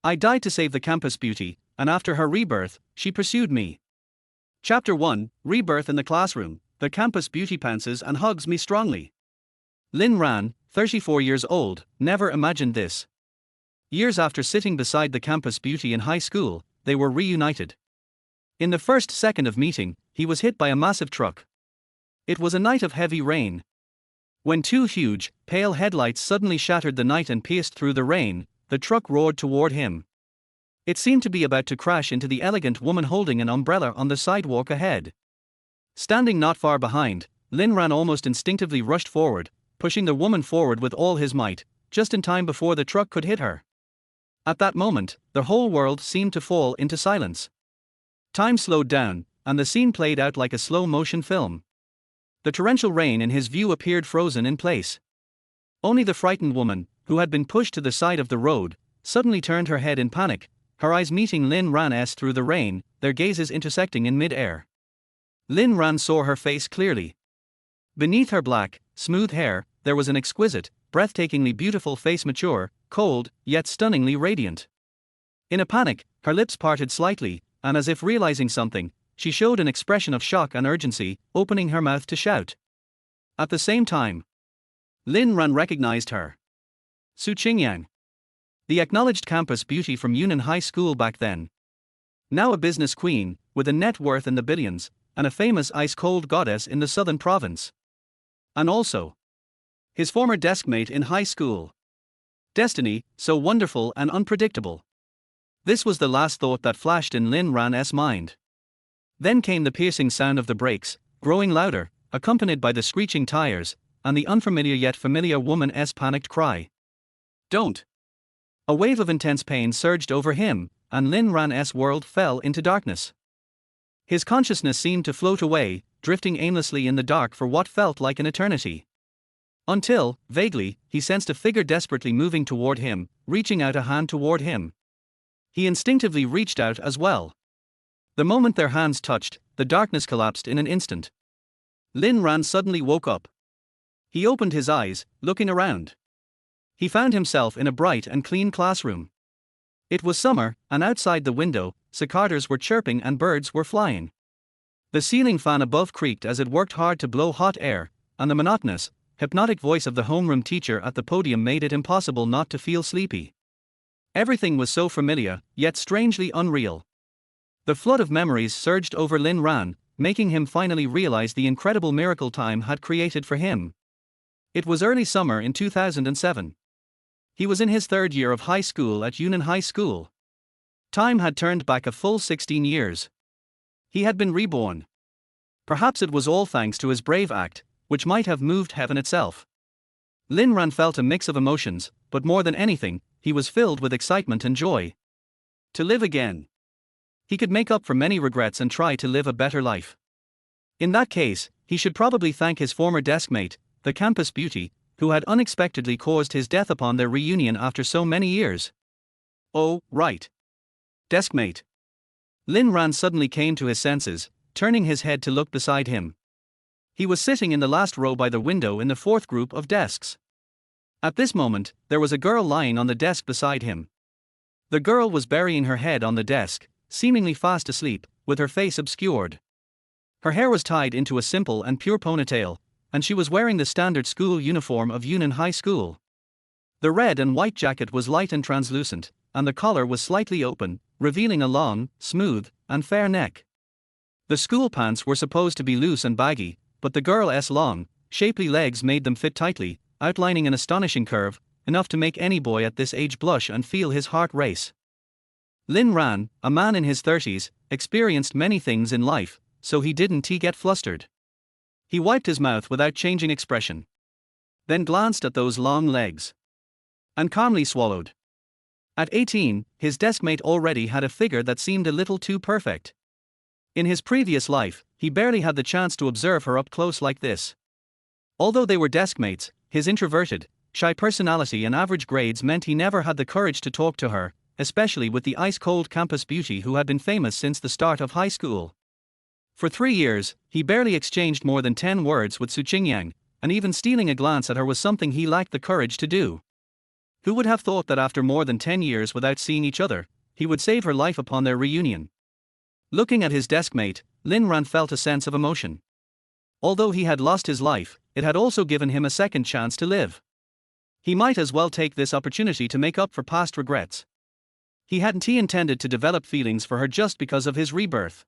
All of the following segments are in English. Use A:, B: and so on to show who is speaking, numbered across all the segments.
A: I died to save the campus beauty, and after her rebirth, she pursued me. Chapter 1, Rebirth in the Classroom. The campus beauty pounces and hugs me strongly. Lin Ran, 34 years old, never imagined this. Years after sitting beside the campus beauty in high school, they were reunited. In the first second of meeting, he was hit by a massive truck. It was a night of heavy rain. When two huge, pale headlights suddenly shattered the night and pierced through the rain, the truck roared toward him. It seemed to be about to crash into the elegant woman holding an umbrella on the sidewalk ahead. Standing not far behind, Lin Ran almost instinctively rushed forward, pushing the woman forward with all his might, just in time before the truck could hit her. At that moment, the whole world seemed to fall into silence. Time slowed down, and the scene played out like a slow-motion film. The torrential rain in his view appeared frozen in place. Only the frightened woman, who had been pushed to the side of the road, suddenly turned her head in panic, her eyes meeting Lin Ran's through the rain, their gazes intersecting in mid-air. Lin Ran saw her face clearly. Beneath her black, smooth hair, there was an exquisite, breathtakingly beautiful face, mature, cold, yet stunningly radiant. In a panic, her lips parted slightly, and as if realizing something, she showed an expression of shock and urgency, opening her mouth to shout. At the same time, Lin Ran recognized her. Qingyang. The acknowledged campus beauty from Union High School back then. Now a business queen, with a net worth in the billions, and a famous ice-cold goddess in the southern province. And also his former deskmate in high school. Destiny, so wonderful and unpredictable. This was the last thought that flashed in Lin Ran's mind. Then came the piercing sound of the brakes, growing louder, accompanied by the screeching tires, and the unfamiliar yet familiar woman's panicked cry. Don't! A wave of intense pain surged over him, and Lin Ran's world fell into darkness. His consciousness seemed to float away, drifting aimlessly in the dark for what felt like an eternity. Until, vaguely, he sensed a figure desperately moving toward him, reaching out a hand toward him. He instinctively reached out as well. The moment their hands touched, the darkness collapsed in an instant. Lin Ran suddenly woke up. He opened his eyes, looking around. He found himself in a bright and clean classroom. It was summer, and outside the window, cicadas were chirping and birds were flying. The ceiling fan above creaked as it worked hard to blow hot air, and the monotonous, hypnotic voice of the homeroom teacher at the podium made it impossible not to feel sleepy. Everything was so familiar, yet strangely unreal. The flood of memories surged over Lin Ran, making him finally realize the incredible miracle time had created for him. It was early summer in 2007. He was in his third year of high school at Union High School. Time had turned back a full 16 years. He had been reborn. Perhaps it was all thanks to his brave act, which might have moved heaven itself. Lin Ran felt a mix of emotions, but more than anything, he was filled with excitement and joy. To live again. He could make up for many regrets and try to live a better life. In that case, he should probably thank his former deskmate, the campus beauty, who had unexpectedly caused his death upon their reunion after so many years. Oh, right. Deskmate. Lin Ran suddenly came to his senses, turning his head to look beside him. He was sitting in the last row by the window in the fourth group of desks. At this moment, there was a girl lying on the desk beside him. The girl was burying her head on the desk, seemingly fast asleep, with her face obscured. Her hair was tied into a simple and pure ponytail, and she was wearing the standard school uniform of Union High School. The red and white jacket was light and translucent, and the collar was slightly open, revealing a long, smooth, and fair neck. The school pants were supposed to be loose and baggy, but the girl's long, shapely legs made them fit tightly, outlining an astonishing curve, enough to make any boy at this age blush and feel his heart race. Lin Ran, a man in his 30s, experienced many things in life, so he didn't get flustered. He wiped his mouth without changing expression. Then glanced at those long legs. And calmly swallowed. At 18, his deskmate already had a figure that seemed a little too perfect. In his previous life, he barely had the chance to observe her up close like this. Although they were deskmates, his introverted, shy personality and average grades meant he never had the courage to talk to her, especially with the ice-cold campus beauty who had been famous since the start of high school. For 3 years, he barely exchanged more than 10 words with Qingyang, and even stealing a glance at her was something he lacked the courage to do. Who would have thought that after more than 10 years without seeing each other, he would save her life upon their reunion? Looking at his deskmate, Lin Ran felt a sense of emotion. Although he had lost his life, it had also given him a second chance to live. He might as well take this opportunity to make up for past regrets. He hadn't intended to develop feelings for her just because of his rebirth.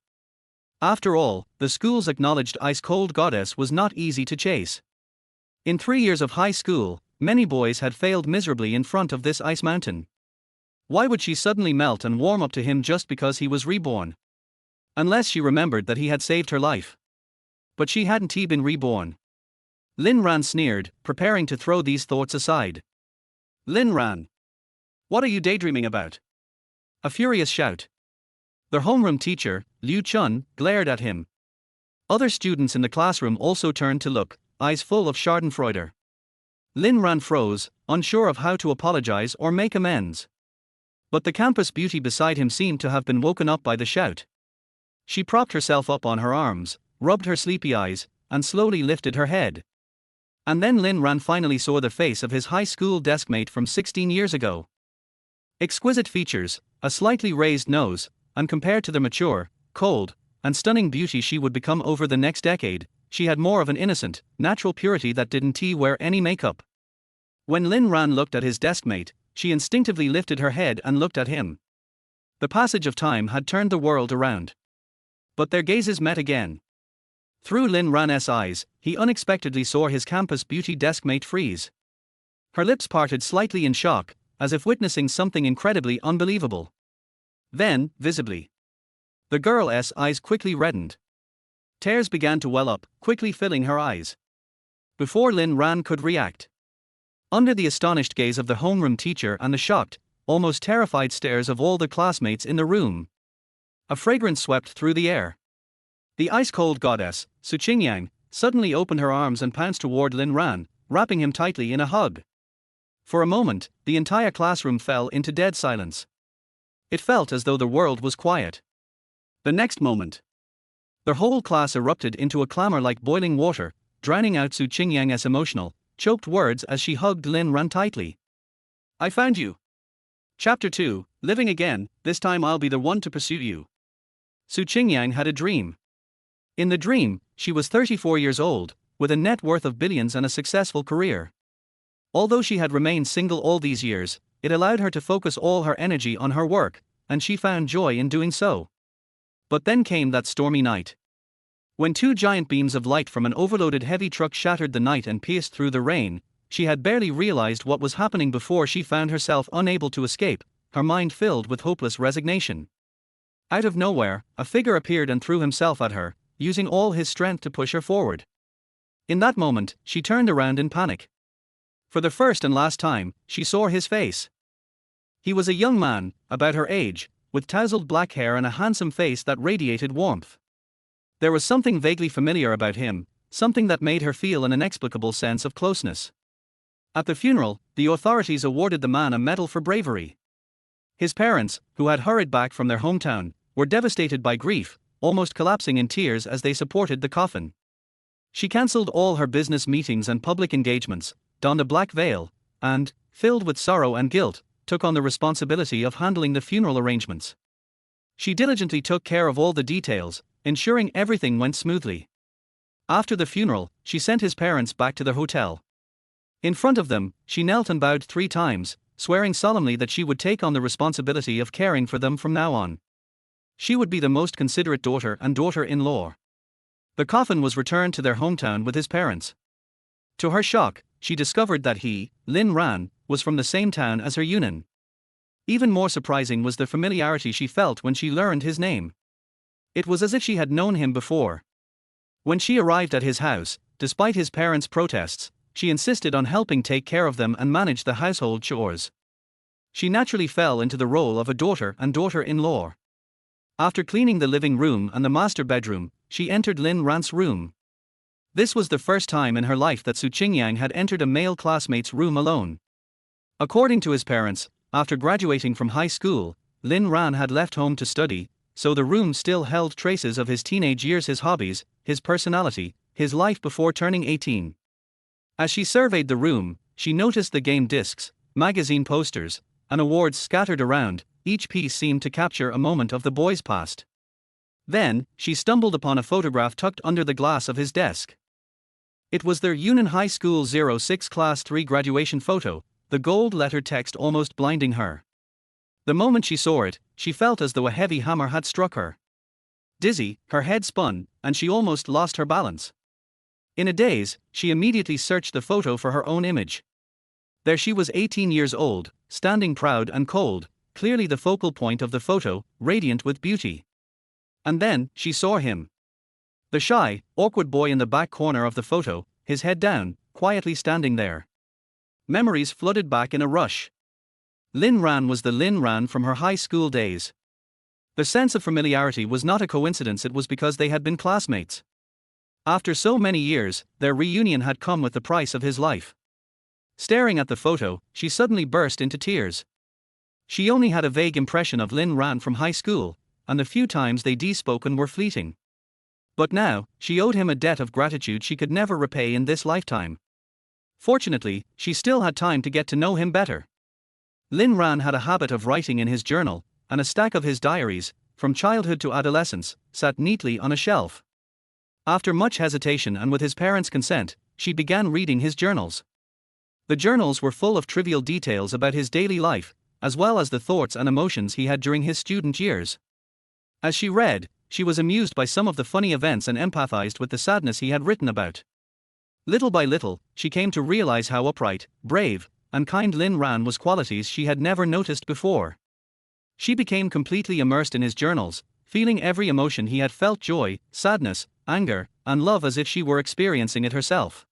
A: After all, the school's acknowledged ice-cold goddess was not easy to chase. In 3 years of high school, many boys had failed miserably in front of this ice mountain. Why would she suddenly melt and warm up to him just because he was reborn? Unless she remembered that he had saved her life. But she hadn't been reborn. Lin Ran sneered, preparing to throw these thoughts aside. Lin Ran. What are you daydreaming about? A furious shout. Their homeroom teacher, Liu Chun, glared at him. Other students in the classroom also turned to look, eyes full of schadenfreude. Lin Ran froze, unsure of how to apologize or make amends. But the campus beauty beside him seemed to have been woken up by the shout. She propped herself up on her arms, rubbed her sleepy eyes, and slowly lifted her head. And then Lin Ran finally saw the face of his high school deskmate from 16 years ago. Exquisite features, a slightly raised nose, and compared to the mature, cold, and stunning beauty she would become over the next decade, she had more of an innocent, natural purity that didn't wear any makeup. When Lin Ran looked at his deskmate, she instinctively lifted her head and looked at him. The passage of time had turned the world around. But their gazes met again. Through Lin Ran's eyes, he unexpectedly saw his campus beauty deskmate freeze. Her lips parted slightly in shock, as if witnessing something incredibly unbelievable. Then, visibly, the girl's eyes quickly reddened. Tears began to well up, quickly filling her eyes. Before Lin Ran could react. Under the astonished gaze of the homeroom teacher and the shocked, almost terrified stares of all the classmates in the room, a fragrance swept through the air. The ice-cold goddess, Qingyang, suddenly opened her arms and pounced toward Lin Ran, wrapping him tightly in a hug. For a moment, the entire classroom fell into dead silence. It felt as though the world was quiet. The next moment, their whole class erupted into a clamor like boiling water, drowning out Qingyang's emotional, choked words as she hugged Lin Ran tightly. I found you. Chapter 2, Living Again, this time I'll be the one to pursue you. Qingyang had a dream. In the dream, she was 34 years old, with a net worth of billions and a successful career. Although she had remained single all these years, it allowed her to focus all her energy on her work, and she found joy in doing so. But then came that stormy night. When 2 giant beams of light from an overloaded heavy truck shattered the night and pierced through the rain, she had barely realized what was happening before she found herself unable to escape, her mind filled with hopeless resignation. Out of nowhere, a figure appeared and threw himself at her, using all his strength to push her forward. In that moment, she turned around in panic. For the first and last time, she saw his face. He was a young man, about her age, with tousled black hair and a handsome face that radiated warmth. There was something vaguely familiar about him, something that made her feel an inexplicable sense of closeness. At the funeral, the authorities awarded the man a medal for bravery. His parents, who had hurried back from their hometown, were devastated by grief, almost collapsing in tears as they supported the coffin. She cancelled all her business meetings and public engagements, donned a black veil, and, filled with sorrow and guilt, took on the responsibility of handling the funeral arrangements. She diligently took care of all the details, ensuring everything went smoothly. After the funeral, she sent his parents back to their hotel. In front of them, she knelt and bowed 3 times, swearing solemnly that she would take on the responsibility of caring for them from now on. She would be the most considerate daughter and daughter-in-law. The coffin was returned to their hometown with his parents. To her shock, she discovered that he, Lin Ran, was from the same town as her Yunan. Even more surprising was the familiarity she felt when she learned his name. It was as if she had known him before. When she arrived at his house, despite his parents' protests, she insisted on helping take care of them and manage the household chores. She naturally fell into the role of a daughter and daughter-in-law. After cleaning the living room and the master bedroom, she entered Lin Ran's room. This was the first time in her life that Qingyang had entered a male classmate's room alone. According to his parents, after graduating from high school, Lin Ran had left home to study, so the room still held traces of his teenage years, his hobbies, his personality, his life before turning 18. As she surveyed the room, she noticed the game discs, magazine posters, and awards scattered around. Each piece seemed to capture a moment of the boy's past. Then, she stumbled upon a photograph tucked under the glass of his desk. It was their Union High School 06 Class 3 graduation photo, the gold-lettered text almost blinding her. The moment she saw it, she felt as though a heavy hammer had struck her. Dizzy, her head spun, and she almost lost her balance. In a daze, she immediately searched the photo for her own image. There she was, 18 years old, standing proud and cold, clearly the focal point of the photo, radiant with beauty. And then, she saw him. The shy, awkward boy in the back corner of the photo, his head down, quietly standing there. Memories flooded back in a rush. Lin Ran was the Lin Ran from her high school days. The sense of familiarity was not a coincidence, it was because they had been classmates. After so many years, their reunion had come with the price of his life. Staring at the photo, she suddenly burst into tears. She only had a vague impression of Lin Ran from high school, and the few times they'd spoken were fleeting. But now, she owed him a debt of gratitude she could never repay in this lifetime. Fortunately, she still had time to get to know him better. Lin Ran had a habit of writing in his journal, and a stack of his diaries, from childhood to adolescence, sat neatly on a shelf. After much hesitation and with his parents' consent, she began reading his journals. The journals were full of trivial details about his daily life, as well as the thoughts and emotions he had during his student years. As she read, she was amused by some of the funny events and empathized with the sadness he had written about. Little by little, she came to realize how upright, brave, and kind Lin Ran was, qualities she had never noticed before. She became completely immersed in his journals, feeling every emotion he had felt: joy, sadness, anger, and love, as if she were experiencing it herself.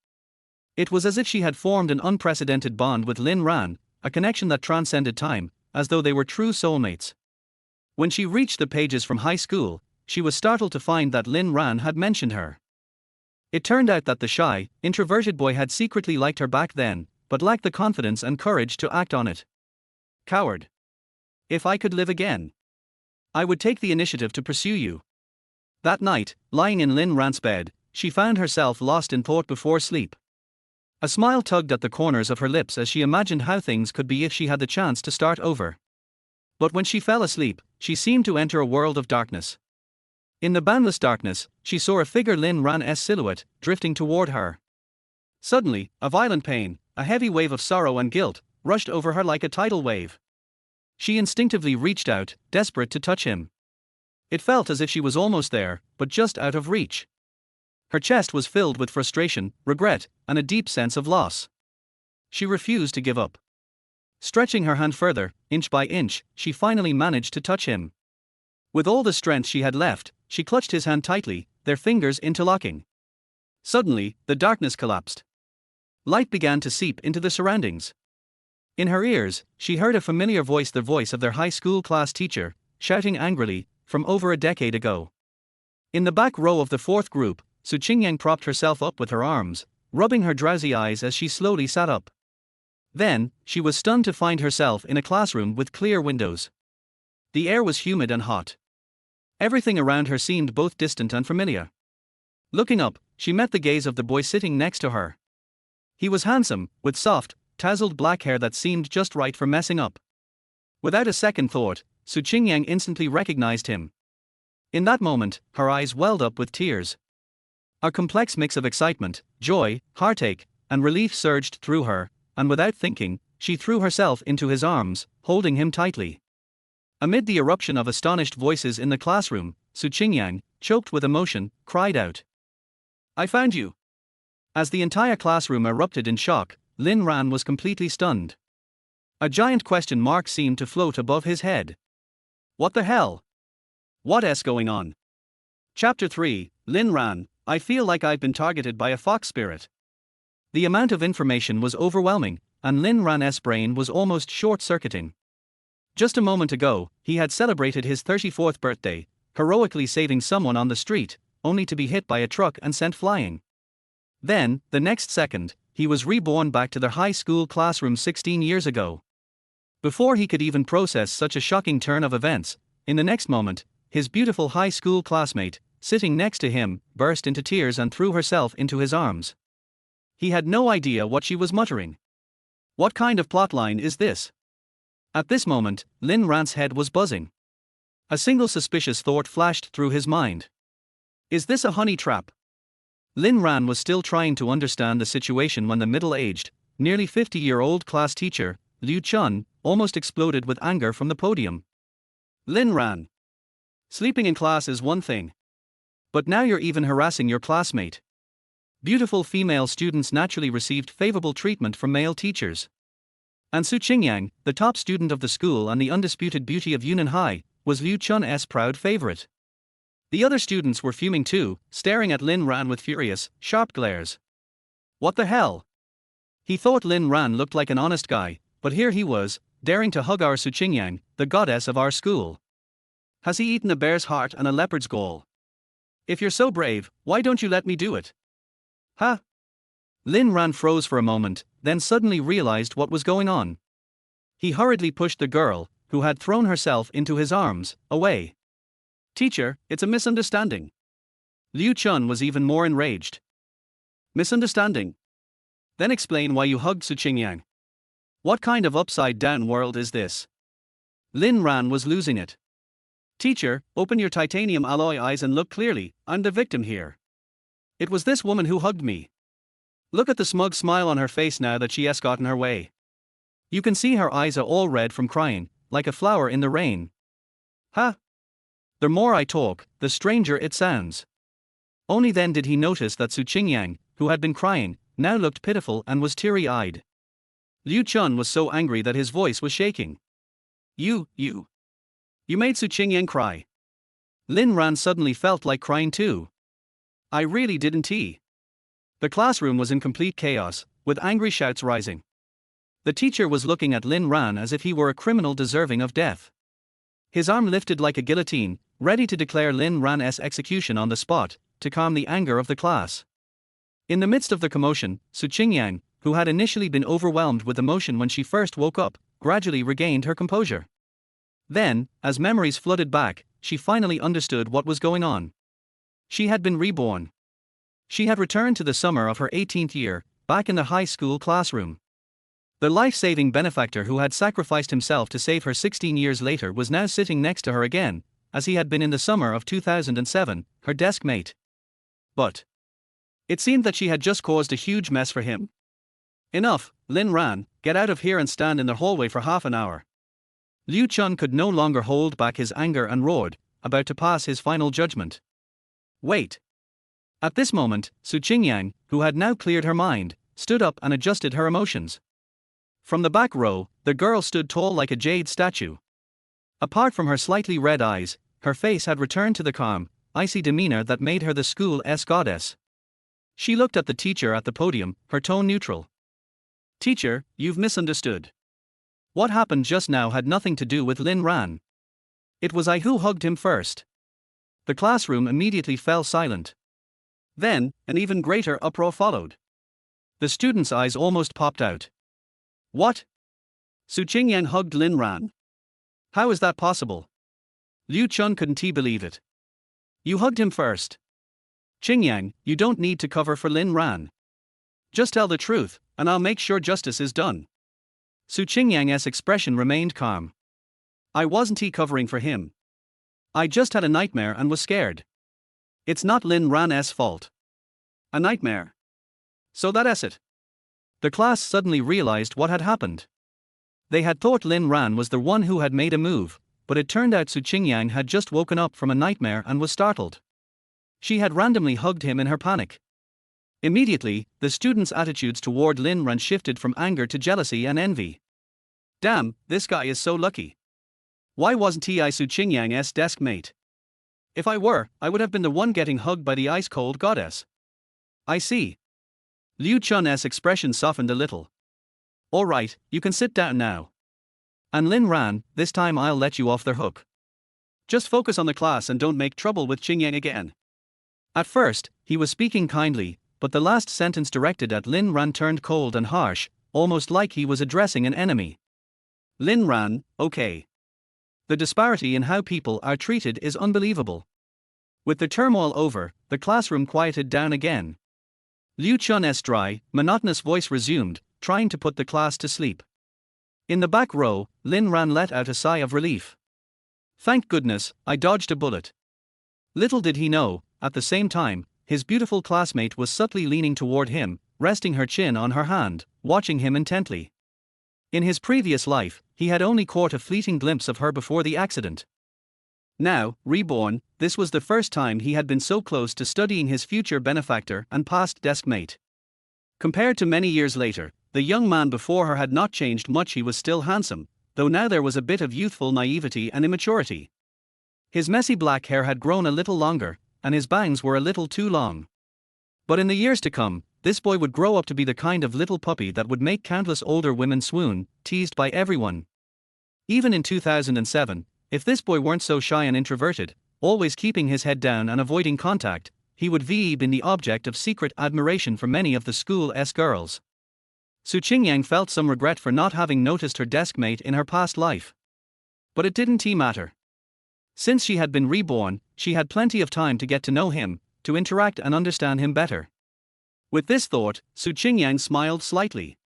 A: It was as if she had formed an unprecedented bond with Lin Ran, a connection that transcended time, as though they were true soulmates. When she reached the pages from high school, she was startled to find that Lin Ran had mentioned her. It turned out that the shy, introverted boy had secretly liked her back then, but lacked the confidence and courage to act on it. Coward. If I could live again, I would take the initiative to pursue you. That night, lying in Lin Ran's bed, she found herself lost in thought before sleep. A smile tugged at the corners of her lips as she imagined how things could be if she had the chance to start over. But when she fell asleep, she seemed to enter a world of darkness. In the boundless darkness, she saw a figure, Lin Ran's silhouette, drifting toward her. Suddenly, a violent pain, a heavy wave of sorrow and guilt, rushed over her like a tidal wave. She instinctively reached out, desperate to touch him. It felt as if she was almost there, but just out of reach. Her chest was filled with frustration, regret, and a deep sense of loss. She refused to give up. Stretching her hand further, inch by inch, she finally managed to touch him. With all the strength she had left, she clutched his hand tightly, their fingers interlocking. Suddenly, the darkness collapsed. Light began to seep into the surroundings. In her ears, she heard a familiar voice, the voice of their high school class teacher, shouting angrily, from over a decade ago. In the back row of the fourth group, Qingyang propped herself up with her arms, rubbing her drowsy eyes as she slowly sat up. Then, she was stunned to find herself in a classroom with clear windows. The air was humid and hot. Everything around her seemed both distant and familiar. Looking up, she met the gaze of the boy sitting next to her. He was handsome, with soft, tousled black hair that seemed just right for messing up. Without a second thought, Qingyang instantly recognized him. In that moment, her eyes welled up with tears. A complex mix of excitement, joy, heartache, and relief surged through her, and without thinking, she threw herself into his arms, holding him tightly. Amid the eruption of astonished voices in the classroom, Qingyang, choked with emotion, cried out, "I found you!" As the entire classroom erupted in shock, Lin Ran was completely stunned. A giant question mark seemed to float above his head. What the hell? What's going on? Chapter 3, Lin Ran, I feel like I've been targeted by a fox spirit. The amount of information was overwhelming, and Lin Ran's brain was almost short-circuiting. Just a moment ago, he had celebrated his 34th birthday, heroically saving someone on the street, only to be hit by a truck and sent flying. Then, the next second, he was reborn back to their high school classroom 16 years ago. Before he could even process such a shocking turn of events, in the next moment, his beautiful high school classmate, sitting next to him, burst into tears and threw herself into his arms. He had no idea what she was muttering. What kind of plotline is this? At this moment, Lin Ran's head was buzzing. A single suspicious thought flashed through his mind. Is this a honey trap? Lin Ran was still trying to understand the situation when the middle-aged, nearly 50-year-old class teacher, Liu Chun, almost exploded with anger from the podium. Lin Ran. Sleeping in class is one thing. But now you're even harassing your classmate. Beautiful female students naturally received favorable treatment from male teachers. And Su Qingyang, the top student of the school and the undisputed beauty of Yunnan High, was Liu Chun's proud favorite. The other students were fuming too, staring at Lin Ran with furious, sharp glares. What the hell? He thought Lin Ran looked like an honest guy, but here he was, daring to hug our Su Qingyang, the goddess of our school. Has he eaten a bear's heart and a leopard's gall? If you're so brave, why don't you let me do it? Huh? Lin Ran froze for a moment, then suddenly realized what was going on. He hurriedly pushed the girl, who had thrown herself into his arms, away. Teacher, it's a misunderstanding. Liu Chun was even more enraged. Misunderstanding? Then explain why you hugged Su Qingyang. What kind of upside-down world is this? Lin Ran was losing it. Teacher, open your titanium alloy eyes and look clearly, I'm the victim here. It was this woman who hugged me. Look at the smug smile on her face now that she has gotten her way. You can see her eyes are all red from crying, like a flower in the rain. Huh? The more I talk, the stranger it sounds. Only then did he notice that Su Qingyang, who had been crying, now looked pitiful and was teary-eyed. Liu Chun was so angry that his voice was shaking. You made Su Qingyang cry. Lin Ran suddenly felt like crying too. I really didn't. The classroom was in complete chaos, with angry shouts rising. The teacher was looking at Lin Ran as if he were a criminal deserving of death. His arm lifted like a guillotine, ready to declare Lin Ran's execution on the spot, to calm the anger of the class. In the midst of the commotion, Su Qingyang, who had initially been overwhelmed with emotion when she first woke up, gradually regained her composure. Then, as memories flooded back, she finally understood what was going on. She had been reborn. She had returned to the summer of her 18th year, back in the high school classroom. The life-saving benefactor who had sacrificed himself to save her 16 years later was now sitting next to her again, as he had been in the summer of 2007, her desk mate. But it seemed that she had just caused a huge mess for him. Enough, Lin Ran, get out of here and stand in the hallway for half an hour. Liu Chun could no longer hold back his anger and roared, about to pass his final judgment. Wait. At this moment, Su Qingyang, who had now cleared her mind, stood up and adjusted her emotions. From the back row, the girl stood tall like a jade statue. Apart from her slightly red eyes, her face had returned to the calm, icy demeanor that made her the school's goddess. She looked at the teacher at the podium, her tone neutral. Teacher, you've misunderstood. What happened just now had nothing to do with Lin Ran. It was I who hugged him first. The classroom immediately fell silent. Then, an even greater uproar followed. The students' eyes almost popped out. What? Su Qingyang hugged Lin Ran? How is that possible? Liu Chun couldn't believe it. You hugged him first. Qingyang, you don't need to cover for Lin Ran. Just tell the truth, and I'll make sure justice is done. Su Qingyang's expression remained calm. I wasn't covering for him. I just had a nightmare and was scared. It's not Lin Ran's fault. A nightmare. So that's it. The class suddenly realized what had happened. They had thought Lin Ran was the one who had made a move, but it turned out Su Qingyang had just woken up from a nightmare and was startled. She had randomly hugged him in her panic. Immediately, the students' attitudes toward Lin Ran shifted from anger to jealousy and envy. Damn, this guy is so lucky. Why wasn't he Su Qingyang's desk mate? If I were, I would have been the one getting hugged by the ice-cold goddess. I see. Liu Chun's expression softened a little. All right, you can sit down now. And Lin Ran, this time I'll let you off the hook. Just focus on the class and don't make trouble with Qingyang again. At first, he was speaking kindly, but the last sentence directed at Lin Ran turned cold and harsh, almost like he was addressing an enemy. Lin Ran, okay. The disparity in how people are treated is unbelievable. With the turmoil over, the classroom quieted down again. Liu Chun's dry, monotonous voice resumed, trying to put the class to sleep. In the back row, Lin Ran let out a sigh of relief. Thank goodness, I dodged a bullet. Little did he know, at the same time, his beautiful classmate was subtly leaning toward him, resting her chin on her hand, watching him intently. In his previous life, he had only caught a fleeting glimpse of her before the accident. Now, reborn, this was the first time he had been so close to studying his future benefactor and past deskmate. Compared to many years later, the young man before her had not changed much. He was still handsome, though now there was a bit of youthful naivety and immaturity. His messy black hair had grown a little longer, and his bangs were a little too long. But in the years to come, this boy would grow up to be the kind of little puppy that would make countless older women swoon, teased by everyone. Even in 2007, if this boy weren't so shy and introverted, always keeping his head down and avoiding contact, he would have been the object of secret admiration for many of the school's girls. Qingyang felt some regret for not having noticed her deskmate in her past life. But it didn't matter. Since she had been reborn, she had plenty of time to get to know him, to interact and understand him better. With this thought, Qingyang smiled slightly.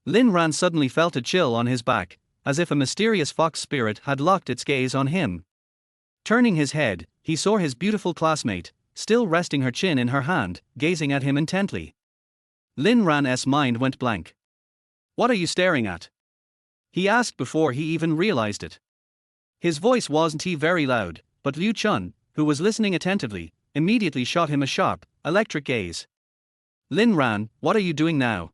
A: Lin Ran suddenly felt a chill on his back, as if a mysterious fox spirit had locked its gaze on him. Turning his head, he saw his beautiful classmate, still resting her chin in her hand, gazing at him intently. Lin Ran's mind went blank. What are you staring at? He asked before he even realized it. His voice wasn't very loud, but Liu Chun, who was listening attentively, immediately shot him a sharp, electric gaze. Lin Ran, what are you doing now?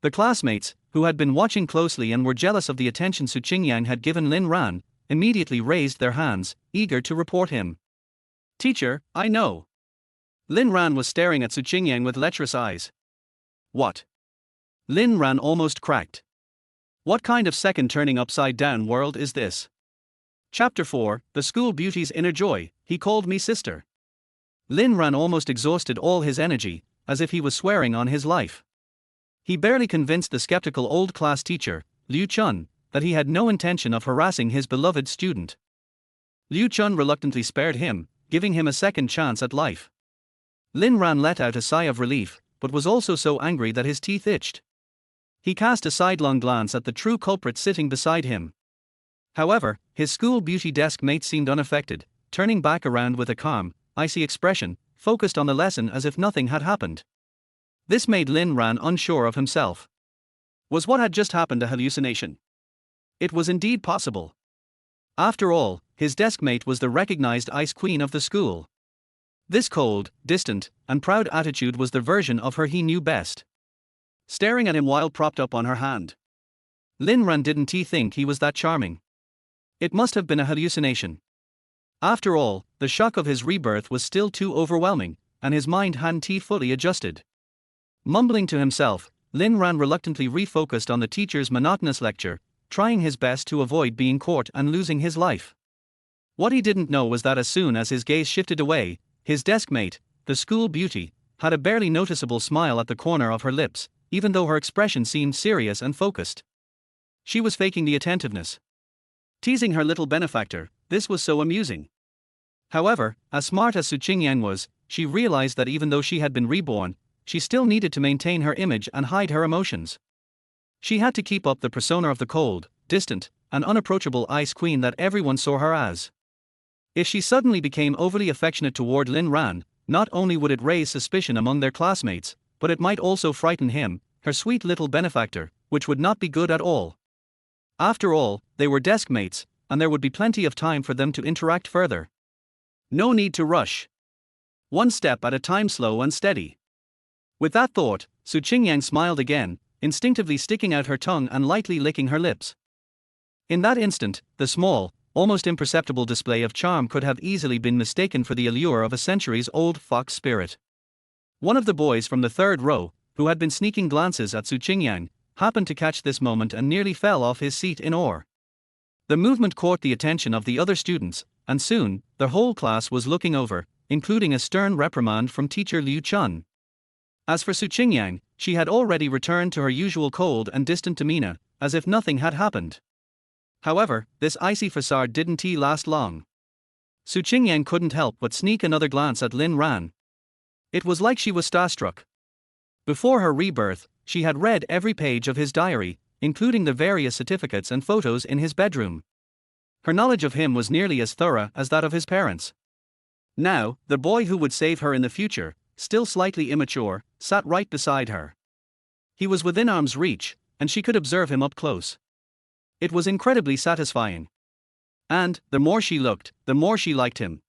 A: The classmates, who had been watching closely and were jealous of the attention Qingyang had given Lin Ran, immediately raised their hands, eager to report him. Teacher, I know. Lin Ran was staring at Qingyang with lecherous eyes. What? Lin Ran almost cracked. What kind of second turning upside down world is this? Chapter 4, The School Beauty's Inner Joy, He Called Me Sister. Lin Ran almost exhausted all his energy, as if he was swearing on his life. He barely convinced the skeptical old class teacher, Liu Chun, that he had no intention of harassing his beloved student. Liu Chun reluctantly spared him, giving him a second chance at life. Lin Ran let out a sigh of relief, but was also so angry that his teeth itched. He cast a sidelong glance at the true culprit sitting beside him. However, his school beauty desk mate seemed unaffected, turning back around with a calm, icy expression, focused on the lesson as if nothing had happened. This made Lin Ran unsure of himself. Was what had just happened a hallucination? It was indeed possible. After all, his desk mate was the recognized ice queen of the school. This cold, distant, and proud attitude was the version of her he knew best. Staring at him while propped up on her hand. Lin Ran didn't think he was that charming. It must have been a hallucination. After all, the shock of his rebirth was still too overwhelming, and his mind hadn't fully adjusted. Mumbling to himself, Lin Ran reluctantly refocused on the teacher's monotonous lecture, trying his best to avoid being caught and losing his life. What he didn't know was that as soon as his gaze shifted away, his deskmate, the school beauty, had a barely noticeable smile at the corner of her lips, even though her expression seemed serious and focused. She was faking the attentiveness. Teasing her little benefactor, this was so amusing. However, as smart as Qingyang was, she realized that even though she had been reborn, she still needed to maintain her image and hide her emotions. She had to keep up the persona of the cold, distant, and unapproachable ice queen that everyone saw her as. If she suddenly became overly affectionate toward Lin Ran, not only would it raise suspicion among their classmates, but it might also frighten him, her sweet little benefactor, which would not be good at all. After all, they were deskmates, and there would be plenty of time for them to interact further. No need to rush. One step at a time, slow and steady. With that thought, Qingyang smiled again, instinctively sticking out her tongue and lightly licking her lips. In that instant, the small, almost imperceptible display of charm could have easily been mistaken for the allure of a centuries-old fox spirit. One of the boys from the third row, who had been sneaking glances at Qingyang, happened to catch this moment and nearly fell off his seat in awe. The movement caught the attention of the other students, and soon, the whole class was looking over, including a stern reprimand from teacher Liu Chun. As for Qingyang, she had already returned to her usual cold and distant demeanor, as if nothing had happened. However, this icy facade didn't last long. Qingyang couldn't help but sneak another glance at Lin Ran. It was like she was starstruck. Before her rebirth, she had read every page of his diary, including the various certificates and photos in his bedroom. Her knowledge of him was nearly as thorough as that of his parents. Now, the boy who would save her in the future, still slightly immature, sat right beside her. He was within arm's reach, and she could observe him up close. It was incredibly satisfying. And, the more she looked, the more she liked him.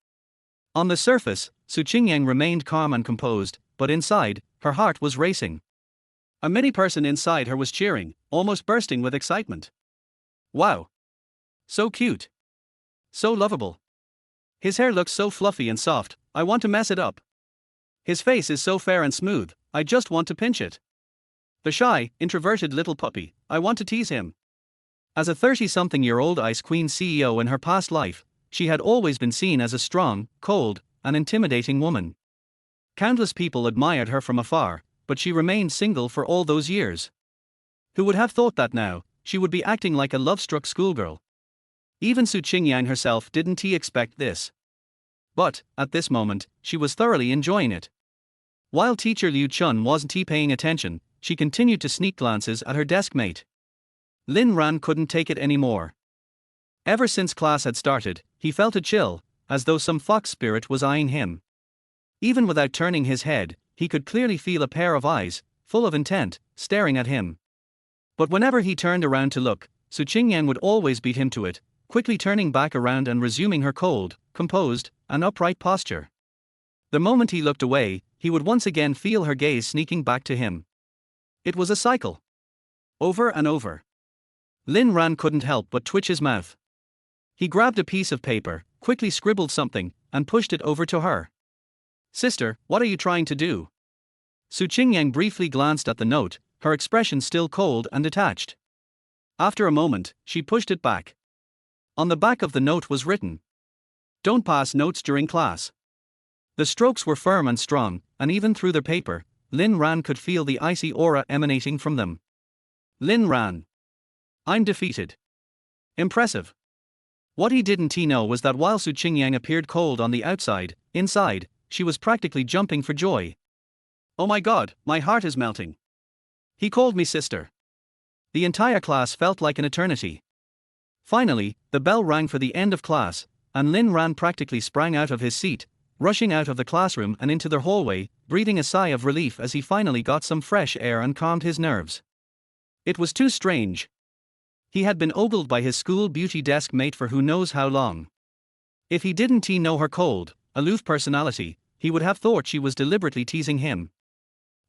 A: On the surface, Qingyang remained calm and composed, but inside, her heart was racing. A mini person inside her was cheering, almost bursting with excitement. Wow! So cute. So lovable. His hair looks so fluffy and soft, I want to mess it up. His face is so fair and smooth, I just want to pinch it. The shy, introverted little puppy, I want to tease him. As a 30-something-year-old Ice Queen CEO in her past life, she had always been seen as a strong, cold, and intimidating woman. Countless people admired her from afar, but she remained single for all those years. Who would have thought that now, she would be acting like a love-struck schoolgirl? Even Qingyang herself didn't expect this. But, at this moment, she was thoroughly enjoying it. While teacher Liu Chun wasn't paying attention, she continued to sneak glances at her desk mate. Lin Ran couldn't take it anymore. Ever since class had started, he felt a chill, as though some fox spirit was eyeing him. Even without turning his head, he could clearly feel a pair of eyes, full of intent, staring at him. But whenever he turned around to look, Qingyang would always beat him to it, quickly turning back around and resuming her cold, composed, and upright posture. The moment he looked away, he would once again feel her gaze sneaking back to him. It was a cycle. Over and over. Lin Ran couldn't help but twitch his mouth. He grabbed a piece of paper, quickly scribbled something, and pushed it over to her. "Sister, what are you trying to do?" Qingyang briefly glanced at the note, her expression still cold and detached. After a moment, she pushed it back. On the back of the note was written, "Don't pass notes during class." The strokes were firm and strong, and even through the paper, Lin Ran could feel the icy aura emanating from them. Lin Ran. I'm defeated. Impressive. What he didn't know was that while Qingyang appeared cold on the outside, inside, she was practically jumping for joy. Oh my god, my heart is melting. He called me sister. The entire class felt like an eternity. Finally, the bell rang for the end of class, and Lin Ran practically sprang out of his seat, rushing out of the classroom and into the hallway, breathing a sigh of relief as he finally got some fresh air and calmed his nerves. It was too strange. He had been ogled by his school beauty desk mate for who knows how long. If he didn't know her cold, aloof personality, he would have thought she was deliberately teasing him.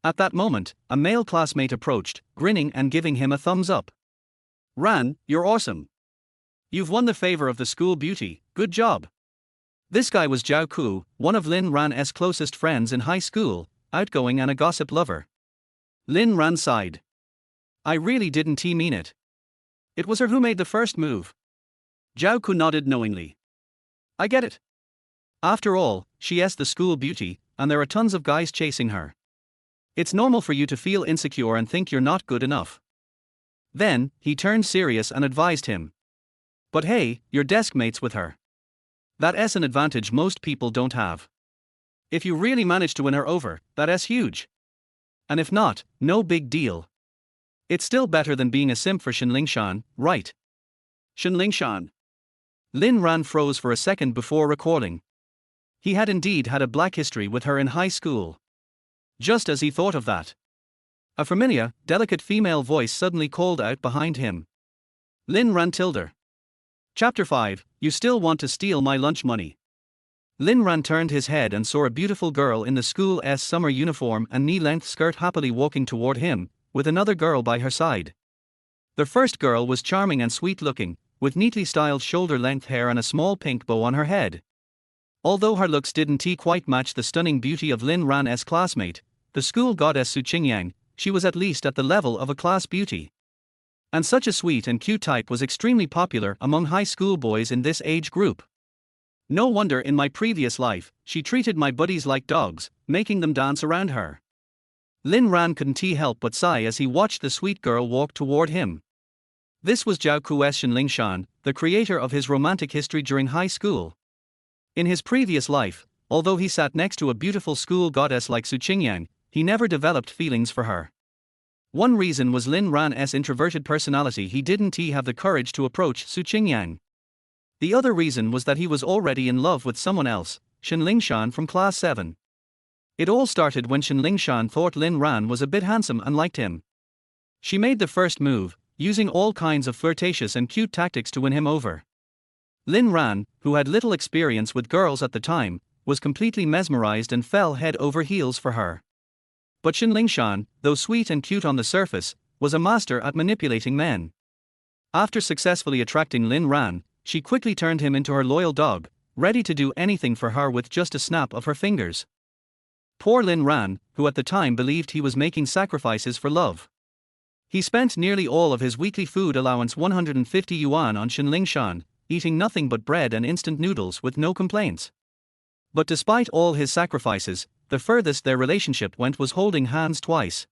A: At that moment, a male classmate approached, grinning and giving him a thumbs up. "Ran, you're awesome. You've won the favor of the school beauty, good job." This guy was Zhao Ku, one of Lin Ran's closest friends in high school, outgoing and a gossip lover. Lin Ran sighed. "I really didn't mean it. It was her who made the first move." Zhao Ku nodded knowingly. "I get it. After all, she's the school beauty, and there are tons of guys chasing her. It's normal for you to feel insecure and think you're not good enough." Then, he turned serious and advised him. "But hey, your desk mate's with her. That's an advantage most people don't have. If you really manage to win her over, that's huge. And if not, no big deal. It's still better than being a simp for Shan, right?" Shan. Lin Ran froze for a second before recalling. He had indeed had a black history with her in high school. Just as he thought of that, a familiar, delicate female voice suddenly called out behind him. Lin Ran tilde. Chapter 5, You Still Want to Steal My Lunch Money. Lin Ran turned his head and saw a beautiful girl in the school's summer uniform and knee-length skirt happily walking toward him, with another girl by her side. The first girl was charming and sweet-looking, with neatly styled shoulder-length hair and a small pink bow on her head. Although her looks didn't quite match the stunning beauty of Lin Ran's classmate, the school goddess Qingyang, she was at least at the level of a class beauty. And such a sweet and cute type was extremely popular among high school boys in this age group. No wonder in my previous life, she treated my buddies like dogs, making them dance around her. Lin Ran couldn't help but sigh as he watched the sweet girl walk toward him. This was Zhao Ku's Shan, the creator of his romantic history during high school. In his previous life, although he sat next to a beautiful school goddess like Qingyang, he never developed feelings for her. One reason was Lin Ran's introverted personality. He didn't have the courage to approach Qingyang. The other reason was that he was already in love with someone else, Shan from class 7. It all started when Shan thought Lin Ran was a bit handsome and liked him. She made the first move, using all kinds of flirtatious and cute tactics to win him over. Lin Ran, who had little experience with girls at the time, was completely mesmerized and fell head over heels for her. But Shan, though sweet and cute on the surface, was a master at manipulating men. After successfully attracting Lin Ran, she quickly turned him into her loyal dog, ready to do anything for her with just a snap of her fingers. Poor Lin Ran, who at the time believed he was making sacrifices for love. He spent nearly all of his weekly food allowance 150 yuan on Shan, eating nothing but bread and instant noodles with no complaints. But despite all his sacrifices, the furthest their relationship went was holding hands twice.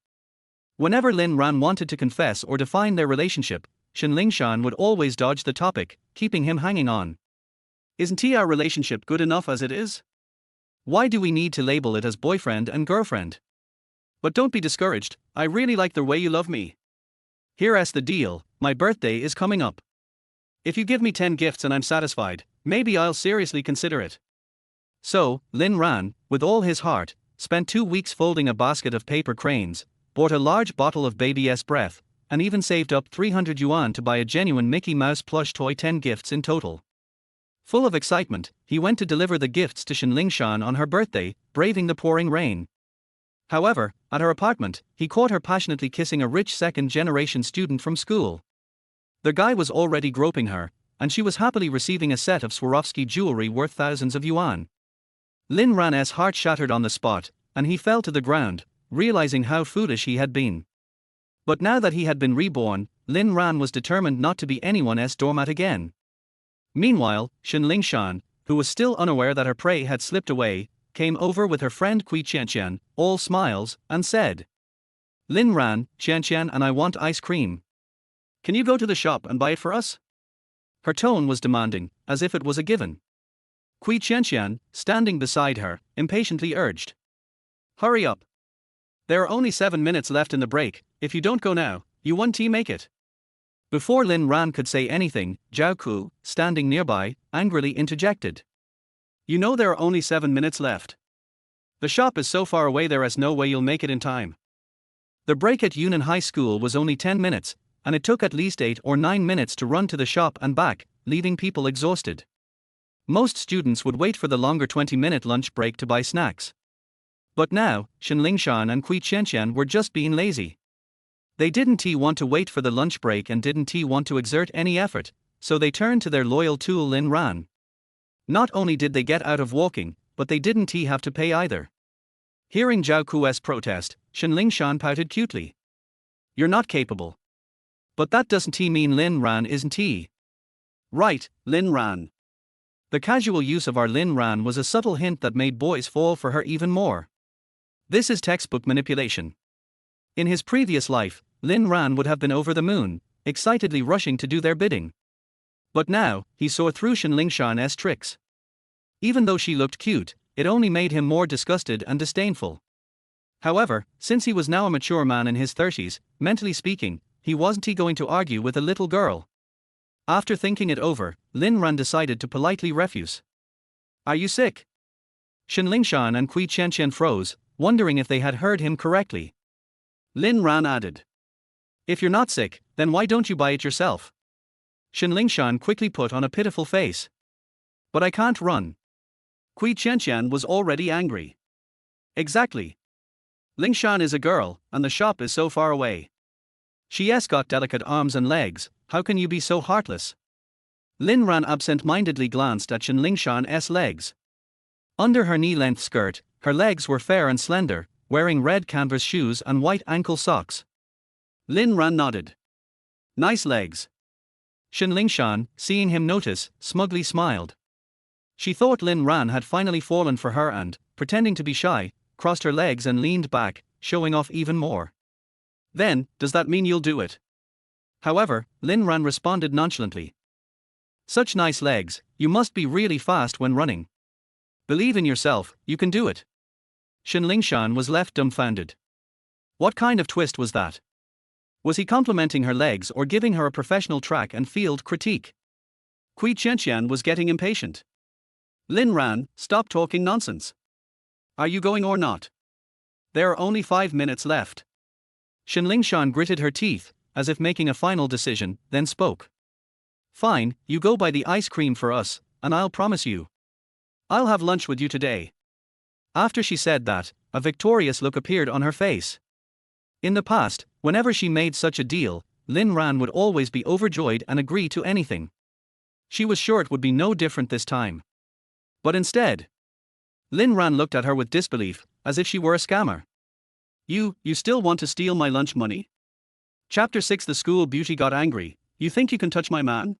A: Whenever Lin Ran wanted to confess or define their relationship, Shan would always dodge the topic, keeping him hanging on. Isn't our relationship good enough as it is? Why do we need to label it as boyfriend and girlfriend? But don't be discouraged, I really like the way you love me. Here's the deal, my birthday is coming up. If you give me 10 gifts and I'm satisfied, maybe I'll seriously consider it. So, Lin Ran, with all his heart, spent 2 weeks folding a basket of paper cranes, bought a large bottle of baby's breath, and even saved up 300 yuan to buy a genuine Mickey Mouse plush toy. 10 gifts in total. Full of excitement, he went to deliver the gifts to Shan on her birthday, braving the pouring rain. However, at her apartment, he caught her passionately kissing a rich second-generation student from school. The guy was already groping her, and she was happily receiving a set of Swarovski jewelry worth thousands of yuan. Lin Ran's heart shattered on the spot, and he fell to the ground, realizing how foolish he had been. But now that he had been reborn, Lin Ran was determined not to be anyone's doormat again. Meanwhile, Shan, who was still unaware that her prey had slipped away, came over with her friend Qingyang, all smiles, and said, "Lin Ran, Qian and I want ice cream. Can you go to the shop and buy it for us?" Her tone was demanding, as if it was a given. Qingyang, standing beside her, impatiently urged, "Hurry up. There are only 7 minutes left in the break. If you don't go now, you won't make it." Before Lin Ran could say anything, Zhao Ku, standing nearby, angrily interjected, "You know there are only 7 minutes left. The shop is so far away there is no way you'll make it in time." The break at Yunnan High School was only 10 minutes, and it took at least 8 or 9 minutes to run to the shop and back, leaving people exhausted. Most students would wait for the longer 20-minute lunch break to buy snacks. But now, Shan and Qingyang were just being lazy. They didn't want to wait for the lunch break and didn't want to exert any effort, so they turned to their loyal tool Lin Ran. Not only did they get out of walking, but they didn't have to pay either. Hearing Zhao Ku's protest, Shan pouted cutely. "You're not capable." "But that doesn't mean Lin Ran isn't he?" "Right, Lin Ran." The casual use of our Lin Ran was a subtle hint that made boys fall for her even more. This is textbook manipulation. In his previous life, Lin Ran would have been over the moon, excitedly rushing to do their bidding. But now, he saw through Shan's tricks. Even though she looked cute, it only made him more disgusted and disdainful. However, since he was now a mature man in his 30s, mentally speaking, he wasn't going to argue with a little girl. After thinking it over, Lin Ran decided to politely refuse. "Are you sick?" Shan and Qingyang froze, wondering if they had heard him correctly. Lin Ran added, "If you're not sick, then why don't you buy it yourself?" Shan quickly put on a pitiful face. "But I can't run." Qingyang was already angry. "Exactly. Lin Shan is a girl, and the shop is so far away. She's got delicate arms and legs, how can you be so heartless?" Lin Ran absent-mindedly glanced at Shan's legs. Under her knee-length skirt, her legs were fair and slender, wearing red canvas shoes and white ankle socks. Lin Ran nodded. "Nice legs." Shan, seeing him notice, smugly smiled. She thought Lin Ran had finally fallen for her and, pretending to be shy, crossed her legs and leaned back, showing off even more. "Then, does that mean you'll do it?" However, Lin Ran responded nonchalantly. "Such nice legs, you must be really fast when running. Believe in yourself, you can do it." Lingshan was left dumbfounded. What kind of twist was that? Was he complimenting her legs or giving her a professional track and field critique? Qingyang was getting impatient. Lin Ran, stop talking nonsense. Are you going or not? There are only 5 minutes left. Lingshan gritted her teeth, as if making a final decision, then spoke. Fine, you go buy the ice cream for us, and I'll promise you. I'll have lunch with you today. After she said that, a victorious look appeared on her face. In the past, whenever she made such a deal, Lin Ran would always be overjoyed and agree to anything. She was sure it would be no different this time. But instead, Lin Ran looked at her with disbelief, as if she were a scammer. You still want to steal my lunch money? Chapter 6. The school beauty got angry. You think you can touch my man?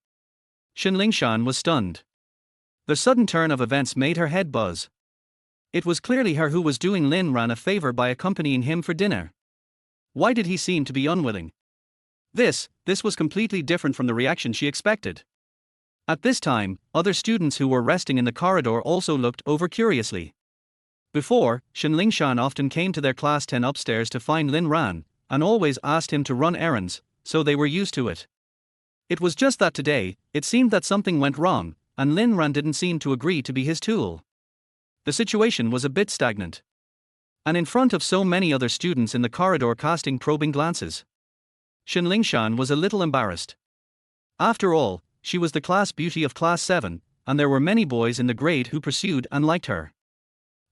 A: Lingshan was stunned. The sudden turn of events made her head buzz. It was clearly her who was doing Lin Ran a favor by accompanying him for dinner. Why did he seem to be unwilling? This was completely different from the reaction she expected. At this time, other students who were resting in the corridor also looked over curiously. Before, Lingshan often came to their class 10 upstairs to find Lin Ran, and always asked him to run errands, so they were used to it. It was just that today, it seemed that something went wrong, and Lin Ran didn't seem to agree to be his tool. The situation was a bit stagnant. And in front of so many other students in the corridor casting probing glances, Lingshan was a little embarrassed. After all, she was the class beauty of class 7, and there were many boys in the grade who pursued and liked her.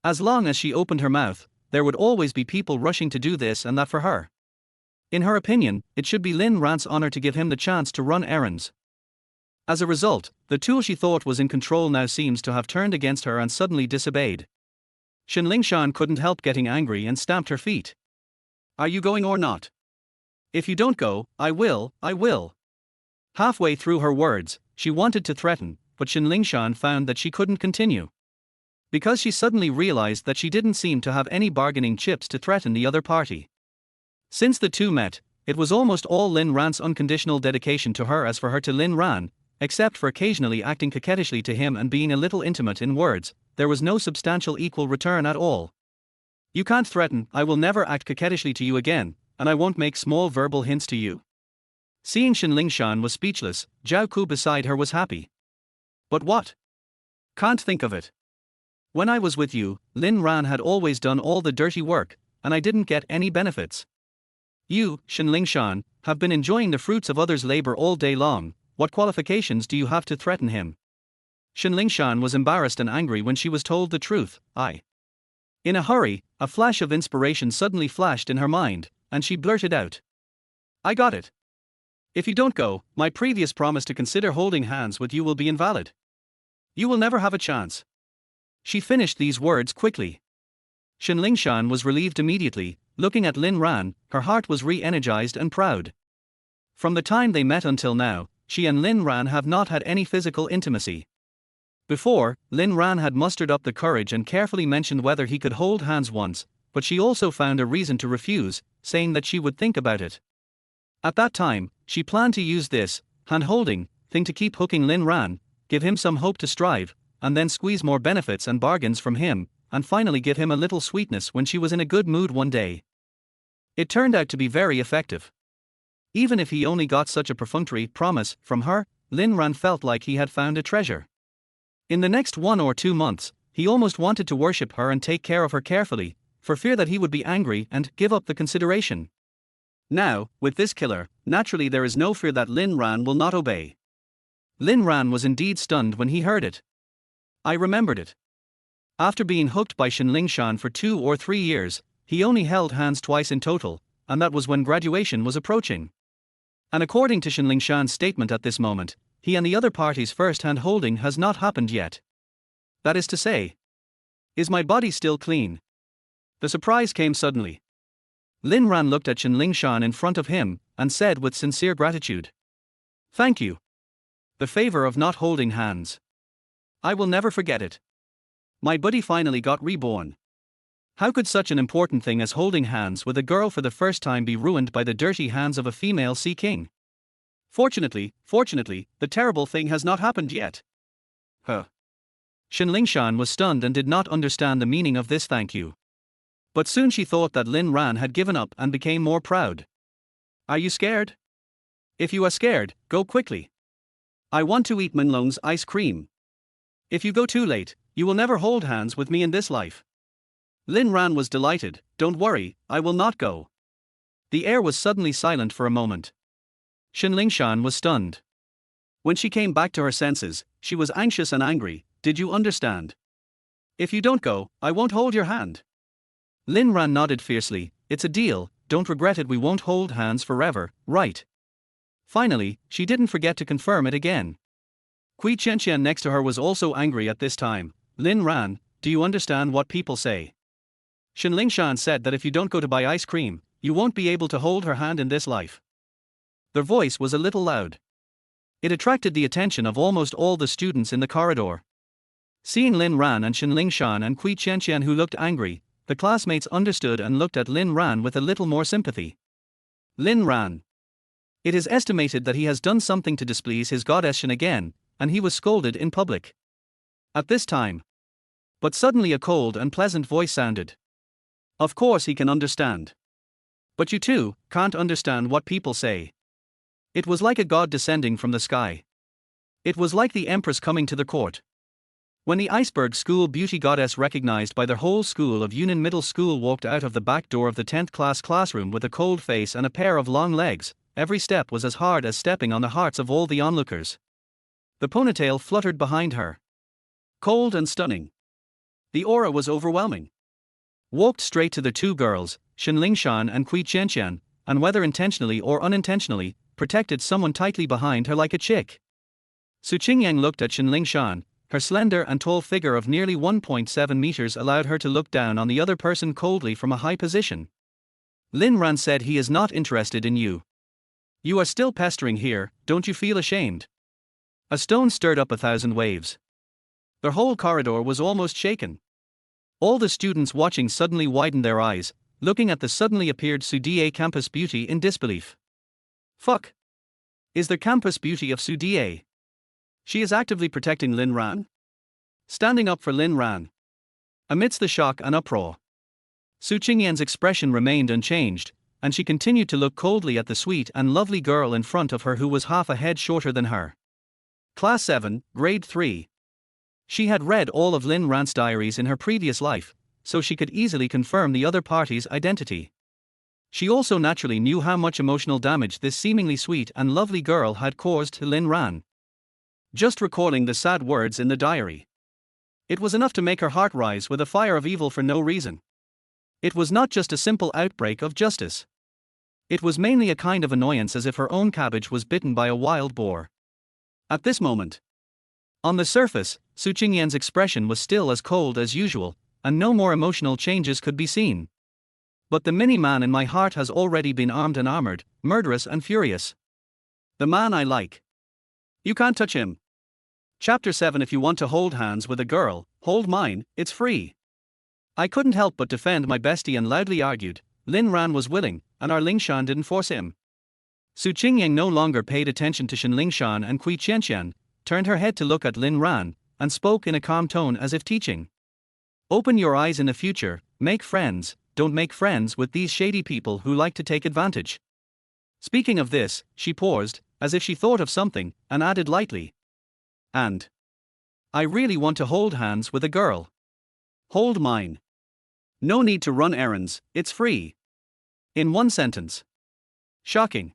A: As long as she opened her mouth, there would always be people rushing to do this and that for her. In her opinion, it should be Lin Ran's honor to give him the chance to run errands. As a result, the tool she thought was in control now seems to have turned against her and suddenly disobeyed. Lingshan couldn't help getting angry and stamped her feet. Are you going or not? If you don't go, I will. Halfway through her words, she wanted to threaten, but Lingshan found that she couldn't continue. Because she suddenly realized that she didn't seem to have any bargaining chips to threaten the other party. Since the two met, it was almost all Lin Ran's unconditional dedication to her as for her to Lin Ran, except for occasionally acting coquettishly to him and being a little intimate in words. There was no substantial equal return at all. You can't threaten. I will never act coquettishly to you again, and I won't make small verbal hints to you. Seeing Lingshan was speechless, Zhao Ku beside her was happy. But what? Can't think of it. When I was with you, Lin Ran had always done all the dirty work, and I didn't get any benefits. You, Lingshan, have been enjoying the fruits of others' labor all day long. What qualifications do you have to threaten him? Lingshan was embarrassed and angry when she was told the truth. In a hurry, a flash of inspiration suddenly flashed in her mind, and she blurted out. I got it. If you don't go, my previous promise to consider holding hands with you will be invalid. You will never have a chance. She finished these words quickly. Lingshan was relieved immediately. Looking at Lin Ran, her heart was re-energized and proud. From the time they met until now, she and Lin Ran have not had any physical intimacy. Before, Lin Ran had mustered up the courage and carefully mentioned whether he could hold hands once, but she also found a reason to refuse, saying that she would think about it. At that time, she planned to use this hand-holding thing to keep hooking Lin Ran, give him some hope to strive, and then squeeze more benefits and bargains from him, and finally give him a little sweetness when she was in a good mood one day. It turned out to be very effective. Even if he only got such a perfunctory promise from her, Lin Ran felt like he had found a treasure. In the next 1 or 2 months, he almost wanted to worship her and take care of her carefully, for fear that he would be angry and give up the consideration. Now, with this killer, naturally there is no fear that Lin Ran will not obey. Lin Ran was indeed stunned when he heard it. I remembered it. After being hooked by Lingshan for 2 or 3 years, he only held hands twice in total, and that was when graduation was approaching. And according to Lingshan's statement at this moment, he and the other party's first hand holding has not happened yet. That is to say, is my body still clean? The surprise came suddenly. Lin Ran looked at Lingshan in front of him, and said with sincere gratitude. Thank you. The favor of not holding hands. I will never forget it. My body finally got reborn. How could such an important thing as holding hands with a girl for the first time be ruined by the dirty hands of a female sea king? Fortunately, the terrible thing has not happened yet. Lingshan was stunned and did not understand the meaning of this thank you. But soon she thought that Lin Ran had given up and became more proud. Are you scared? If you are scared, go quickly. I want to eat Minlong's ice cream. If you go too late, you will never hold hands with me in this life. Lin Ran was delighted. Don't worry, I will not go. The air was suddenly silent for a moment. Lingshan was stunned. When she came back to her senses, she was anxious and angry. Did you understand? If you don't go, I won't hold your hand. Lin Ran nodded fiercely. It's a deal, don't regret it, we won't hold hands forever, right? Finally, she didn't forget to confirm it again. Qingyang next to her was also angry at this time. Lin Ran, do you understand what people say? Lingshan said that if you don't go to buy ice cream, you won't be able to hold her hand in this life. Their voice was a little loud. It attracted the attention of almost all the students in the corridor. Seeing Lin Ran and Lingshan and Qingyang who looked angry, the classmates understood and looked at Lin Ran with a little more sympathy. Lin Ran. It is estimated that he has done something to displease his goddess again, and he was scolded in public. At this time. But suddenly a cold and pleasant voice sounded. Of course he can understand. But you too can't understand what people say. It was like a god descending from the sky. It was like the empress coming to the court. When the iceberg school beauty goddess recognized by the whole school of Union Middle School walked out of the back door of the 10th class classroom with a cold face and a pair of long legs, every step was as hard as stepping on the hearts of all the onlookers. The ponytail fluttered behind her. Cold and stunning. The aura was overwhelming. Walked straight to the two girls, Lingshan and Qingyang, and whether intentionally or unintentionally, protected someone tightly behind her like a chick. Qingyang looked at Lingshan. Her slender and tall figure of nearly 1.7 meters allowed her to look down on the other person coldly from a high position. Lin Ran said, he is not interested in you. You are still pestering here, don't you feel ashamed? A stone stirred up 1,000 waves. The whole corridor was almost shaken. All the students watching suddenly widened their eyes, looking at the suddenly appeared Suda campus beauty in disbelief. Fuck. Is the campus beauty of Suda? She is actively protecting Lin Ran? Standing up for Lin Ran. Amidst the shock and uproar, Qingyang's expression remained unchanged, and she continued to look coldly at the sweet and lovely girl in front of her who was half a head shorter than her. Class 7, Grade 3. She had read all of Lin Ran's diaries in her previous life, so she could easily confirm the other party's identity. She also naturally knew how much emotional damage this seemingly sweet and lovely girl had caused to Lin Ran. Just recalling the sad words in the diary. It was enough to make her heart rise with a fire of evil for no reason. It was not just a simple outbreak of justice. It was mainly a kind of annoyance, as if her own cabbage was bitten by a wild boar. At this moment, on the surface, Qingyang's expression was still as cold as usual, and no more emotional changes could be seen. But the mini-man in my heart has already been armed and armored, murderous and furious. The man I like. You can't touch him. Chapter 7. If you want to hold hands with a girl, hold mine, it's free. I couldn't help but defend my bestie and loudly argued. Lin Ran was willing, and our Lingshan didn't force him. Qingyang no longer paid attention to Lingshan and Qingyang, turned her head to look at Lin Ran, and spoke in a calm tone as if teaching. Open your eyes in the future, make friends, don't make friends with these shady people who like to take advantage. Speaking of this, she paused, as if she thought of something, and added lightly. And I really want to hold hands with a girl. Hold mine. No need to run errands, it's free. In one sentence. Shocking.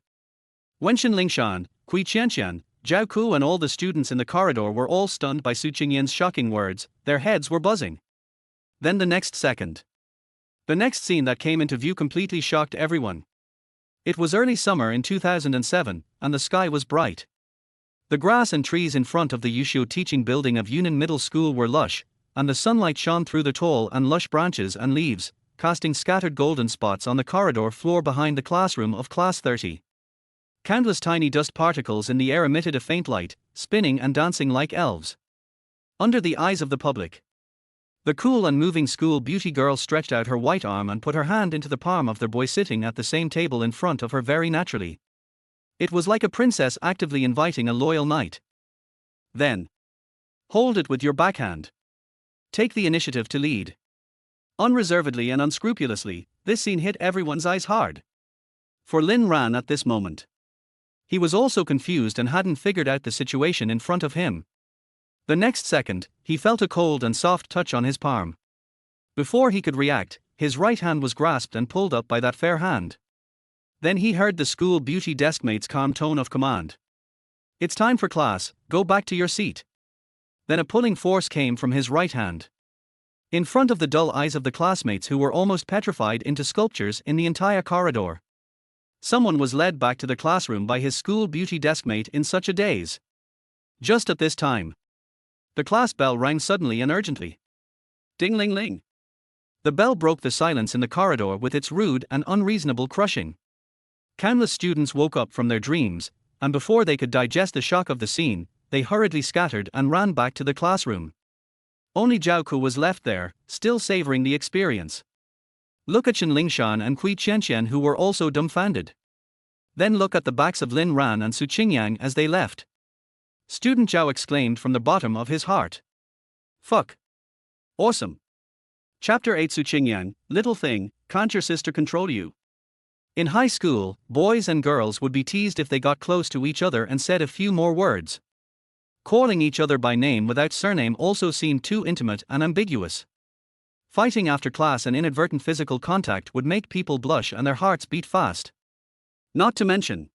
A: When Lingshan, Qingyang, Zhao Ku and all the students in the corridor were all stunned by Qingyang's shocking words, their heads were buzzing. Then the next second. The next scene that came into view completely shocked everyone. It was early summer in 2007, and the sky was bright. The grass and trees in front of the Yushio teaching building of Union Middle School were lush, and the sunlight shone through the tall and lush branches and leaves, casting scattered golden spots on the corridor floor behind the classroom of Class 30. Countless tiny dust particles in the air emitted a faint light, spinning and dancing like elves. Under the eyes of the public, the cool and moving school beauty girl stretched out her white arm and put her hand into the palm of the boy sitting at the same table in front of her very naturally. It was like a princess actively inviting a loyal knight. Then, hold it with your backhand. Take the initiative to lead. Unreservedly and unscrupulously, this scene hit everyone's eyes hard. For Lin Ran at this moment. He was also confused and hadn't figured out the situation in front of him. The next second, he felt a cold and soft touch on his palm. Before he could react, his right hand was grasped and pulled up by that fair hand. Then he heard the school beauty deskmate's calm tone of command. "It's time for class, go back to your seat." Then a pulling force came from his right hand. In front of the dull eyes of the classmates who were almost petrified into sculptures in the entire corridor. Someone was led back to the classroom by his school beauty deskmate in such a daze. Just at this time, the class bell rang suddenly and urgently. Ding-ling-ling. The bell broke the silence in the corridor with its rude and unreasonable crushing. Countless students woke up from their dreams, and before they could digest the shock of the scene, they hurriedly scattered and ran back to the classroom. Only Zhao Ku was left there, still savoring the experience. Look at Qingyang and Qingyang who were also dumbfounded. Then look at the backs of Lin Ran and Qingyang as they left. Student Zhao exclaimed from the bottom of his heart. Fuck. Awesome. Chapter 8 Qingyang, little thing, can't your sister control you? In high school, boys and girls would be teased if they got close to each other and said a few more words. Calling each other by name without surname also seemed too intimate and ambiguous. Fighting after class and inadvertent physical contact would make people blush and their hearts beat fast. Not to mention,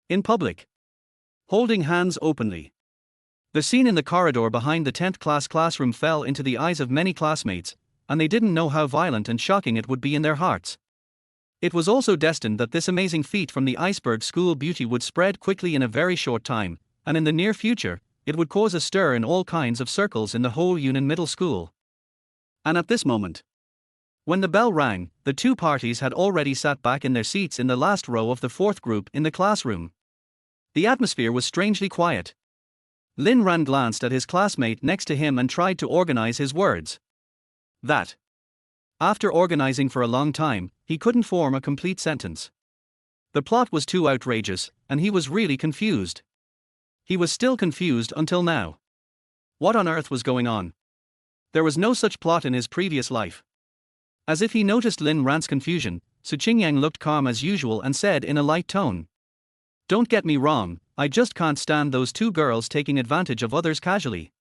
A: in public, holding hands openly. The scene in the corridor behind the 10th class classroom fell into the eyes of many classmates, and they didn't know how violent and shocking it would be in their hearts. It was also destined that this amazing feat from the iceberg school beauty would spread quickly in a very short time, and in the near future, it would cause a stir in all kinds of circles in the whole Union Middle School. And at this moment, when the bell rang, the two parties had already sat back in their seats in the last row of the fourth group in the classroom. The atmosphere was strangely quiet. Lin Ran glanced at his classmate next to him and tried to organize his words. That. After organizing for a long time, he couldn't form a complete sentence. The plot was too outrageous, and he was really confused. He was still confused until now. What on earth was going on? There was no such plot in his previous life. As if he noticed Lin Ran's confusion, Qingyang looked calm as usual and said in a light tone. Don't get me wrong, I just can't stand those two girls taking advantage of others casually.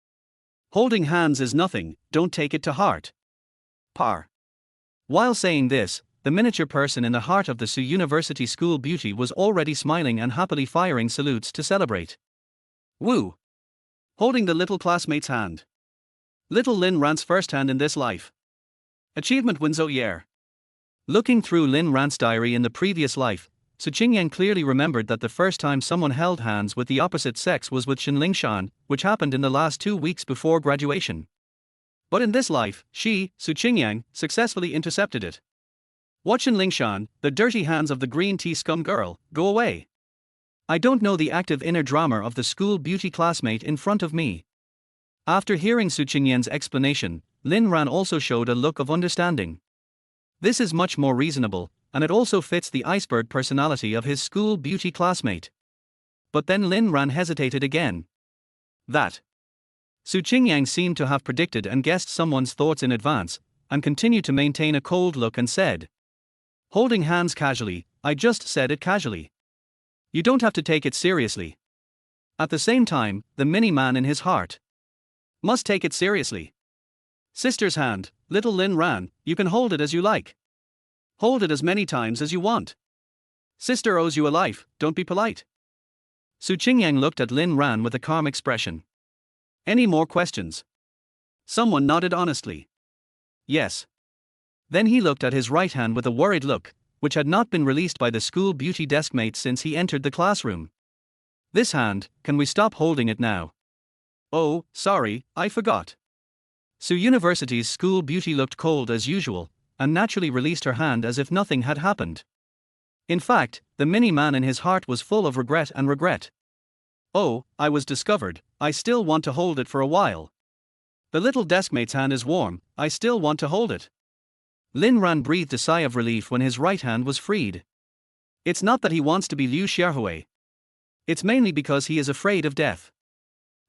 A: Holding hands is nothing, don't take it to heart. Par. While saying this, the miniature person in the heart of the Su University School Beauty was already smiling and happily firing salutes to celebrate. Woo! Holding the little classmate's hand. Little Lin Ran's first hand in this life. Achievement wins oh yeah. Looking through Lin Ran's diary in the previous life, Qingyang clearly remembered that the first time someone held hands with the opposite sex was with Qingyang, which happened in the last 2 weeks before graduation. But in this life, she, Qingyang, successfully intercepted it. What Qingyang, the dirty hands of the green tea scum girl, go away. I don't know the active inner drama of the school beauty classmate in front of me. After hearing Qingyang's explanation, Lin Ran also showed a look of understanding. This is much more reasonable, and it also fits the iceberg personality of his school beauty classmate. But then Lin Ran hesitated again. That. Qingyang seemed to have predicted and guessed someone's thoughts in advance, and continued to maintain a cold look and said. Holding hands casually, I just said it casually. You don't have to take it seriously. At the same time, the mini-man in his heart must take it seriously. Sister's hand, little Lin Ran, you can hold it as you like. Hold it as many times as you want. Sister owes you a life, don't be polite. Qingyang looked at Lin Ran with a calm expression. Any more questions? Someone nodded honestly. Yes. Then he looked at his right hand with a worried look, which had not been released by the school beauty deskmate since he entered the classroom. This hand, can we stop holding it now? Oh, sorry, I forgot. Su University's school beauty looked cold as usual, and naturally released her hand as if nothing had happened. In fact, the mini-man in his heart was full of regret and regret. Oh, I was discovered, I still want to hold it for a while. The little deskmate's hand is warm, I still want to hold it. Lin Ran breathed a sigh of relief when his right hand was freed. It's not that he wants to be Liu Xiaohui. It's mainly because he is afraid of death.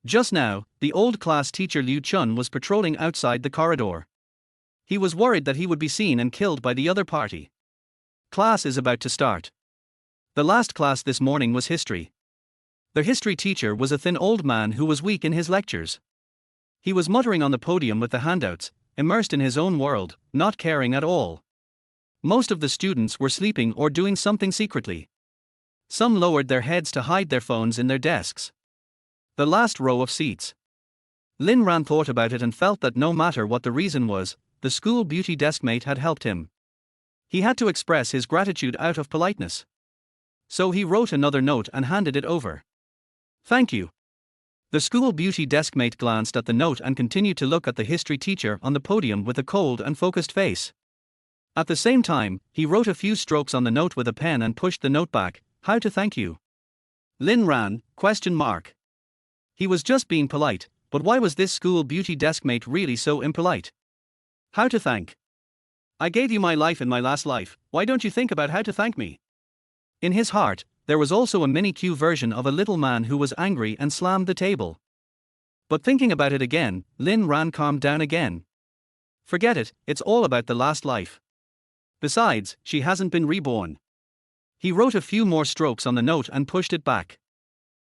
A: Just now, the old class teacher Liu Chun was patrolling outside the corridor. He was worried that he would be seen and killed by the other party. Class is about to start. The last class this morning was history. The history teacher was a thin old man who was weak in his lectures. He was muttering on the podium with the handouts, immersed in his own world, not caring at all. Most of the students were sleeping or doing something secretly. Some lowered their heads to hide their phones in their desks. The last row of seats. Lin Ran thought about it and felt that no matter what the reason was, the school beauty deskmate had helped him. He had to express his gratitude out of politeness. So he wrote another note and handed it over. Thank you. The school beauty deskmate glanced at the note and continued to look at the history teacher on the podium with a cold and focused face. At the same time, he wrote a few strokes on the note with a pen and pushed the note back. How to thank you? Lin Ran, ? He was just being polite, but why was this school beauty deskmate really so impolite? How to thank? I gave you my life in my last life, why don't you think about how to thank me? In his heart, there was also a mini-Q version of a little man who was angry and slammed the table. But thinking about it again, Lin Ran calmed down again. Forget it, it's all about the last life. Besides, she hasn't been reborn. He wrote a few more strokes on the note and pushed it back.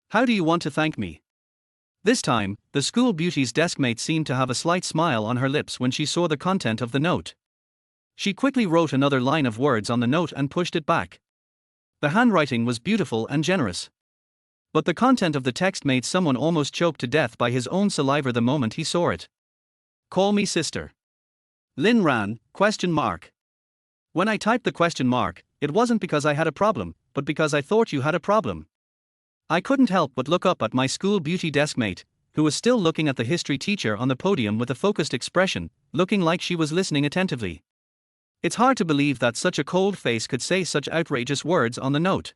A: How do you want to thank me? This time, the school beauty's deskmate seemed to have a slight smile on her lips when she saw the content of the note. She quickly wrote another line of words on the note and pushed it back. The handwriting was beautiful and generous. But the content of the text made someone almost choke to death by his own saliva the moment he saw it. Call me sister. Lin Ran, ? When I typed the question mark, it wasn't because I had a problem, but because I thought you had a problem. I couldn't help but look up at my school beauty deskmate, who was still looking at the history teacher on the podium with a focused expression, looking like she was listening attentively. It's hard to believe that such a cold face could say such outrageous words on the note.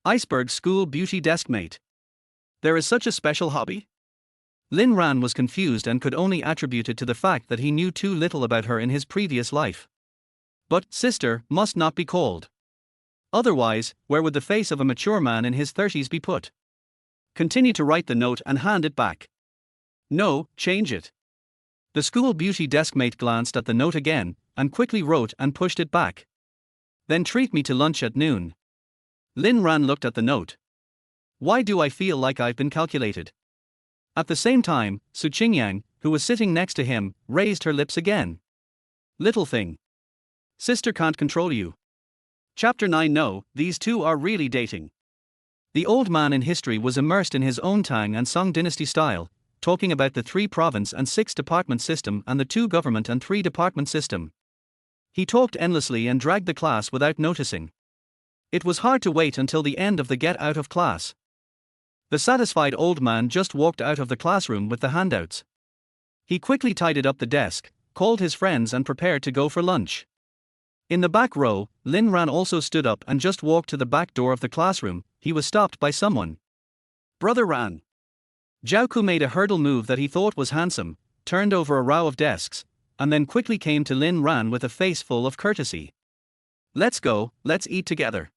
A: Iceberg school beauty deskmate. There is such a special hobby? Lin Ran was confused and could only attribute it to the fact that he knew too little about her in his previous life. But sister must not be called. Otherwise, where would the face of a mature man in his 30s be put? Continue to write the note and hand it back. No, change it. The school beauty deskmate glanced at the note again, and quickly wrote and pushed it back. Then treat me to lunch at noon. Lin Ran looked at the note. Why do I feel like I've been calculated? At the same time, Qingyang, who was sitting next to him, raised her lips again. Little thing. Sister can't control you. Chapter 9. No, these two are really dating. The old man in history was immersed in his own Tang and Song dynasty style, talking about the 3 province and 6 department system and the 2 government and 3 department system. He talked endlessly and dragged the class without noticing. It was hard to wait until the end of the get out of class. The satisfied old man just walked out of the classroom with the handouts. He quickly tidied up the desk, called his friends and prepared to go for lunch. In the back row, Lin Ran also stood up and just walked to the back door of the classroom. He was stopped by someone. Brother Ran. Jiaoku made a hurdle move that he thought was handsome, turned over a row of desks, and then quickly came to Lin Ran with a face full of courtesy. Let's go, let's eat together.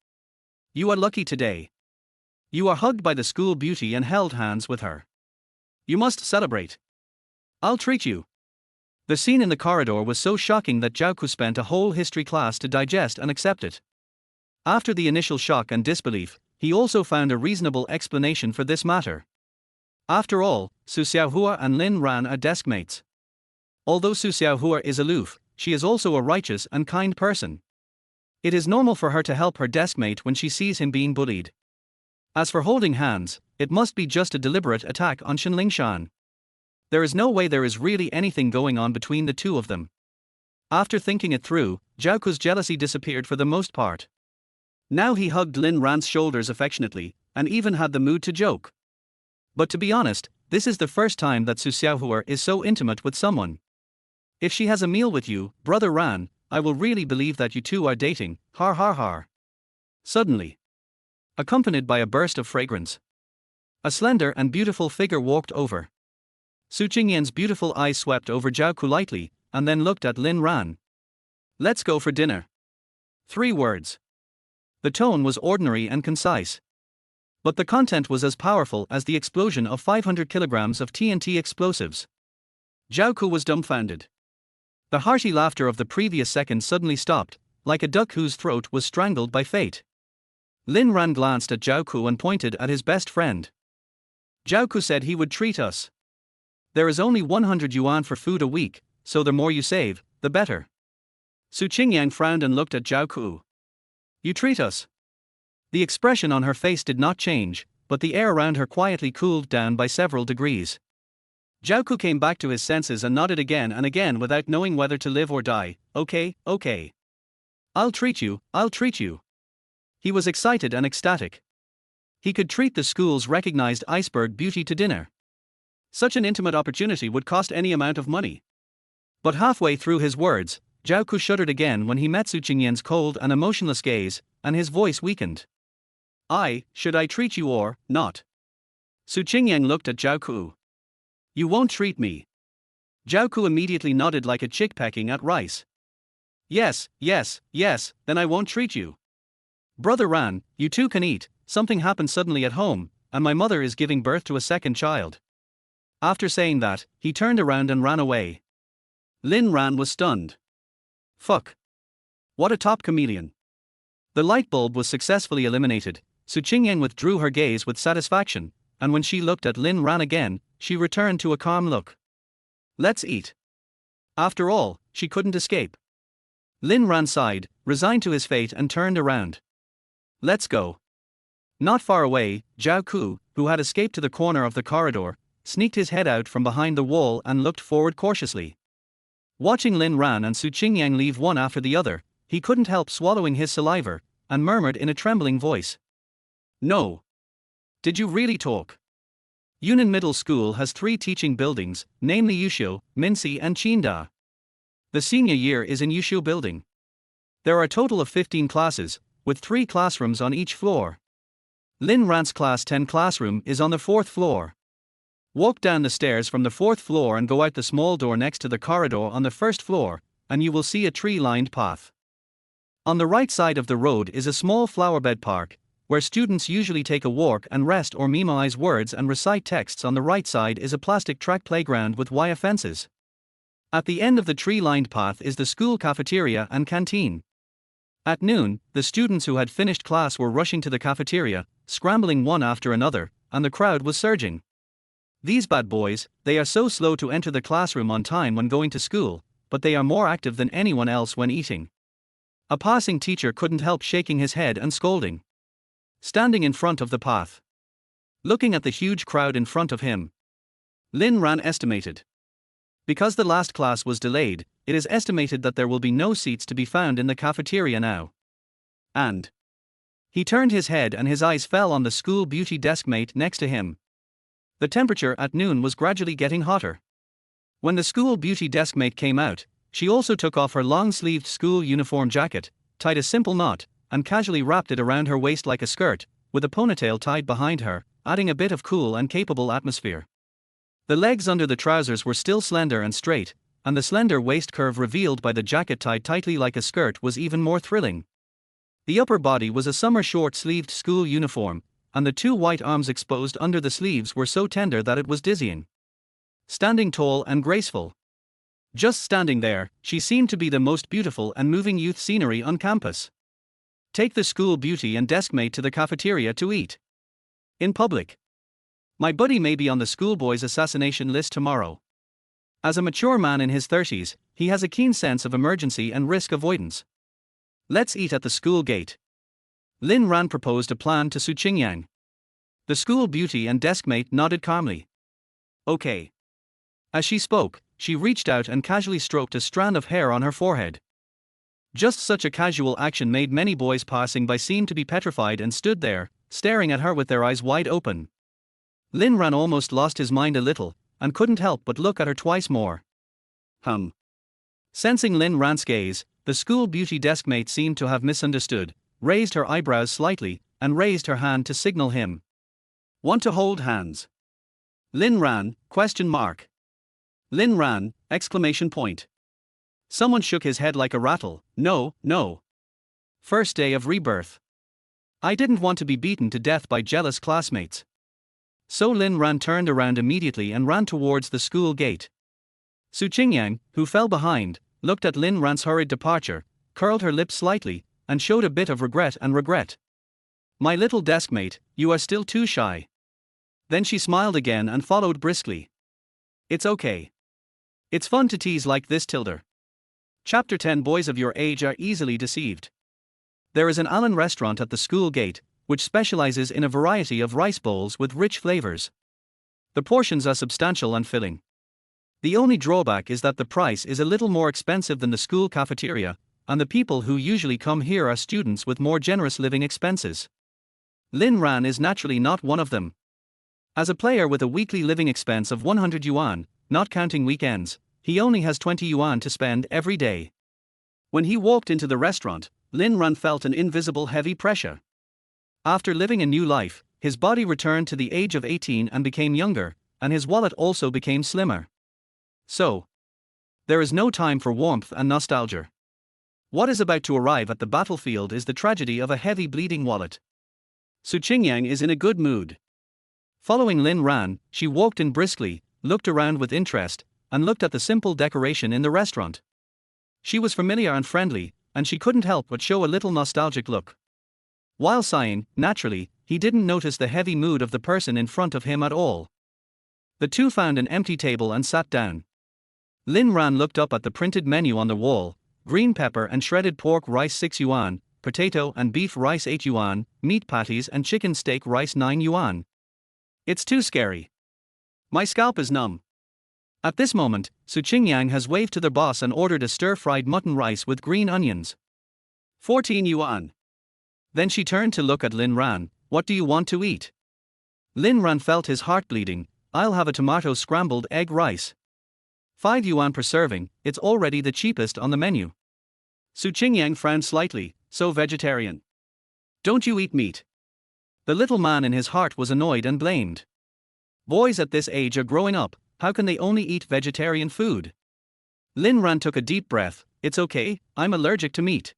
A: You are lucky today. You are hugged by the school beauty and held hands with her. You must celebrate. I'll treat you. The scene in the corridor was so shocking that Jiaoku spent a whole history class to digest and accept it. After the initial shock and disbelief, he also found a reasonable explanation for this matter. After all, Su Xiaohua and Lin Ran are deskmates. Although Su Xiaohua is aloof, she is also a righteous and kind person. It is normal for her to help her deskmate when she sees him being bullied. As for holding hands, it must be just a deliberate attack on Shan. There is no way there is really anything going on between the two of them. After thinking it through, Jiaoku's jealousy disappeared for the most part. Now he hugged Lin Ran's shoulders affectionately, and even had the mood to joke. But to be honest, this is the first time that Su Xiaohua is so intimate with someone. If she has a meal with you, Brother Ran, I will really believe that you two are dating, har har har. Suddenly, accompanied by a burst of fragrance, a slender and beautiful figure walked over. Su Qingyan's beautiful eyes swept over Jiaoku lightly, and then looked at Lin Ran. Let's go for dinner. 3 words. The tone was ordinary and concise. But the content was as powerful as the explosion of 500 kilograms of TNT explosives. Jiaoku was dumbfounded. The hearty laughter of the previous second suddenly stopped, like a duck whose throat was strangled by fate. Lin Ran glanced at Zhao Ku and pointed at his best friend. Zhao Ku said he would treat us. There is only 100 yuan for food a week, so the more you save, the better. Su Qingyang frowned and looked at Zhao Ku. You treat us? The expression on her face did not change, but the air around her quietly cooled down by several degrees. Zhao Ku came back to his senses and nodded again and again without knowing whether to live or die. Okay, okay. I'll treat you, I'll treat you. He was excited and ecstatic. He could treat the school's recognized iceberg beauty to dinner. Such an intimate opportunity would cost any amount of money. But halfway through his words, Zhao Ku shuddered again when he met Su Qingyang's cold and emotionless gaze, and his voice weakened. Should I treat you or not? Su Qingyang looked at Zhao Ku. You won't treat me. Zhao Ku immediately nodded like a chick pecking at rice. Yes, then I won't treat you. Brother Ran, you too can eat. Something happened suddenly at home, and my mother is giving birth to a second child. After saying that, he turned around and ran away. Lin Ran was stunned. Fuck. What a top chameleon. The light bulb was successfully eliminated. Su Qingyang withdrew her gaze with satisfaction, and when she looked at Lin Ran again, she returned to a calm look. Let's eat. After all, she couldn't escape. Lin Ran sighed, resigned to his fate, and turned around. Let's go. Not far away, Zhao Ku, who had escaped to the corner of the corridor, sneaked his head out from behind the wall and looked forward cautiously. Watching Lin Ran and Su Qingyang leave one after the other, he couldn't help swallowing his saliva, and murmured in a trembling voice. No. Did you really talk? Yunnan Middle School has 3 teaching buildings, namely Yushu, Minsi and Qinda. The senior year is in Yushu building. There are a total of 15 classes, with 3 classrooms on each floor. Lin Ran's Class 10 classroom is on the 4th floor. Walk down the stairs from the 4th floor and go out the small door next to the corridor on the 1st floor, and you will see a tree-lined path. On the right side of the road is a small flowerbed park, where students usually take a walk and rest or memorize words and recite texts. On the right side is a plastic track playground with wire fences. At the end of the tree-lined path is the school cafeteria and canteen. At noon, the students who had finished class were rushing to the cafeteria, scrambling one after another, and the crowd was surging. These bad boys, they are so slow to enter the classroom on time when going to school, but they are more active than anyone else when eating. A passing teacher couldn't help shaking his head and scolding. Standing in front of the path, looking at the huge crowd in front of him, Lin Ran estimated. Because the last class was delayed, it is estimated that there will be no seats to be found in the cafeteria now. And he turned his head and his eyes fell on the school beauty deskmate next to him. The temperature at noon was gradually getting hotter. When the school beauty deskmate came out, she also took off her long-sleeved school uniform jacket, tied a simple knot, and casually wrapped it around her waist like a skirt, with a ponytail tied behind her, adding a bit of cool and capable atmosphere. The legs under the trousers were still slender and straight, and the slender waist curve revealed by the jacket tied tightly like a skirt was even more thrilling. The upper body was a summer short-sleeved school uniform, and the 2 white arms exposed under the sleeves were so tender that it was dizzying. Standing tall and graceful. Just standing there, she seemed to be the most beautiful and moving youth scenery on campus. Take the school beauty and deskmate to the cafeteria to eat. In public. My buddy may be on the schoolboy's assassination list tomorrow. As a mature man in his 30s, he has a keen sense of emergency and risk avoidance. Let's eat at the school gate. Lin Ran proposed a plan to Su Qingyang. The school beauty and deskmate nodded calmly. Okay. As she spoke, she reached out and casually stroked a strand of hair on her forehead. Just such a casual action made many boys passing by seem to be petrified and stood there, staring at her with their eyes wide open. Lin Ran almost lost his mind a little, and couldn't help but look at her twice more. Sensing Lin Ran's gaze, the school beauty deskmate seemed to have misunderstood, raised her eyebrows slightly, and raised her hand to signal him. Want to hold hands? Lin Ran, ? Lin Ran, ! Someone shook his head like a rattle. No. First day of Rebirth. I didn't want to be beaten to death by jealous classmates. So Lin Ran turned around immediately and ran towards the school gate. Su Qingyang, who fell behind, looked at Lin Ran's hurried departure, curled her lips slightly, and showed a bit of regret. My little deskmate, you are still too shy. Then she smiled again and followed briskly. It's okay. It's fun to tease like this, Tilda. Chapter 10. Boys of your age are easily deceived. There is an Allen restaurant at the school gate, which specializes in a variety of rice bowls with rich flavors. The portions are substantial and filling. The only drawback is that the price is a little more expensive than the school cafeteria, and the people who usually come here are students with more generous living expenses. Lin Ran is naturally not one of them. As a player with a weekly living expense of 100 yuan, not counting weekends, he only has 20 yuan to spend every day. When he walked into the restaurant, Lin Ran felt an invisible heavy pressure. After living a new life, his body returned to the age of 18 and became younger, and his wallet also became slimmer. So, there is no time for warmth and nostalgia. What is about to arrive at the battlefield is the tragedy of a heavy bleeding wallet. Qingyang is in a good mood. Following Lin Ran, she walked in briskly, looked around with interest, and looked at the simple decoration in the restaurant. She was familiar and friendly, and she couldn't help but show a little nostalgic look. While sighing, naturally, he didn't notice the heavy mood of the person in front of him at all. The two found an empty table and sat down. Lin Ran looked up at the printed menu on the wall: green pepper and shredded pork rice 6 yuan, potato and beef rice 8 yuan, meat patties and chicken steak rice 9 yuan. It's too scary. My scalp is numb. At this moment, Qingyang has waved to their boss and ordered a stir-fried mutton rice with green onions. 14 yuan. Then she turned to look at Lin Ran. What do you want to eat? Lin Ran felt his heart bleeding. I'll have a tomato scrambled egg rice. 5 yuan per serving, it's already the cheapest on the menu. Qingyang frowned slightly. So vegetarian. Don't you eat meat? The little man in his heart was annoyed and blamed. Boys at this age are growing up, how can they only eat vegetarian food? Lin Ran took a deep breath. It's okay, I'm allergic to meat.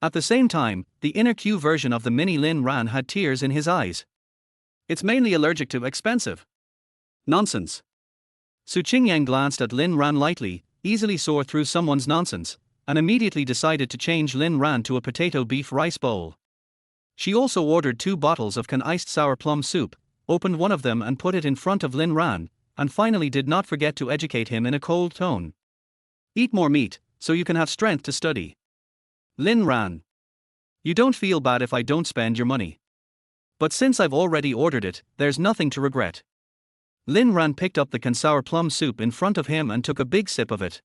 A: At the same time, the inner Q version of the mini Lin Ran had tears in his eyes. It's mainly allergic to expensive. Nonsense. Qingyang glanced at Lin Ran lightly, easily saw through someone's nonsense, and immediately decided to change Lin Ran to a potato beef rice bowl. She also ordered 2 bottles of iced sour plum soup, opened one of them and put it in front of Lin Ran, and finally did not forget to educate him in a cold tone. Eat more meat, so you can have strength to study. Lin Ran. You don't feel bad if I don't spend your money. But since I've already ordered it, there's nothing to regret. Lin Ran picked up the sour plum soup in front of him and took a big sip of it.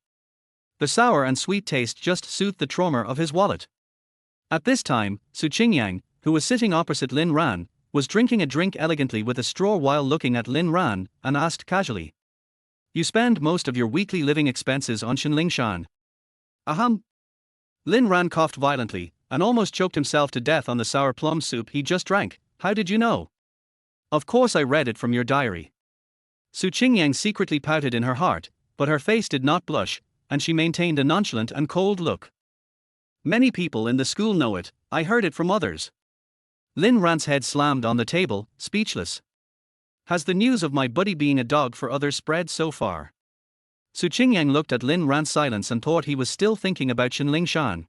A: The sour and sweet taste just soothed the trauma of his wallet. At this time, Qingyang, who was sitting opposite Lin Ran, was drinking a drink elegantly with a straw while looking at Lin Ran, and asked casually. You spend most of your weekly living expenses on Qinglingshan. Ahem. Lin Ran coughed violently, and almost choked himself to death on the sour plum soup he just drank. How did you know? Of course I read it from your diary. Qingyang secretly pouted in her heart, but her face did not blush, and she maintained a nonchalant and cold look. Many people in the school know it, I heard it from others. Lin Ran's head slammed on the table, speechless. Has the news of my buddy being a dog for others spread so far? Qingyang looked at Lin Ran's silence and thought he was still thinking about Qinglingshan.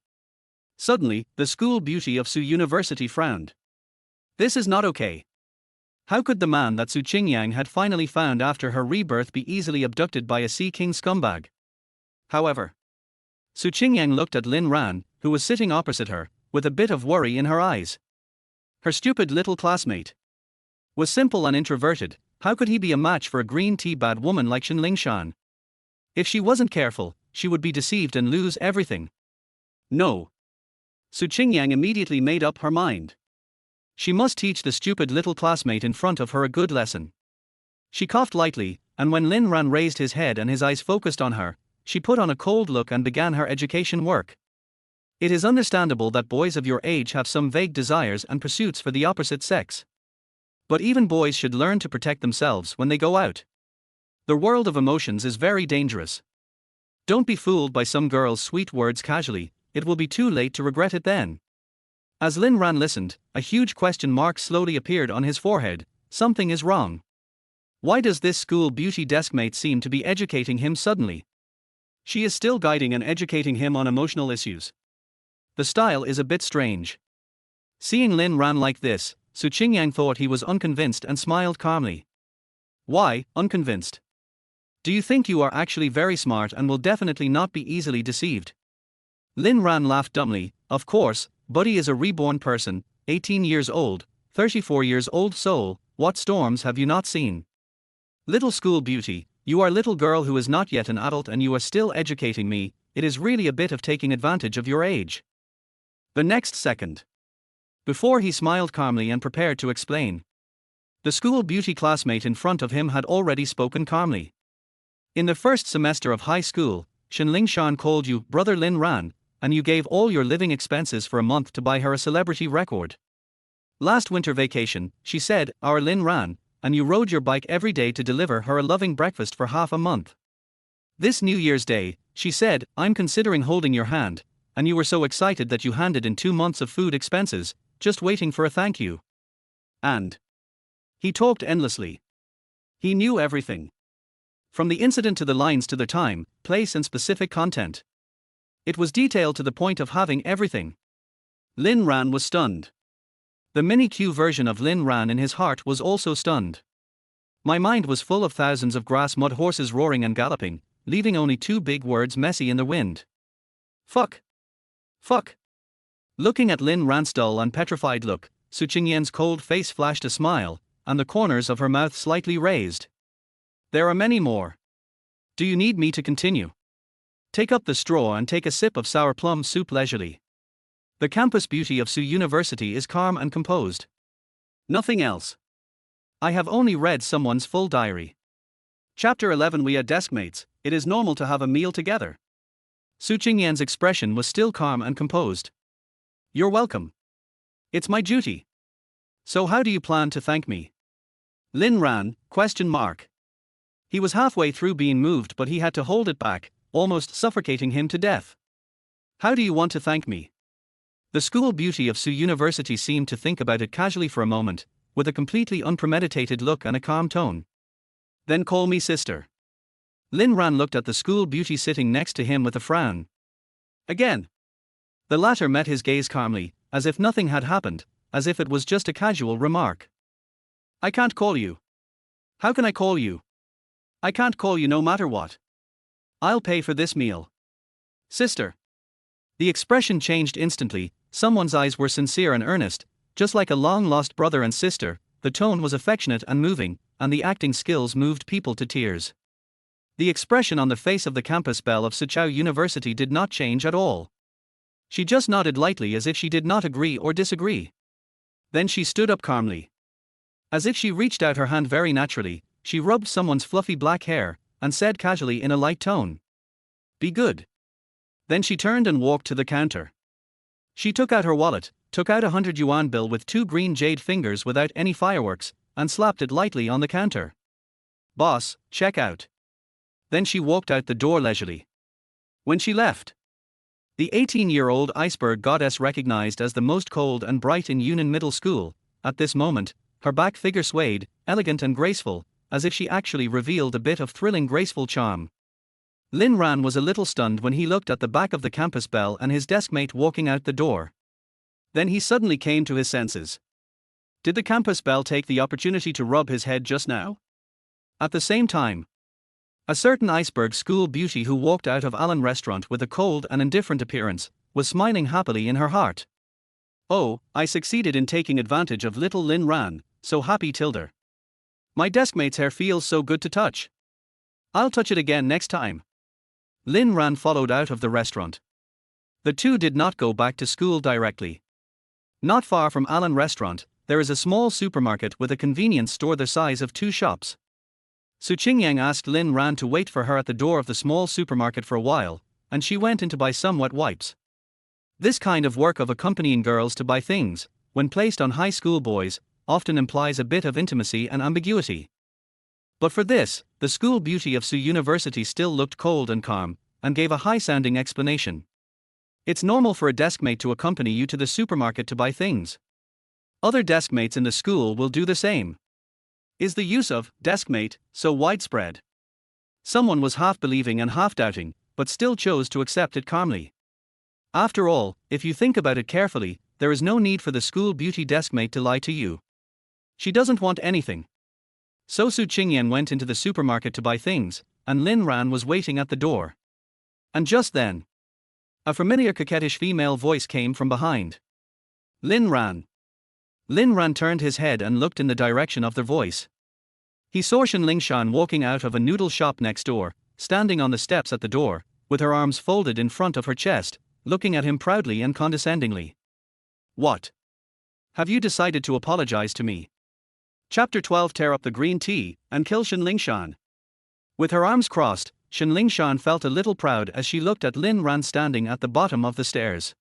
A: Suddenly, the school beauty of Su University frowned. This is not okay. How could the man that Qingyang had finally found after her rebirth be easily abducted by a Sea King scumbag? However, Qingyang looked at Lin Ran, who was sitting opposite her, with a bit of worry in her eyes. Her stupid little classmate was simple and introverted. How could he be a match for a green tea bad woman like Qinglingshan? If she wasn't careful, she would be deceived and lose everything. No. Qingyang immediately made up her mind. She must teach the stupid little classmate in front of her a good lesson. She coughed lightly, and when Lin Ran raised his head and his eyes focused on her, she put on a cold look and began her education work. It is understandable that boys of your age have some vague desires and pursuits for the opposite sex. But even boys should learn to protect themselves when they go out. The world of emotions is very dangerous. Don't be fooled by some girl's sweet words casually, it will be too late to regret it then. As Lin Ran listened, a huge question mark slowly appeared on his forehead. Something is wrong. Why does this school beauty deskmate seem to be educating him suddenly? She is still guiding and educating him on emotional issues. The style is a bit strange. Seeing Lin Ran like this, Qingyang thought he was unconvinced and smiled calmly. Why, unconvinced? Do you think you are actually very smart and will definitely not be easily deceived? Lin Ran laughed dumbly. Of course, Buddy is a reborn person, 18 years old, 34 years old soul, what storms have you not seen? Little school beauty, you are little girl who is not yet an adult and you are still educating me, it is really a bit of taking advantage of your age. The next second. Before he smiled calmly and prepared to explain. The school beauty classmate in front of him had already spoken calmly. In the first semester of high school, Shan Shan called you Brother Lin Ran, and you gave all your living expenses for a month to buy her a celebrity record. Last winter vacation, she said, our Lin Ran, and you rode your bike every day to deliver her a loving breakfast for half a month. This New Year's Day, she said, I'm considering holding your hand, and you were so excited that you handed in 2 months of food expenses, just waiting for a thank you. And he talked endlessly. He knew everything. From the incident to the lines to the time, place and specific content. It was detailed to the point of having everything. Lin Ran was stunned. The mini-Q version of Lin Ran in his heart was also stunned. My mind was full of thousands of grass mud horses roaring and galloping, leaving only 2 big words messy in the wind. Fuck. Fuck. Looking at Lin Ran's dull and petrified look, Qingyang's cold face flashed a smile, and the corners of her mouth slightly raised. There are many more. Do you need me to continue? Take up the straw and take a sip of sour plum soup leisurely. The campus beauty of Su University is calm and composed. Nothing else. I have only read someone's full diary. Chapter 11. We are deskmates, it is normal to have a meal together. Qingyang's expression was still calm and composed. You're welcome. It's my duty. So how do you plan to thank me? Lin Ran, ? He was halfway through being moved but he had to hold it back, almost suffocating him to death. How do you want to thank me? The school beauty of Su University seemed to think about it casually for a moment, with a completely unpremeditated look and a calm tone. Then call me sister. Lin Ran looked at the school beauty sitting next to him with a frown. Again. The latter met his gaze calmly, as if nothing had happened, as if it was just a casual remark. I can't call you. How can I call you? I can't call you no matter what. I'll pay for this meal. Sister. The expression changed instantly, someone's eyes were sincere and earnest, just like a long-lost brother and sister, the tone was affectionate and moving, and the acting skills moved people to tears. The expression on the face of the campus belle of Sichao University did not change at all. She just nodded lightly as if she did not agree or disagree. Then she stood up calmly. As if she reached out her hand very naturally, she rubbed someone's fluffy black hair, and said casually in a light tone. Be good. Then she turned and walked to the counter. She took out her wallet, took out a 100 yuan bill with 2 green jade fingers without any fireworks, and slapped it lightly on the counter. Boss, check out. Then she walked out the door leisurely. When she left, the 18-year-old iceberg goddess recognized as the most cold and bright in Yunnan Middle School, at this moment, her back figure swayed, elegant and graceful, as if she actually revealed a bit of thrilling graceful charm. Lin Ran was a little stunned when he looked at the back of the campus belle and his deskmate walking out the door. Then he suddenly came to his senses. Did the campus belle take the opportunity to rub his head just now? At the same time, a certain iceberg school beauty who walked out of Alan restaurant with a cold and indifferent appearance, was smiling happily in her heart. Oh, I succeeded in taking advantage of little Lin Ran, so happy Tilda. My deskmate's hair feels so good to touch. I'll touch it again next time. Lin Ran followed out of the restaurant. The two did not go back to school directly. Not far from Alan restaurant, there is a small supermarket with a convenience store the size of 2 shops. Qingyang asked Lin Ran to wait for her at the door of the small supermarket for a while, and she went in to buy some wet wipes. This kind of work of accompanying girls to buy things, when placed on high school boys, often implies a bit of intimacy and ambiguity. But for this, the school beauty of Su University still looked cold and calm, and gave a high-sounding explanation. It's normal for a deskmate to accompany you to the supermarket to buy things. Other deskmates in the school will do the same. Is the use of deskmate so widespread? Someone was half believing and half doubting, but still chose to accept it calmly. After all, if you think about it carefully, there is no need for the school beauty deskmate to lie to you. She doesn't want anything. So Su Qingyang went into the supermarket to buy things, and Lin Ran was waiting at the door. And just then, a familiar coquettish female voice came from behind. Lin Ran. Lin Ran turned his head and looked in the direction of the voice. He saw Shan walking out of a noodle shop next door, standing on the steps at the door, with her arms folded in front of her chest, looking at him proudly and condescendingly. What? Have you decided to apologize to me? Chapter 12. Tear up the green tea and kill Shan. With her arms crossed, Shan felt a little proud as she looked at Lin Ran standing at the bottom of the stairs.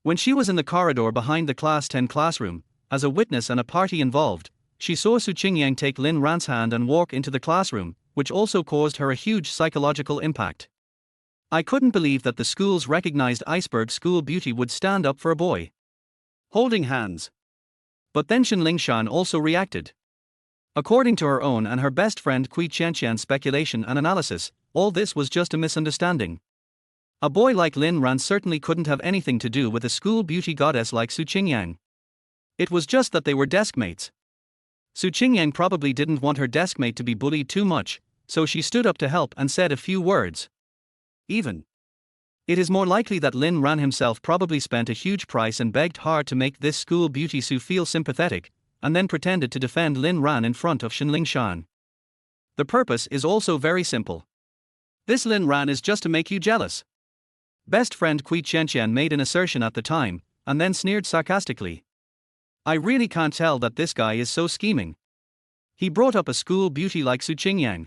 A: When she was in the corridor behind the Class 10 classroom, as a witness and a party involved, she saw Su Qingyang take Lin Ran's hand and walk into the classroom, which also caused her a huge psychological impact. I couldn't believe that the school's recognized iceberg school beauty would stand up for a boy. Holding hands. But then Shan also reacted. According to her own and her best friend Qingyang's speculation and analysis, all this was just a misunderstanding. A boy like Lin Ran certainly couldn't have anything to do with a school beauty goddess like Su Qingyang. It was just that they were deskmates. Su Qingyang probably didn't want her deskmate to be bullied too much, so she stood up to help and said a few words. Even. It is more likely that Lin Ran himself probably spent a huge price and begged hard to make this school beauty Su feel sympathetic, and then pretended to defend Lin Ran in front of Shan. The purpose is also very simple. This Lin Ran is just to make you jealous. Best friend Qingyang made an assertion at the time, and then sneered sarcastically. I really can't tell that this guy is so scheming. He brought up a school beauty like Su Qingyang.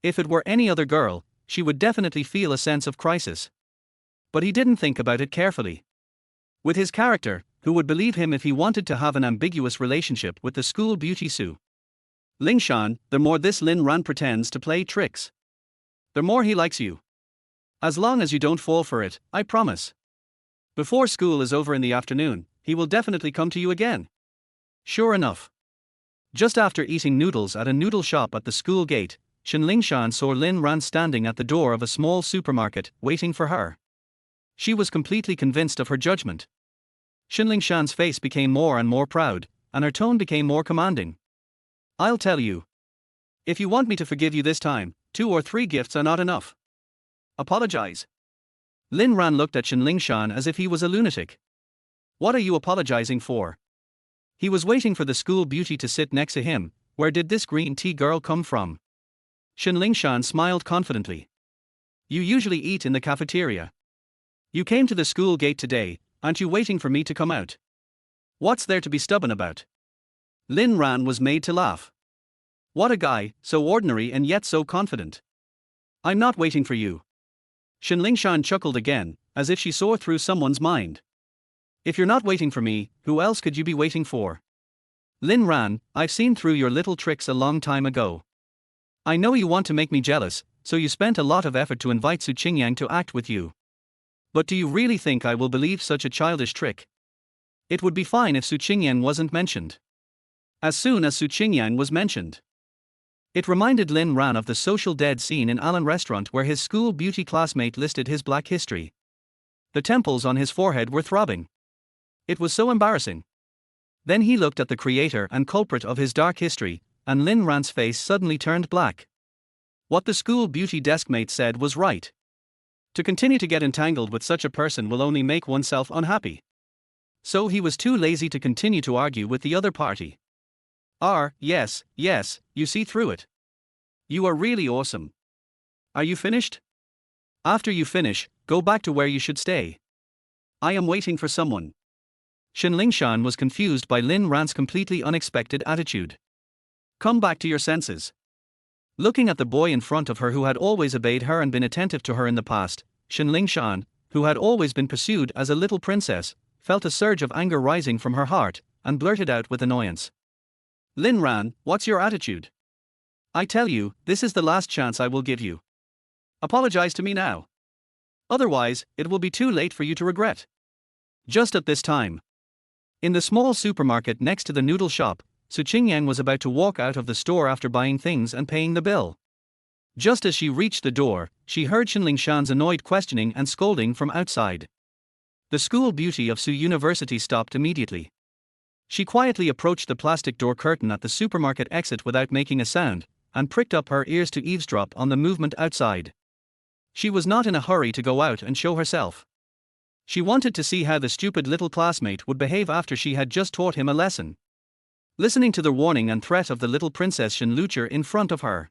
A: If it were any other girl, she would definitely feel a sense of crisis. But he didn't think about it carefully. With his character, who would believe him if he wanted to have an ambiguous relationship with the school beauty Su Shan, the more this Lin Ran pretends to play tricks, the more he likes you. As long as you don't fall for it, I promise. Before school is over in the afternoon, he will definitely come to you again. Sure enough. Just after eating noodles at a noodle shop at the school gate, Shan saw Lin Ran standing at the door of a small supermarket, waiting for her. She was completely convinced of her judgment. Shan's face became more and more proud, and her tone became more commanding. I'll tell you. If you want me to forgive you this time, 2 or 3 gifts are not enough. Apologize. Lin Ran looked at Shan as if he was a lunatic. What are you apologizing for? He was waiting for the school beauty to sit next to him. Where did this green tea girl come from? Shan smiled confidently. You usually eat in the cafeteria. You came to the school gate today, aren't you waiting for me to come out? What's there to be stubborn about? Lin Ran was made to laugh. What a guy, so ordinary and yet so confident. I'm not waiting for you. Shan chuckled again, as if she saw through someone's mind. If you're not waiting for me, who else could you be waiting for? Lin Ran, I've seen through your little tricks a long time ago. I know you want to make me jealous, so you spent a lot of effort to invite Su Qingyang to act with you. But do you really think I will believe such a childish trick? It would be fine if Su Qingyang wasn't mentioned. As soon as Su Qingyang was mentioned, it reminded Lin Ran of the Social Dead scene in Alan restaurant where his school beauty classmate listed his black history. The temples on his forehead were throbbing. It was so embarrassing. Then he looked at the creator and culprit of his dark history, and Lin Ran's face suddenly turned black. What the school beauty deskmate said was right. To continue to get entangled with such a person will only make oneself unhappy. So he was too lazy to continue to argue with the other party. Yes, you see through it. You are really awesome. Are you finished? After you finish, go back to where you should stay. I am waiting for someone. Shan was confused by Lin Ran's completely unexpected attitude. Come back to your senses. Looking at the boy in front of her who had always obeyed her and been attentive to her in the past, Shan, who had always been pursued as a little princess, felt a surge of anger rising from her heart, and blurted out with annoyance. Lin Ran, what's your attitude? I tell you, this is the last chance I will give you. Apologize to me now. Otherwise, it will be too late for you to regret. Just at this time, in the small supermarket next to the noodle shop, Su Qingyang was about to walk out of the store after buying things and paying the bill. Just as she reached the door, she heard Lin Ran's annoyed questioning and scolding from outside. The school beauty of Su University stopped immediately. She quietly approached the plastic door curtain at the supermarket exit without making a sound, and pricked up her ears to eavesdrop on the movement outside. She was not in a hurry to go out and show herself. She wanted to see how the stupid little classmate would behave after she had just taught him a lesson. Listening to the warning and threat of the little princess Shenlucher in front of her,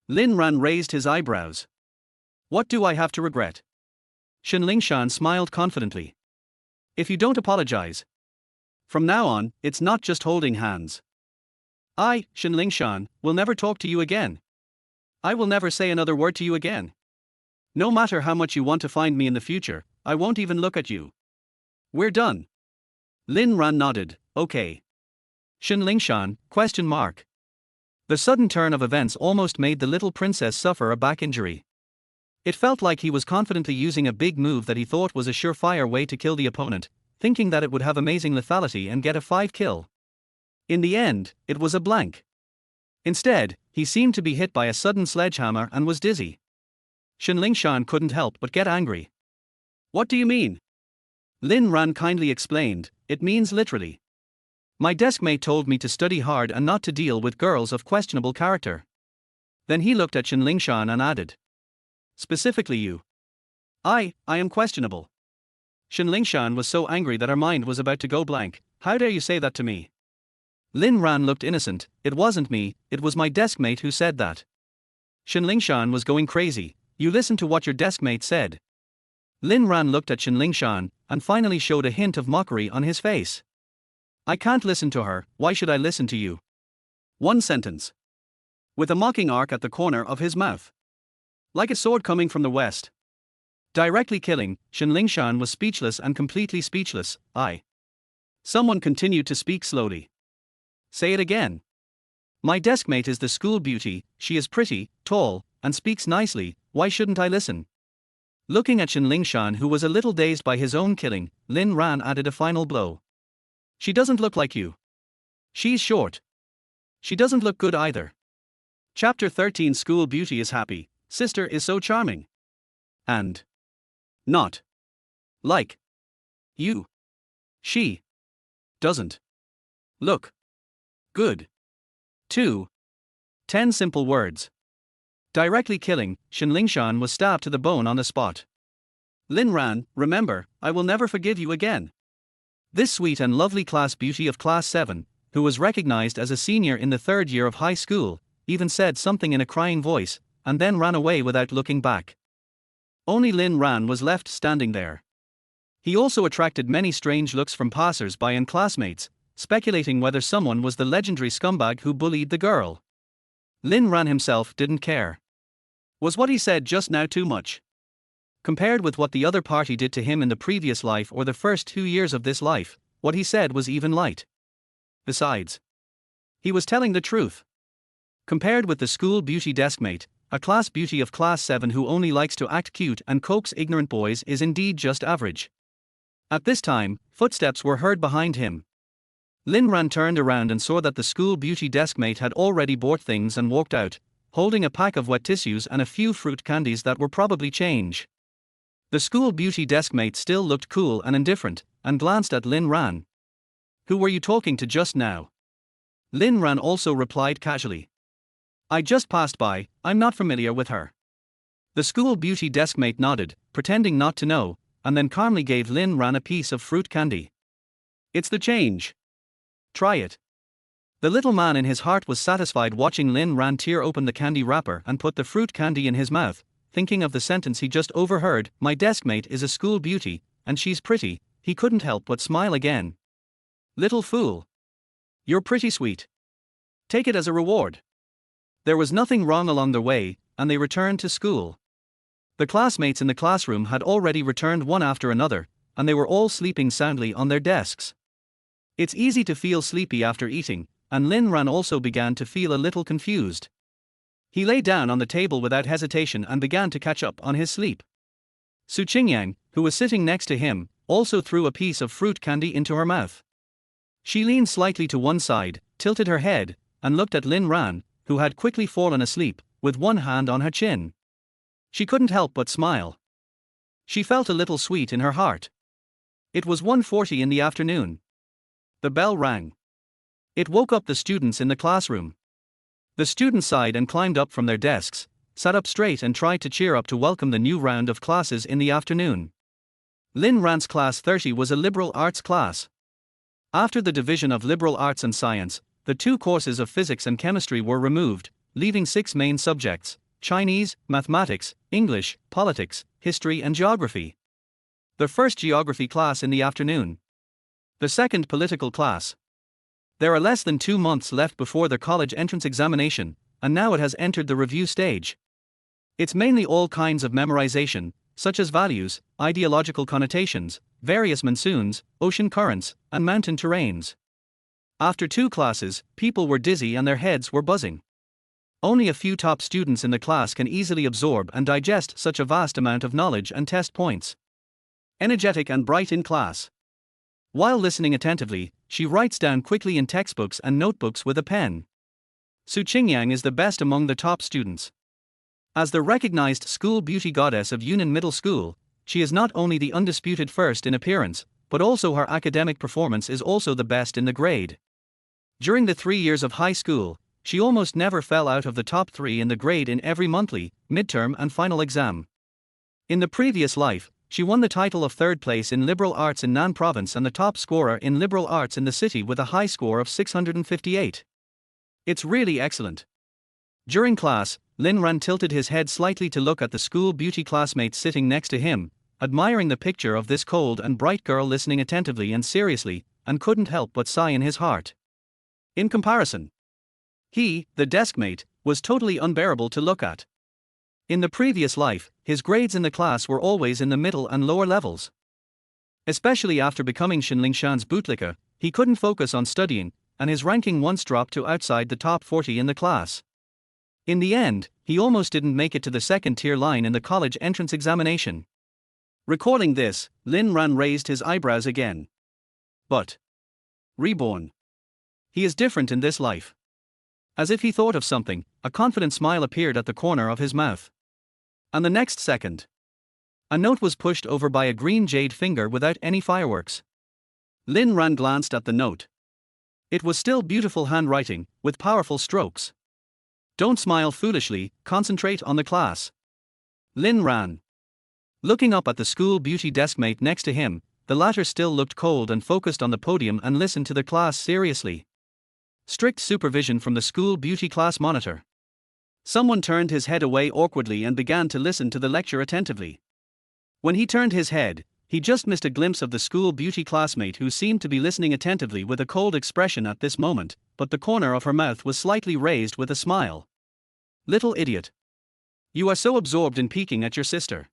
A: Lin Ran raised his eyebrows. What do I have to regret? Lin Ran smiled confidently. If you don't apologize. From now on, it's not just holding hands. I, Lin Ran, will never talk to you again. I will never say another word to you again. No matter how much you want to find me in the future, I won't even look at you. We're done. Lin Ran nodded, okay. Lin Ran, question mark. The sudden turn of events almost made the little princess suffer a back injury. It felt like he was confidently using a big move that he thought was a surefire way to kill the opponent, thinking that it would have amazing lethality and get a 5 kill. In the end, it was a blank. Instead, he seemed to be hit by a sudden sledgehammer and was dizzy. Lin Ran couldn't help but get angry. What do you mean? Lin Ran kindly explained, it means literally. My deskmate told me to study hard and not to deal with girls of questionable character. Then he looked at Lin Ran and added. Specifically you. I am questionable. Lin Ran was so angry that her mind was about to go blank. How dare you say that to me? Lin Ran looked innocent. It wasn't me, it was my deskmate who said that. Lin Ran was going crazy. You listened to what your deskmate said. Lin Ran looked at Lin Ran and finally showed a hint of mockery on his face. I can't listen to her, why should I listen to you? One sentence. With a mocking arc at the corner of his mouth. Like a sword coming from the west. Directly killing, Lin Ran was speechless and completely speechless. Someone continued to speak slowly. Say it again. My deskmate is the school beauty, she is pretty, tall, and speaks nicely, why shouldn't I listen? Looking at Lin Ran, who was a little dazed by his own killing, Lin Ran added a final blow. She doesn't look like you. She's short. She doesn't look good either. Chapter 13 School Beauty is happy, sister is so charming. And not like you. She doesn't look good. 2. 10 simple words. Directly killing, Lin Ran was stabbed to the bone on the spot. Lin Ran, remember, I will never forgive you again. This sweet and lovely class beauty of Class 7, who was recognized as a senior in the 3rd year of high school, even said something in a crying voice, and then ran away without looking back. Only Lin Ran was left standing there. He also attracted many strange looks from passers-by and classmates, speculating whether someone was the legendary scumbag who bullied the girl. Lin Ran himself didn't care. Was what he said just now too much? Compared with what the other party did to him in the previous life or the first 2 years of this life, what he said was even light. Besides, he was telling the truth. Compared with the school beauty deskmate, a class beauty of Class 7 who only likes to act cute and coax ignorant boys is indeed just average. At this time, footsteps were heard behind him. Lin Ran turned around and saw that the school beauty deskmate had already bought things and walked out, holding a pack of wet tissues and a few fruit candies that were probably change. The school beauty deskmate still looked cool and indifferent, and glanced at Lin Ran. Who were you talking to just now? Lin Ran also replied casually. I just passed by, I'm not familiar with her. The school beauty deskmate nodded, pretending not to know, and then calmly gave Lin Ran a piece of fruit candy. It's the change. Try it. The little man in his heart was satisfied watching Lin Ran tear open the candy wrapper and put the fruit candy in his mouth, thinking of the sentence he just overheard, my deskmate is a school beauty, and she's pretty. He couldn't help but smile again. Little fool. You're pretty sweet. Take it as a reward. There was nothing wrong along the way, and they returned to school. The classmates in the classroom had already returned one after another, and they were all sleeping soundly on their desks. It's easy to feel sleepy after eating, and Lin Ran also began to feel a little confused. He lay down on the table without hesitation and began to catch up on his sleep. Su Qingyang, who was sitting next to him, also threw a piece of fruit candy into her mouth. She leaned slightly to one side, tilted her head, and looked at Lin Ran, who had quickly fallen asleep, with one hand on her chin. She couldn't help but smile. She felt a little sweet in her heart. It was 1:40 in the afternoon. The bell rang. It woke up the students in the classroom. The students sighed and climbed up from their desks, sat up straight and tried to cheer up to welcome the new round of classes in the afternoon. Lin Ran's class 30 was a liberal arts class. After the division of liberal arts and science, the two courses of physics and chemistry were removed, leaving 6 main subjects: Chinese, mathematics, English, politics, history and geography. The first geography class in the afternoon. The second political class. There are less than 2 months left before the college entrance examination, and now it has entered the review stage. It's mainly all kinds of memorization, such as values, ideological connotations, various monsoons, ocean currents, and mountain terrains. After 2 classes, people were dizzy and their heads were buzzing. Only a few top students in the class can easily absorb and digest such a vast amount of knowledge and test points. Energetic and bright in class. While listening attentively, she writes down quickly in textbooks and notebooks with a pen. Qingyang is the best among the top students. As the recognized school beauty goddess of Yunnan Middle School, she is not only the undisputed first in appearance, but also her academic performance is also the best in the grade. During the 3 years of high school, she almost never fell out of the top 3 in the grade in every monthly, midterm and final exam. In the previous life, she won the title of 3rd place in liberal arts in Nan province and the top scorer in liberal arts in the city with a high score of 658. It's really excellent. During class, Lin Ran tilted his head slightly to look at the school beauty classmates sitting next to him, admiring the picture of this cold and bright girl listening attentively and seriously, and couldn't help but sigh in his heart. In comparison, he, the deskmate, was totally unbearable to look at. In the previous life, his grades in the class were always in the middle and lower levels. Especially after becoming Xinlingshan's bootlicker, he couldn't focus on studying, and his ranking once dropped to outside the top 40 in the class. In the end, he almost didn't make it to the 2nd-tier line in the college entrance examination. Recalling this, Lin Ran raised his eyebrows again. But reborn. He is different in this life. As if he thought of something, a confident smile appeared at the corner of his mouth. And the next second, a note was pushed over by a green jade finger without any fireworks. Lin Ran glanced at the note. It was still beautiful handwriting, with powerful strokes. Don't smile foolishly, concentrate on the class. Lin Ran. Looking up at the school beauty deskmate next to him, the latter still looked cold and focused on the podium and listened to the class seriously. Strict supervision from the school beauty class monitor. Someone turned his head away awkwardly and began to listen to the lecture attentively. When he turned his head, he just missed a glimpse of the school beauty classmate who seemed to be listening attentively with a cold expression at this moment, but the corner of her mouth was slightly raised with a smile. Little idiot. You are so absorbed in peeking at your sister.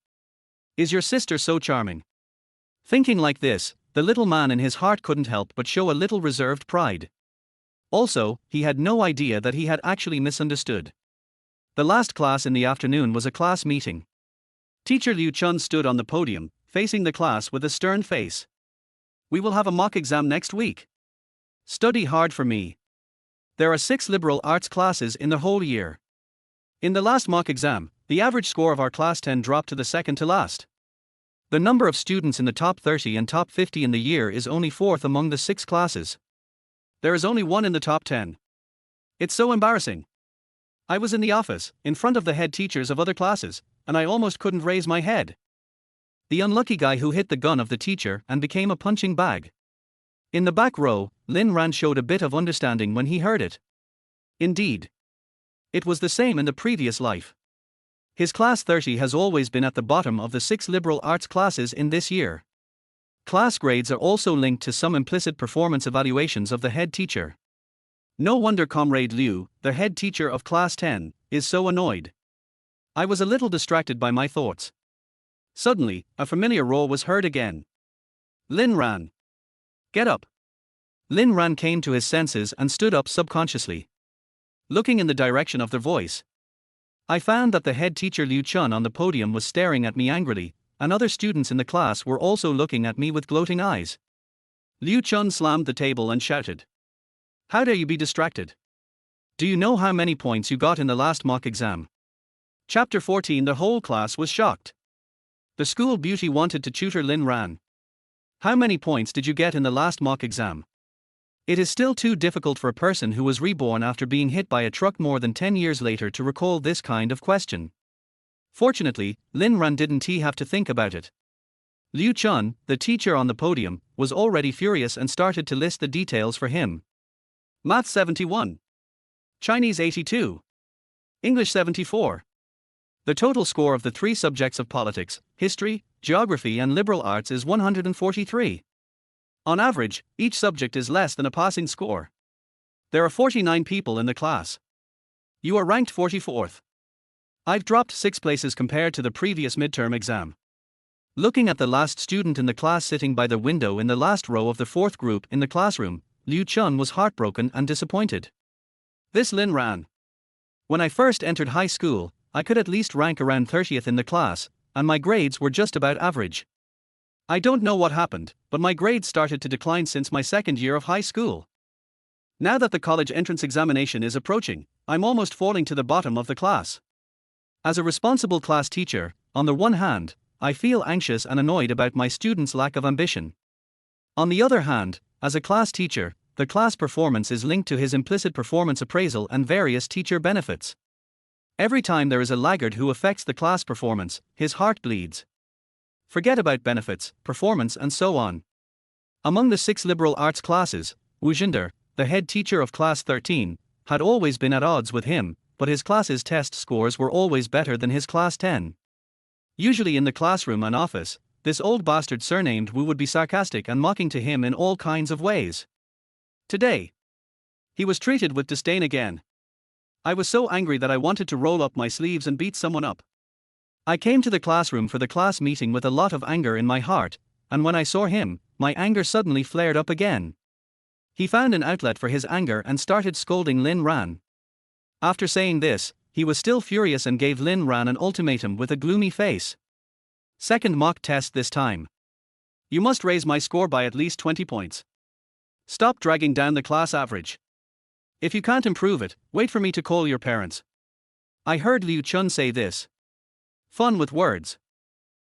A: Is your sister so charming? Thinking like this, the little man in his heart couldn't help but show a little reserved pride. Also, he had no idea that he had actually misunderstood. The last class in the afternoon was a class meeting. Teacher Liu Chun stood on the podium, facing the class with a stern face. We will have a mock exam next week. Study hard for me. There are 6 liberal arts classes in the whole year. In the last mock exam, the average score of our class 10 dropped to the second to last. The number of students in the top 30 and top 50 in the year is only 4th among the 6 classes. There is only 1 in the top 10. It's so embarrassing. I was in the office, in front of the head teachers of other classes, and I almost couldn't raise my head. The unlucky guy who hit the gun of the teacher and became a punching bag. In the back row, Lin Ran showed a bit of understanding when he heard it. Indeed. It was the same in the previous life. His class 30 has always been at the bottom of the 6 liberal arts classes in this year. Class grades are also linked to some implicit performance evaluations of the head teacher. No wonder Comrade Liu, the head teacher of class 10, is so annoyed. I was a little distracted by my thoughts. Suddenly, a familiar roar was heard again. Lin Ran. Get up. Lin Ran came to his senses and stood up subconsciously. Looking in the direction of their voice, I found that the head teacher Liu Chun on the podium was staring at me angrily, and other students in the class were also looking at me with gloating eyes. Liu Chun slammed the table and shouted. How dare you be distracted? Do you know how many points you got in the last mock exam? Chapter 14. The whole class was shocked. The school beauty wanted to tutor Lin Ran. How many points did you get in the last mock exam? It is still too difficult for a person who was reborn after being hit by a truck more than 10 years later to recall this kind of question. Fortunately, Lin Ran didn't have to think about it. Liu Chun, the teacher on the podium, was already furious and started to list the details for him. Math 71. Chinese 82. English 74. The total score of the three subjects of politics, history, geography and liberal arts is 143. On average, each subject is less than a passing score. There are 49 people in the class. You are ranked 44th. I've dropped 6 places compared to the previous midterm exam. Looking at the last student in the class sitting by the window in the last row of the 4th group in the classroom, Liu Chun was heartbroken and disappointed. This Lin Ran. When I first entered high school, I could at least rank around 30th in the class, and my grades were just about average. I don't know what happened, but my grades started to decline since my second year of high school. Now that the college entrance examination is approaching, I'm almost falling to the bottom of the class. As a responsible class teacher, on the one hand, I feel anxious and annoyed about my students' lack of ambition. On the other hand, as a class teacher, the class performance is linked to his implicit performance appraisal and various teacher benefits. Every time there is a laggard who affects the class performance, his heart bleeds. Forget about benefits, performance and so on. Among the 6 liberal arts classes, Wu Jinder, the head teacher of class 13, had always been at odds with him, but his class's test scores were always better than his class 10. Usually in the classroom and office, this old bastard surnamed Wu would be sarcastic and mocking to him in all kinds of ways. Today, he was treated with disdain again. I was so angry that I wanted to roll up my sleeves and beat someone up. I came to the classroom for the class meeting with a lot of anger in my heart, and when I saw him, my anger suddenly flared up again. He found an outlet for his anger and started scolding Lin Ran. After saying this, he was still furious and gave Lin Ran an ultimatum with a gloomy face. Second mock test this time. You must raise my score by at least 20 points. Stop dragging down the class average. If you can't improve it, wait for me to call your parents. I heard Liu Chun say this. Fun with words.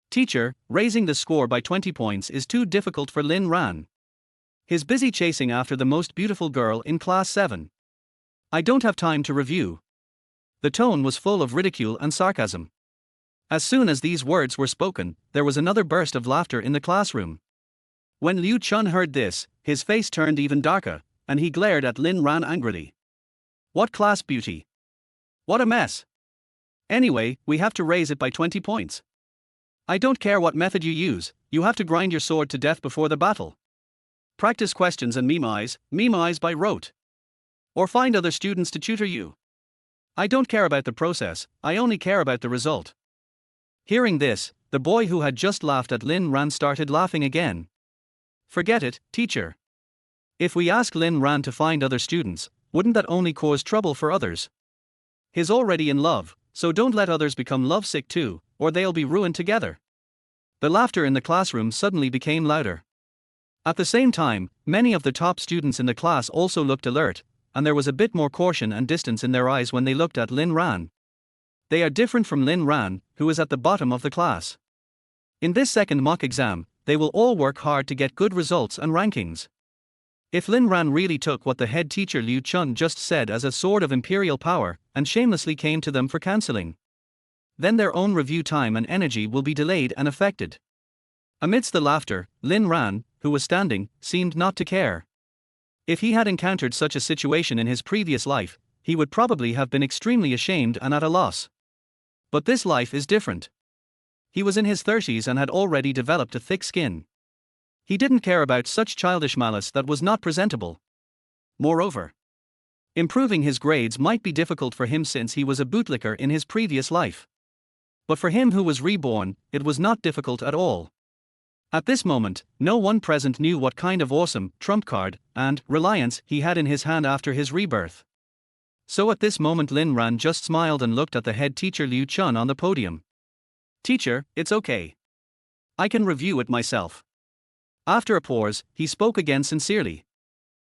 A: Teacher, raising the score by 20 points is too difficult for Lin Ran. He's busy chasing after the most beautiful girl in class 7. I don't have time to review. The tone was full of ridicule and sarcasm. As soon as these words were spoken, there was another burst of laughter in the classroom. When Liu Chun heard this, his face turned even darker, and he glared at Lin Ran angrily. What class beauty? What a mess. Anyway, we have to raise it by 20 points. I don't care what method you use, you have to grind your sword to death before the battle. Practice questions and memorize by rote. Or find other students to tutor you. I don't care about the process, I only care about the result. Hearing this, the boy who had just laughed at Lin Ran started laughing again. Forget it, teacher. If we ask Lin Ran to find other students, wouldn't that only cause trouble for others? He's already in love, so don't let others become lovesick too, or they'll be ruined together. The laughter in the classroom suddenly became louder. At the same time, many of the top students in the class also looked alert, and there was a bit more caution and distance in their eyes when they looked at Lin Ran. They are different from Lin Ran, who is at the bottom of the class. In this second mock exam, they will all work hard to get good results and rankings. If Lin Ran really took what the head teacher Liu Chun just said as a sword of imperial power, and shamelessly came to them for cancelling, then their own review time and energy will be delayed and affected. Amidst the laughter, Lin Ran, who was standing, seemed not to care. If he had encountered such a situation in his previous life, he would probably have been extremely ashamed and at a loss. But this life is different. He was in his 30s and had already developed a thick skin. He didn't care about such childish malice that was not presentable. Moreover, improving his grades might be difficult for him since he was a bootlicker in his previous life. But for him who was reborn, it was not difficult at all. At this moment, no one present knew what kind of awesome trump card and reliance he had in his hand after his rebirth. So at this moment Lin Ran just smiled and looked at the head teacher Liu Chun on the podium. Teacher, it's okay. I can review it myself. After a pause, he spoke again sincerely.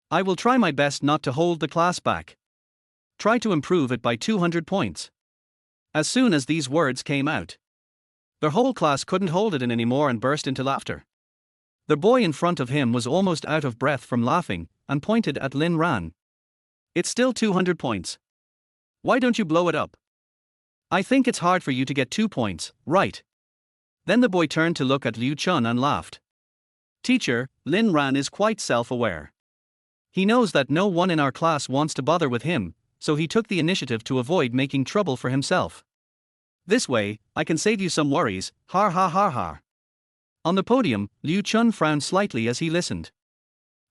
A: I will try my best not to hold the class back. Try to improve it by 200 points. As soon as these words came out, the whole class couldn't hold it in anymore and burst into laughter. The boy in front of him was almost out of breath from laughing and pointed at Lin Ran. It's still 200 points. Why don't you blow it up? I think it's hard for you to get 2 points, right? Then the boy turned to look at Liu Chun and laughed. Teacher, Lin Ran is quite self-aware. He knows that no one in our class wants to bother with him, so he took the initiative to avoid making trouble for himself. This way, I can save you some worries, har ha ha ha. On the podium, Liu Chun frowned slightly as he listened.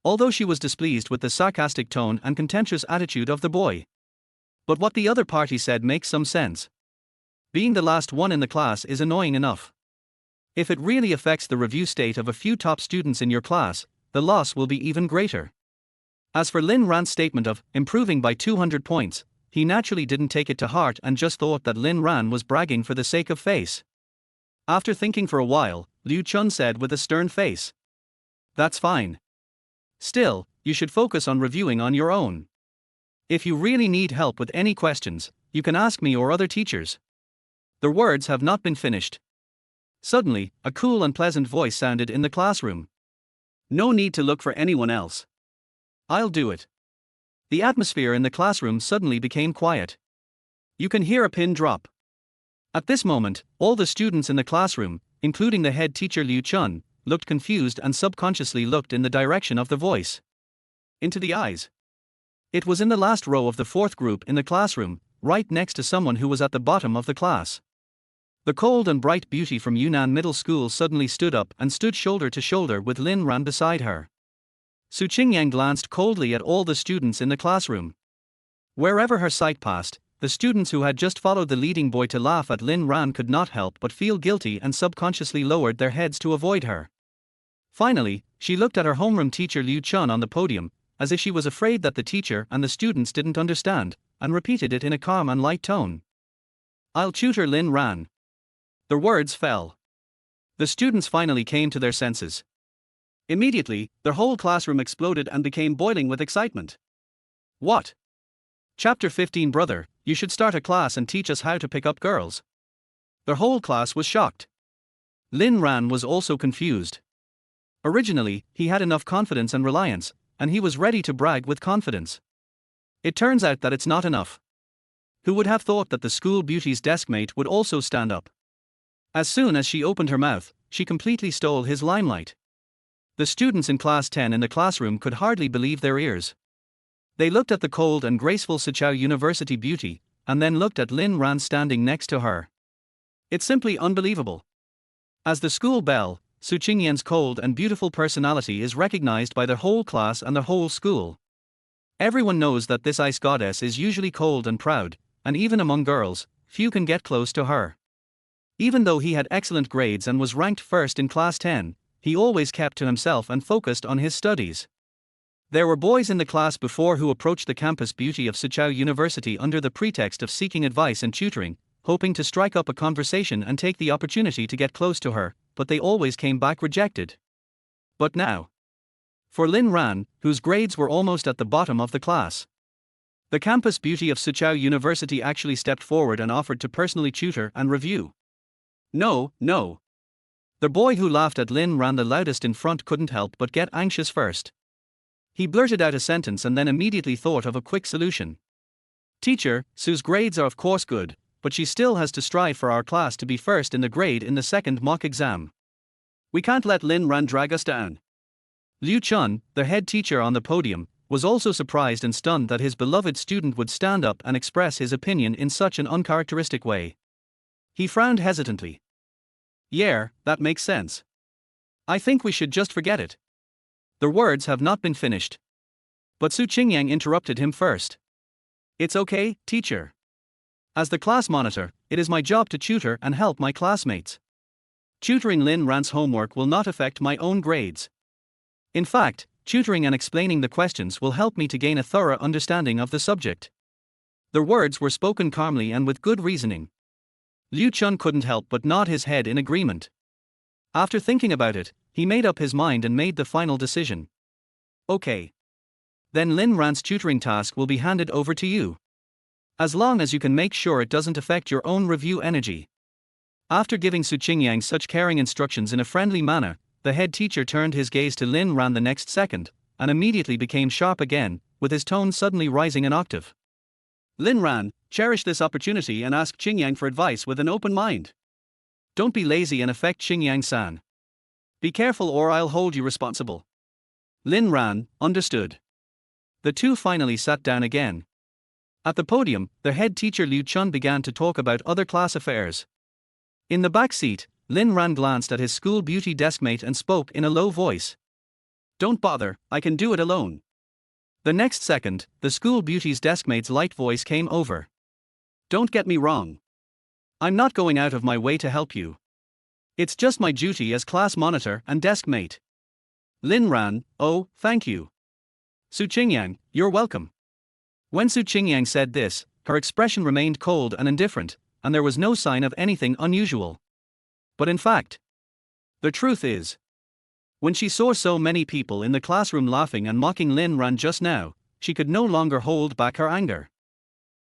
A: Although she was displeased with the sarcastic tone and contemptuous attitude of the boy. But what the other party said makes some sense. Being the last one in the class is annoying enough. If it really affects the review state of a few top students in your class, the loss will be even greater. As for Lin Ran's statement of improving by 200 points, he naturally didn't take it to heart and just thought that Lin Ran was bragging for the sake of face. After thinking for a while, Liu Chun said with a stern face. That's fine. Still, you should focus on reviewing on your own. If you really need help with any questions, you can ask me or other teachers. The words have not been finished. Suddenly, a cool and pleasant voice sounded in the classroom. No need to look for anyone else. I'll do it. The atmosphere in the classroom suddenly became quiet. You can hear a pin drop. At this moment, all the students in the classroom, including the head teacher Liu Chun, looked confused and subconsciously looked in the direction of the voice. Into the eyes. It was in the last row of the fourth group in the classroom, right next to someone who was at the bottom of the class. The cold and bright beauty from Yunnan Middle School suddenly stood up and stood shoulder to shoulder with Lin Ran beside her. Qingyang glanced coldly at all the students in the classroom. Wherever her sight passed, the students who had just followed the leading boy to laugh at Lin Ran could not help but feel guilty and subconsciously lowered their heads to avoid her. Finally, she looked at her homeroom teacher Liu Chun on the podium, as if she was afraid that the teacher and the students didn't understand, and repeated it in a calm and light tone. I'll tutor Lin Ran. The words fell. The students finally came to their senses. Immediately, their whole classroom exploded and became boiling with excitement. What? Chapter 15 Brother, you should start a class and teach us how to pick up girls. Their whole class was shocked. Lin Ran was also confused. Originally, he had enough confidence and reliance, and he was ready to brag with confidence. It turns out that it's not enough. Who would have thought that the school beauty's deskmate would also stand up? As soon as she opened her mouth, she completely stole his limelight. The students in class 10 in the classroom could hardly believe their ears. They looked at the cold and graceful Sichuan University beauty, and then looked at Lin Ran standing next to her. It's simply unbelievable. As the school belle, Su Qingyang's cold and beautiful personality is recognized by the whole class and the whole school. Everyone knows that this ice goddess is usually cold and proud, and even among girls, few can get close to her. Even though he had excellent grades and was ranked first in class 10, he always kept to himself and focused on his studies. There were boys in the class before who approached the campus beauty of Sichuan University under the pretext of seeking advice and tutoring, hoping to strike up a conversation and take the opportunity to get close to her, but they always came back rejected. But now, for Lin Ran, whose grades were almost at the bottom of the class, the campus beauty of Sichuan University actually stepped forward and offered to personally tutor and review. No. The boy who laughed at Lin Ran the loudest in front couldn't help but get anxious first. He blurted out a sentence and then immediately thought of a quick solution. Teacher, Su's grades are of course good, but she still has to strive for our class to be first in the grade in the second mock exam. We can't let Lin Ran drag us down. Liu Chun, the head teacher on the podium, was also surprised and stunned that his beloved student would stand up and express his opinion in such an uncharacteristic way. He frowned hesitantly. Yeah, that makes sense. I think we should just forget it. The words have not been finished. But Su Qingyang interrupted him first. It's okay, teacher. As the class monitor, it is my job to tutor and help my classmates. Tutoring Lin Ran's homework will not affect my own grades. In fact, tutoring and explaining the questions will help me to gain a thorough understanding of the subject. The words were spoken calmly and with good reasoning. Liu Chun couldn't help but nod his head in agreement. After thinking about it, he made up his mind and made the final decision. Okay. Then Lin Ran's tutoring task will be handed over to you. As long as you can make sure it doesn't affect your own review energy. After giving Qingyang such caring instructions in a friendly manner, the head teacher turned his gaze to Lin Ran the next second, and immediately became sharp again, with his tone suddenly rising an octave. Lin Ran, cherish this opportunity and ask Qingyang for advice with an open mind. Don't be lazy and affect Qingyang-san. Be careful or I'll hold you responsible. Lin Ran, understood. The two finally sat down again. At the podium, the head teacher Liu Chun began to talk about other class affairs. In the back seat, Lin Ran glanced at his school beauty deskmate and spoke in a low voice. Don't bother, I can do it alone. The next second, the school beauty's deskmate's light voice came over. Don't get me wrong. I'm not going out of my way to help you. It's just my duty as class monitor and deskmate. Lin Ran, oh, thank you. Qingyang, you're welcome. When Qingyang said this, her expression remained cold and indifferent, and there was no sign of anything unusual. But in fact, the truth is, when she saw so many people in the classroom laughing and mocking Lin Ran just now, she could no longer hold back her anger.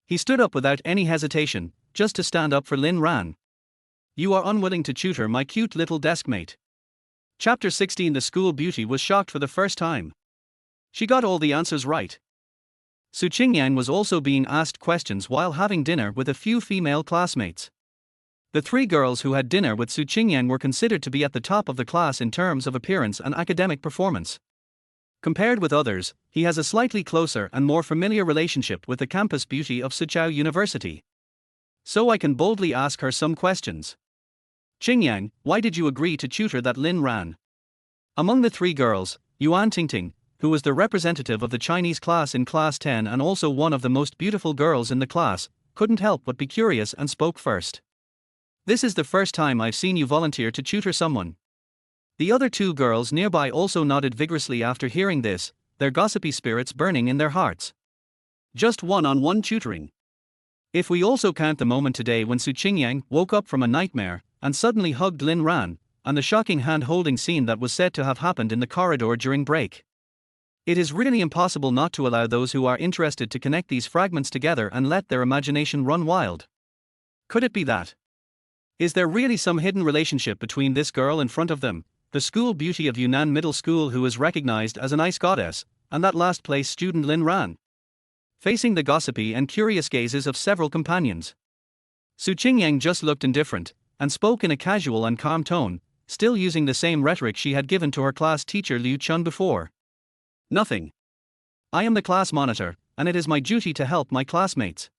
A: He stood up without any hesitation, just to stand up for Lin Ran. You are unwilling to tutor my cute little deskmate. Chapter 16. The school beauty was shocked for the first time. She got all the answers right. Qingyang was also being asked questions while having dinner with a few female classmates. The three girls who had dinner with Qingyang were considered to be at the top of the class in terms of appearance and academic performance. Compared with others, he has a slightly closer and more familiar relationship with the campus beauty of Soochow University. So I can boldly ask her some questions. Qingyang, why did you agree to tutor that Lin Ran? Among the three girls, Yuan Tingting, who was the representative of the Chinese class in Class 10 and also one of the most beautiful girls in the class, couldn't help but be curious and spoke first. This is the first time I've seen you volunteer to tutor someone. The other two girls nearby also nodded vigorously after hearing this, their gossipy spirits burning in their hearts. Just one-on-one tutoring. If we also count the moment today when Qingyang woke up from a nightmare and suddenly hugged Lin Ran, and the shocking hand-holding scene that was said to have happened in the corridor during break. It is really impossible not to allow those who are interested to connect these fragments together and let their imagination run wild. Could it be that? Is there really some hidden relationship between this girl in front of them, the school beauty of Yunnan Middle School who is recognized as an ice goddess, and that last place student Lin Ran? Facing the gossipy and curious gazes of several companions, Qingyang just looked indifferent, and spoke in a casual and calm tone, still using the same rhetoric she had given to her class teacher Liu Chun before. Nothing. I am the class monitor, and it is my duty to help my classmates.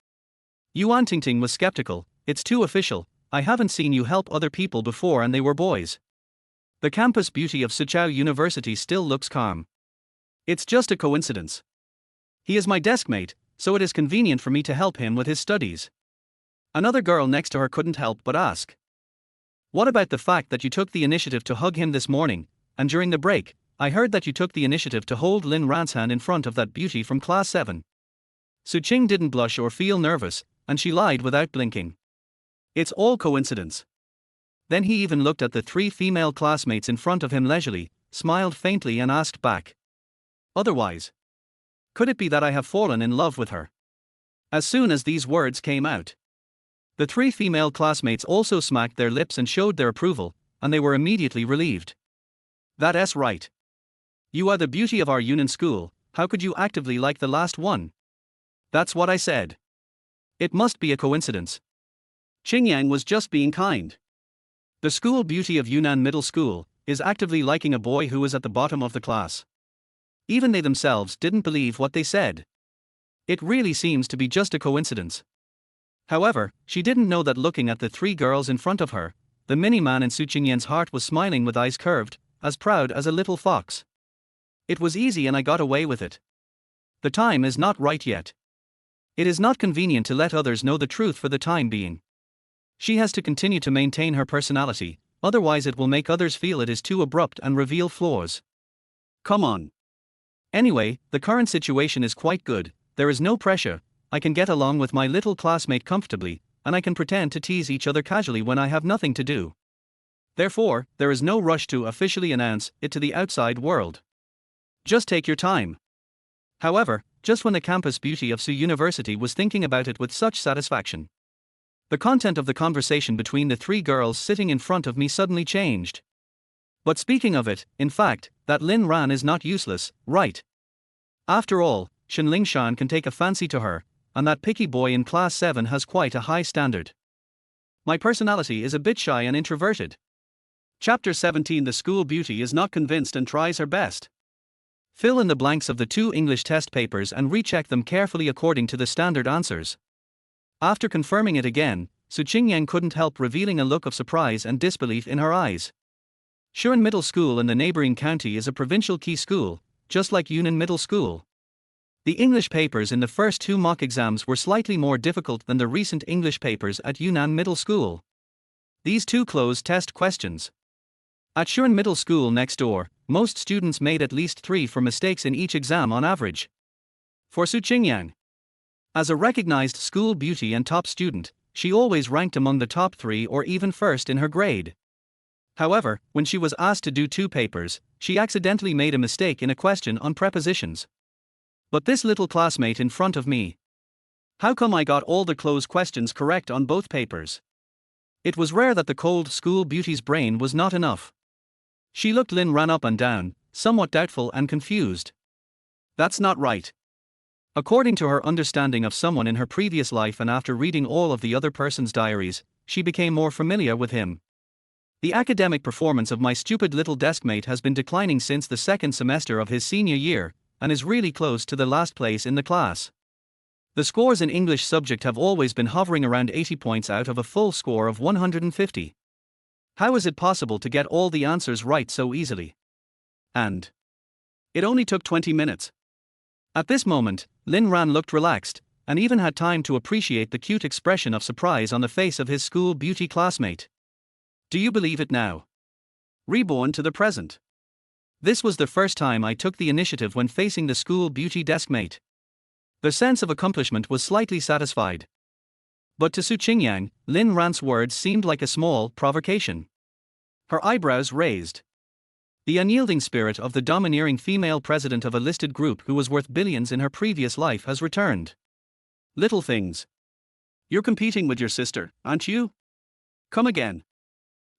A: Yuan Tingting was skeptical. It's too official. I haven't seen you help other people before and they were boys. The campus beauty of Soochow University still looks calm. It's just a coincidence. He is my deskmate, so it is convenient for me to help him with his studies. Another girl next to her couldn't help but ask. What about the fact that you took the initiative to hug him this morning, and during the break, I heard that you took the initiative to hold Lin Ran's hand in front of that beauty from Class 7. Qing didn't blush or feel nervous, and she lied without blinking. It's all coincidence. Then he even looked at the three female classmates in front of him leisurely, smiled faintly and asked back. Otherwise, could it be that I have fallen in love with her? As soon as these words came out, the three female classmates also smacked their lips and showed their approval, and they were immediately relieved. That's right. You are the beauty of our Yunnan school, how could you actively like the last one? That's what I said. It must be a coincidence. Qingyang was just being kind. The school beauty of Yunnan Middle School is actively liking a boy who is at the bottom of the class. Even they themselves didn't believe what they said. It really seems to be just a coincidence. However, she didn't know that looking at the three girls in front of her, the mini-man in Qingyang's heart was smiling with eyes curved, as proud as a little fox. It was easy and I got away with it. The time is not right yet. It is not convenient to let others know the truth for the time being. She has to continue to maintain her personality, otherwise it will make others feel it is too abrupt and reveal flaws. Come on. Anyway, the current situation is quite good, there is no pressure, I can get along with my little classmate comfortably, and I can pretend to tease each other casually when I have nothing to do. Therefore, there is no rush to officially announce it to the outside world. Just take your time. However, just when the campus beauty of Su University was thinking about it with such satisfaction. The content of the conversation between the three girls sitting in front of me suddenly changed. But speaking of it, in fact, that Lin Ran is not useless, right? After all, Ling Shan can take a fancy to her, and that picky boy in class 7 has quite a high standard. My personality is a bit shy and introverted. Chapter 17. The school beauty is not convinced and tries her best. Fill in the blanks of the 2 English test papers and recheck them carefully according to the standard answers. After confirming it again, Su Qingyang couldn't help revealing a look of surprise and disbelief in her eyes. Shuren Middle School in the neighboring county is a provincial key school, just like Yunnan Middle School. The English papers in the first 2 mock exams were slightly more difficult than the recent English papers at Yunnan Middle School. These 2 closed test questions. At Shuren Middle School next door, most students made at least 3 for mistakes in each exam on average. For Su Qingyang, as a recognized school beauty and top student, she always ranked among the top 3 or even first in her grade. However, when she was asked to do 2 papers, she accidentally made a mistake in a question on prepositions. But this little classmate in front of me. How come I got all the closed questions correct on both papers? It was rare that the cold school beauty's brain was not enough. She looked Lin Ran up and down, somewhat doubtful and confused. That's not right. According to her understanding of someone in her previous life and after reading all of the other person's diaries, she became more familiar with him. The academic performance of my stupid little deskmate has been declining since the 2nd semester of his senior year, and is really close to the last place in the class. The scores in English subject have always been hovering around 80 points out of a full score of 150. How is it possible to get all the answers right so easily? And it only took 20 minutes. At this moment, Lin Ran looked relaxed, and even had time to appreciate the cute expression of surprise on the face of his school beauty classmate. Do you believe it now? Reborn to the present. This was the first time I took the initiative when facing the school beauty deskmate. The sense of accomplishment was slightly satisfied. But to Su Qingyang, Lin Ran's words seemed like a small provocation. Her eyebrows raised. The unyielding spirit of the domineering female president of a listed group who was worth billions in her previous life has returned. Little things. You're competing with your sister, aren't you? Come again.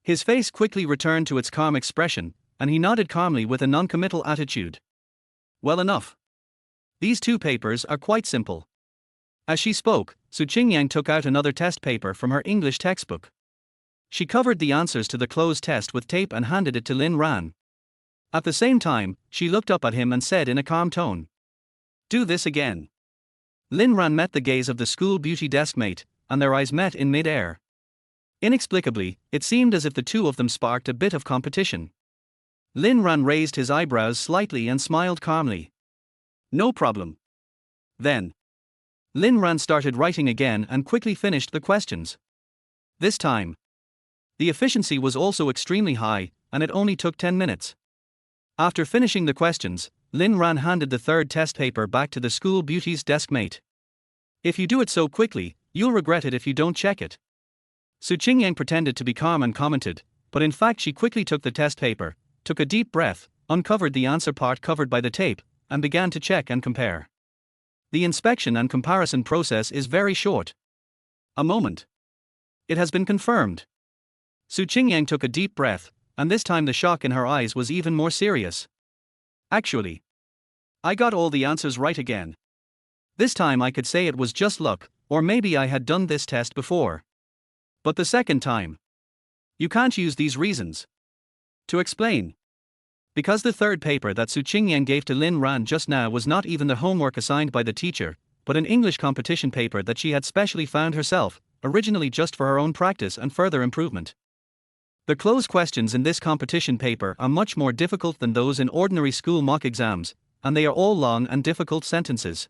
A: His face quickly returned to its calm expression, and he nodded calmly with a non-committal attitude. Well enough. These 2 papers are quite simple. As she spoke, Su Qingyang took out another test paper from her English textbook. She covered the answers to the closed test with tape and handed it to Lin Ran. At the same time, she looked up at him and said in a calm tone, "Do this again." Lin Ran met the gaze of the school beauty deskmate, and their eyes met in mid-air. Inexplicably, it seemed as if the 2 of them sparked a bit of competition. Lin Ran raised his eyebrows slightly and smiled calmly. No problem. Then Lin Ran started writing again and quickly finished the questions. This time, the efficiency was also extremely high, and it only took 10 minutes. After finishing the questions, Lin Ran handed the 3rd test paper back to the school beauty's deskmate. If you do it so quickly, you'll regret it if you don't check it. Su Qingyang pretended to be calm and commented, but in fact she quickly took the test paper, took a deep breath, uncovered the answer part covered by the tape, and began to check and compare. The inspection and comparison process is very short. A moment. It has been confirmed. Su Qingyang took a deep breath, and this time the shock in her eyes was even more serious. Actually, I got all the answers right again. This time I could say it was just luck, or maybe I had done this test before. But the second time, you can't use these reasons. To explain. Because the 3rd paper that Su Qingyang gave to Lin Ran just now was not even the homework assigned by the teacher, but an English competition paper that she had specially found herself, originally just for her own practice and further improvement. The closed questions in this competition paper are much more difficult than those in ordinary school mock exams, and they are all long and difficult sentences.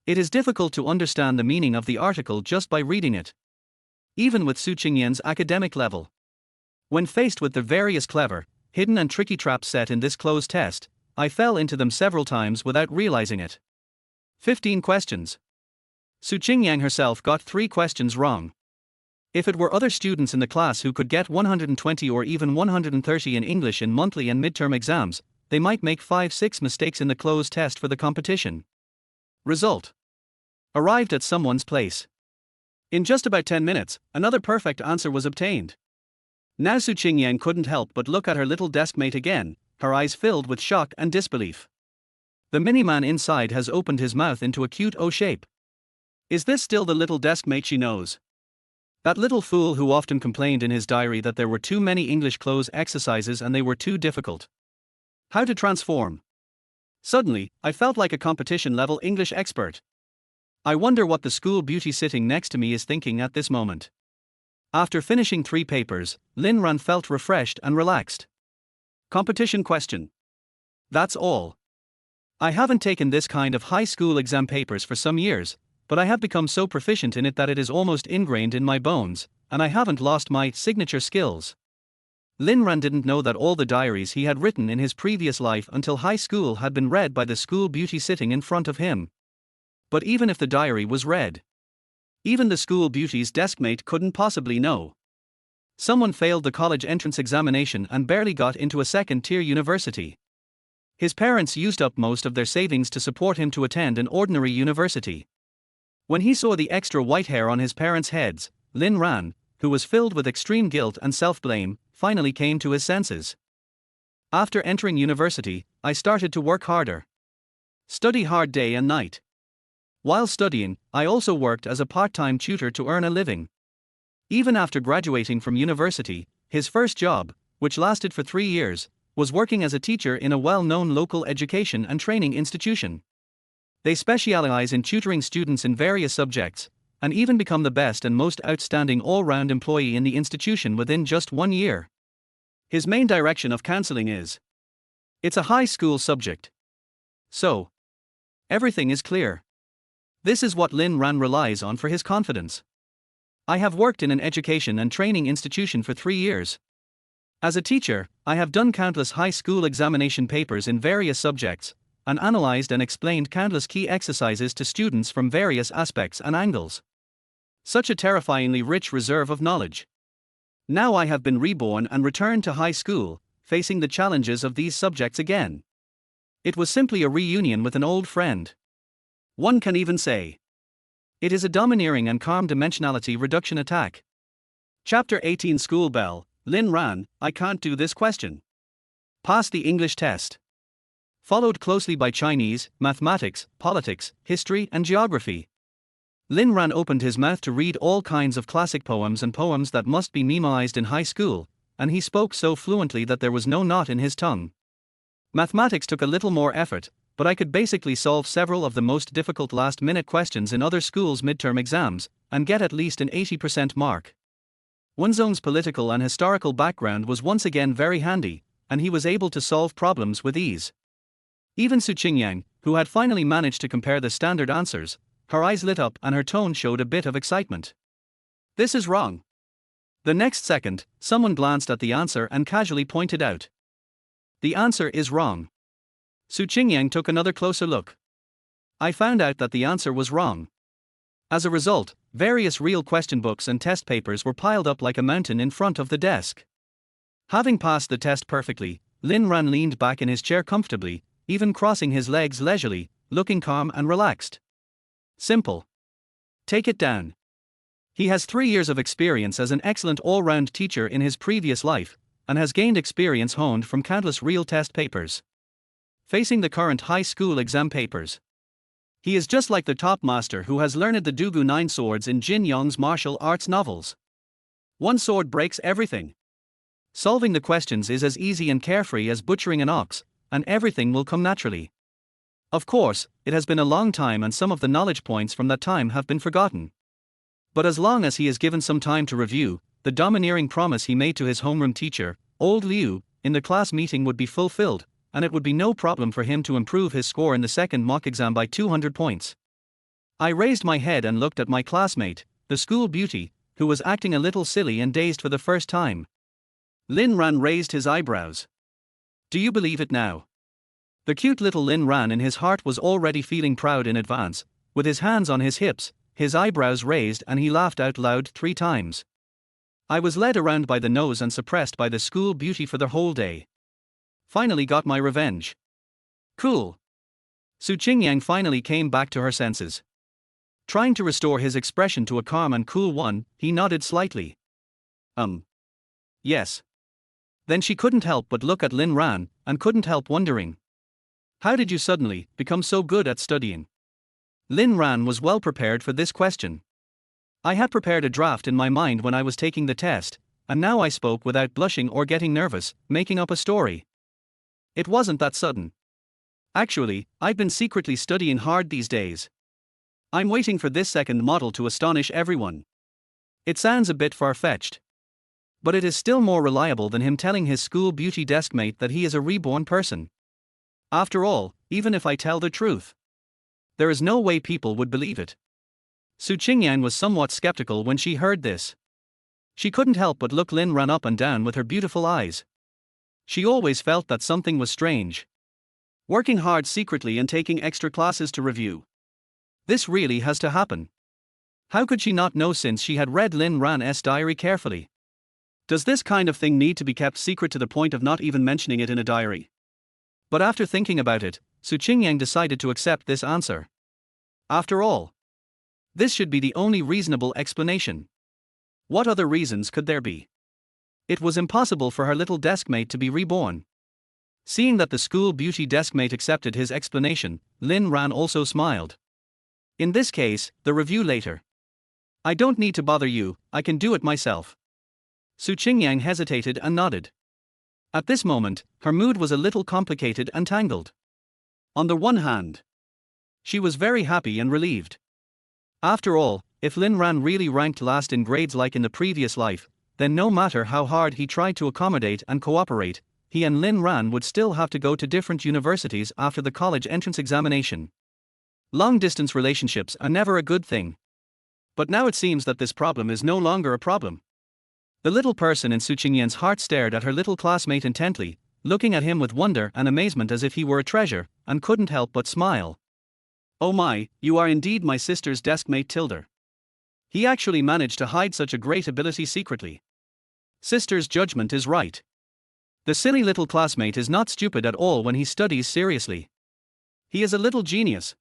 A: It is difficult to understand the meaning of the article just by reading it. Even with Su Qingyang's academic level. When faced with the various clever, hidden and tricky traps set in this closed test, I fell into them several times without realizing it. 15 questions. Su Qingyang herself got 3 questions wrong. If it were other students in the class who could get 120 or even 130 in English in monthly and midterm exams, they might make 5-6 mistakes in the closed test for the competition. Result. Arrived at someone's place. In just about 10 minutes, another perfect answer was obtained. Now Qingyang couldn't help but look at her little deskmate again, her eyes filled with shock and disbelief. The mini-man inside has opened his mouth into a cute O shape. Is this still the little deskmate she knows? That little fool who often complained in his diary that there were too many English clothes exercises and they were too difficult. How to transform? Suddenly, I felt like a competition-level English expert. I wonder what the school beauty sitting next to me is thinking at this moment. After finishing 3 papers, Lin Ran felt refreshed and relaxed. Competition question. That's all. I haven't taken this kind of high school exam papers for some years, but I have become so proficient in it that it is almost ingrained in my bones, and I haven't lost my signature skills. Lin Ran didn't know that all the diaries he had written in his previous life until high school had been read by the school beauty sitting in front of him. But even if the diary was read, even the school beauty's deskmate couldn't possibly know. Someone failed the college entrance examination and barely got into a second-tier university. His parents used up most of their savings to support him to attend an ordinary university. When he saw the extra white hair on his parents' heads, Lin Ran, who was filled with extreme guilt and self-blame, finally came to his senses. After entering university, I started to work harder. Study hard day and night. While studying, I also worked as a part-time tutor to earn a living. Even after graduating from university, his first job, which lasted for 3 years, was working as a teacher in a well-known local education and training institution. They specialize in tutoring students in various subjects, and even become the best and most outstanding all-round employee in the institution within just 1 year. His main direction of counseling is. It's a high school subject. So, everything is clear. This is what Lin Ran relies on for his confidence. I have worked in an education and training institution for 3 years. As a teacher, I have done countless high school examination papers in various subjects, and analyzed and explained countless key exercises to students from various aspects and angles. Such a terrifyingly rich reserve of knowledge. Now I have been reborn and returned to high school, facing the challenges of these subjects again. It was simply a reunion with an old friend. One can even say it is a domineering and calm dimensionality reduction attack. Chapter 18 School Bell. Lin Ran, I can't do this question. Pass the English test. Followed closely by Chinese, mathematics, politics, history, and geography. Lin Ran opened his mouth to read all kinds of classic poems and poems that must be memoized in high school, and he spoke so fluently that there was no knot in his tongue. Mathematics took a little more effort, but I could basically solve several of the most difficult last-minute questions in other schools' midterm exams, and get at least an 80% mark. Wenzong's political and historical background was once again very handy, and he was able to solve problems with ease. Even Qingyang, who had finally managed to compare the standard answers, her eyes lit up and her tone showed a bit of excitement. This is wrong. The next second, someone glanced at the answer and casually pointed out. The answer is wrong. Qingyang took another closer look. I found out that the answer was wrong. As a result, various real question books and test papers were piled up like a mountain in front of the desk. Having passed the test perfectly, Lin Ran leaned back in his chair comfortably, even crossing his legs leisurely, looking calm and relaxed. Simple. Take it down. He has 3 years of experience as an excellent all-round teacher in his previous life, and has gained experience honed from countless real test papers. Facing the current high school exam papers, he is just like the top master who has learned the Dugu 9 swords in Qingyang's martial arts novels. One sword breaks everything. Solving the questions is as easy and carefree as butchering an ox, and everything will come naturally. Of course, it has been a long time and some of the knowledge points from that time have been forgotten. But as long as he is given some time to review, the domineering promise he made to his homeroom teacher, old Liu, in the class meeting would be fulfilled, and it would be no problem for him to improve his score in the second mock exam by 200 points. I raised my head and looked at my classmate, the school beauty, who was acting a little silly and dazed for the first time. Lin Ran raised his eyebrows. Do you believe it now? The cute little Lin Ran in his heart was already feeling proud in advance, with his hands on his hips, his eyebrows raised, and he laughed out loud 3 times. I was led around by the nose and suppressed by the school beauty for the whole day. Finally got my revenge. Cool. Qingyang finally came back to her senses. Trying to restore his expression to a calm and cool one, he nodded slightly. Yes. Then she couldn't help but look at Lin Ran, and couldn't help wondering. How did you suddenly become so good at studying? Lin Ran was well prepared for this question. I had prepared a draft in my mind when I was taking the test, and now I spoke without blushing or getting nervous, making up a story. It wasn't that sudden. Actually, I've been secretly studying hard these days. I'm waiting for this second model to astonish everyone. It sounds a bit far-fetched. But it is still more reliable than him telling his school beauty deskmate that he is a reborn person. After all, even if I tell the truth, there is no way people would believe it. Qingyang was somewhat skeptical when she heard this. She couldn't help but look Lin Ran up and down with her beautiful eyes. She always felt that something was strange. Working hard secretly and taking extra classes to review. This really has to happen. How could she not know since she had read Lin Ran's diary carefully? Does this kind of thing need to be kept secret to the point of not even mentioning it in a diary? But after thinking about it, Qingyang decided to accept this answer. After all, this should be the only reasonable explanation. What other reasons could there be? It was impossible for her little deskmate to be reborn. Seeing that the school beauty deskmate accepted his explanation, Lin Ran also smiled. In this case, the review later. I don't need to bother you, I can do it myself. Qingyang hesitated and nodded. At this moment, her mood was a little complicated and tangled. On the one hand, she was very happy and relieved. After all, if Lin Ran really ranked last in grades like in the previous life, then no matter how hard he tried to accommodate and cooperate, he and Lin Ran would still have to go to different universities after the college entrance examination. Long-distance relationships are never a good thing. But now it seems that this problem is no longer a problem. The little person in Qingyang's heart stared at her little classmate intently, looking at him with wonder and amazement as if he were a treasure, and couldn't help but smile. Oh my, you are indeed my sister's deskmate tutor. He actually managed to hide such a great ability secretly. Sister's judgment is right. The silly little classmate is not stupid at all when he studies seriously. He is a little genius.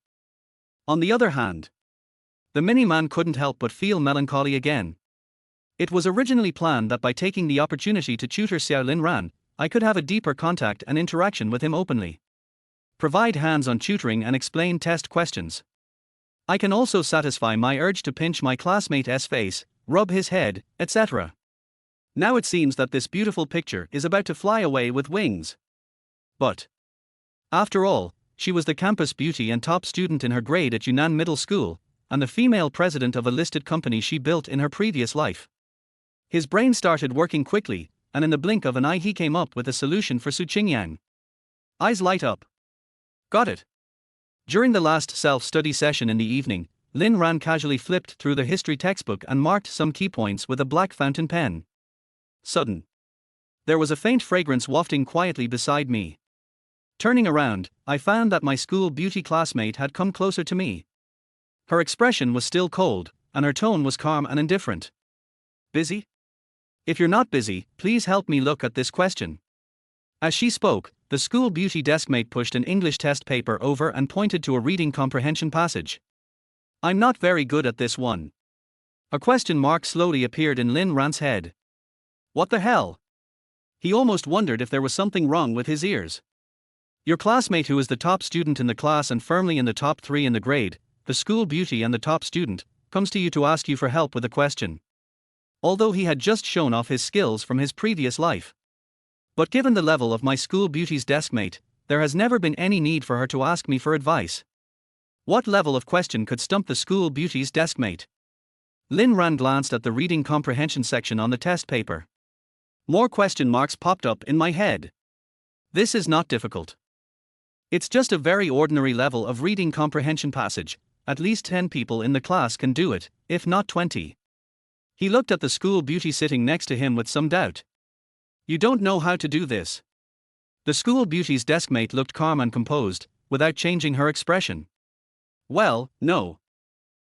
A: On the other hand, the mini-man couldn't help but feel melancholy again. It was originally planned that by taking the opportunity to tutor Xiao Lin Ran, I could have a deeper contact and interaction with him openly. Provide hands-on tutoring and explain test questions. I can also satisfy my urge to pinch my classmate's face, rub his head, etc. Now it seems that this beautiful picture is about to fly away with wings. But, after all, she was the campus beauty and top student in her grade at Yunnan Middle School, and the female president of a listed company she built in her previous life. His brain started working quickly, and in the blink of an eye he came up with a solution for Qingyang. Eyes light up. Got it. During the last self-study session in the evening, Lin Ran casually flipped through the history textbook and marked some key points with a black fountain pen. Sudden. There was a faint fragrance wafting quietly beside me. Turning around, I found that my school beauty classmate had come closer to me. Her expression was still cold, and her tone was calm and indifferent. Busy? If you're not busy, please help me look at this question. As she spoke, the school beauty deskmate pushed an English test paper over and pointed to a reading comprehension passage. I'm not very good at this one. A question mark slowly appeared in Lin Ran's head. What the hell? He almost wondered if there was something wrong with his ears. Your classmate, who is the top student in the class and firmly in the top 3 in the grade, the school beauty and the top student, comes to you to ask you for help with a question. Although he had just shown off his skills from his previous life. But given the level of my school beauty's deskmate, there has never been any need for her to ask me for advice. What level of question could stump the school beauty's deskmate? Lin Ran glanced at the reading comprehension section on the test paper. More question marks popped up in my head. This is not difficult. It's just a very ordinary level of reading comprehension passage. At least 10 people in the class can do it, if not 20. He looked at the school beauty sitting next to him with some doubt. You don't know how to do this. The school beauty's deskmate looked calm and composed, without changing her expression. Well, no.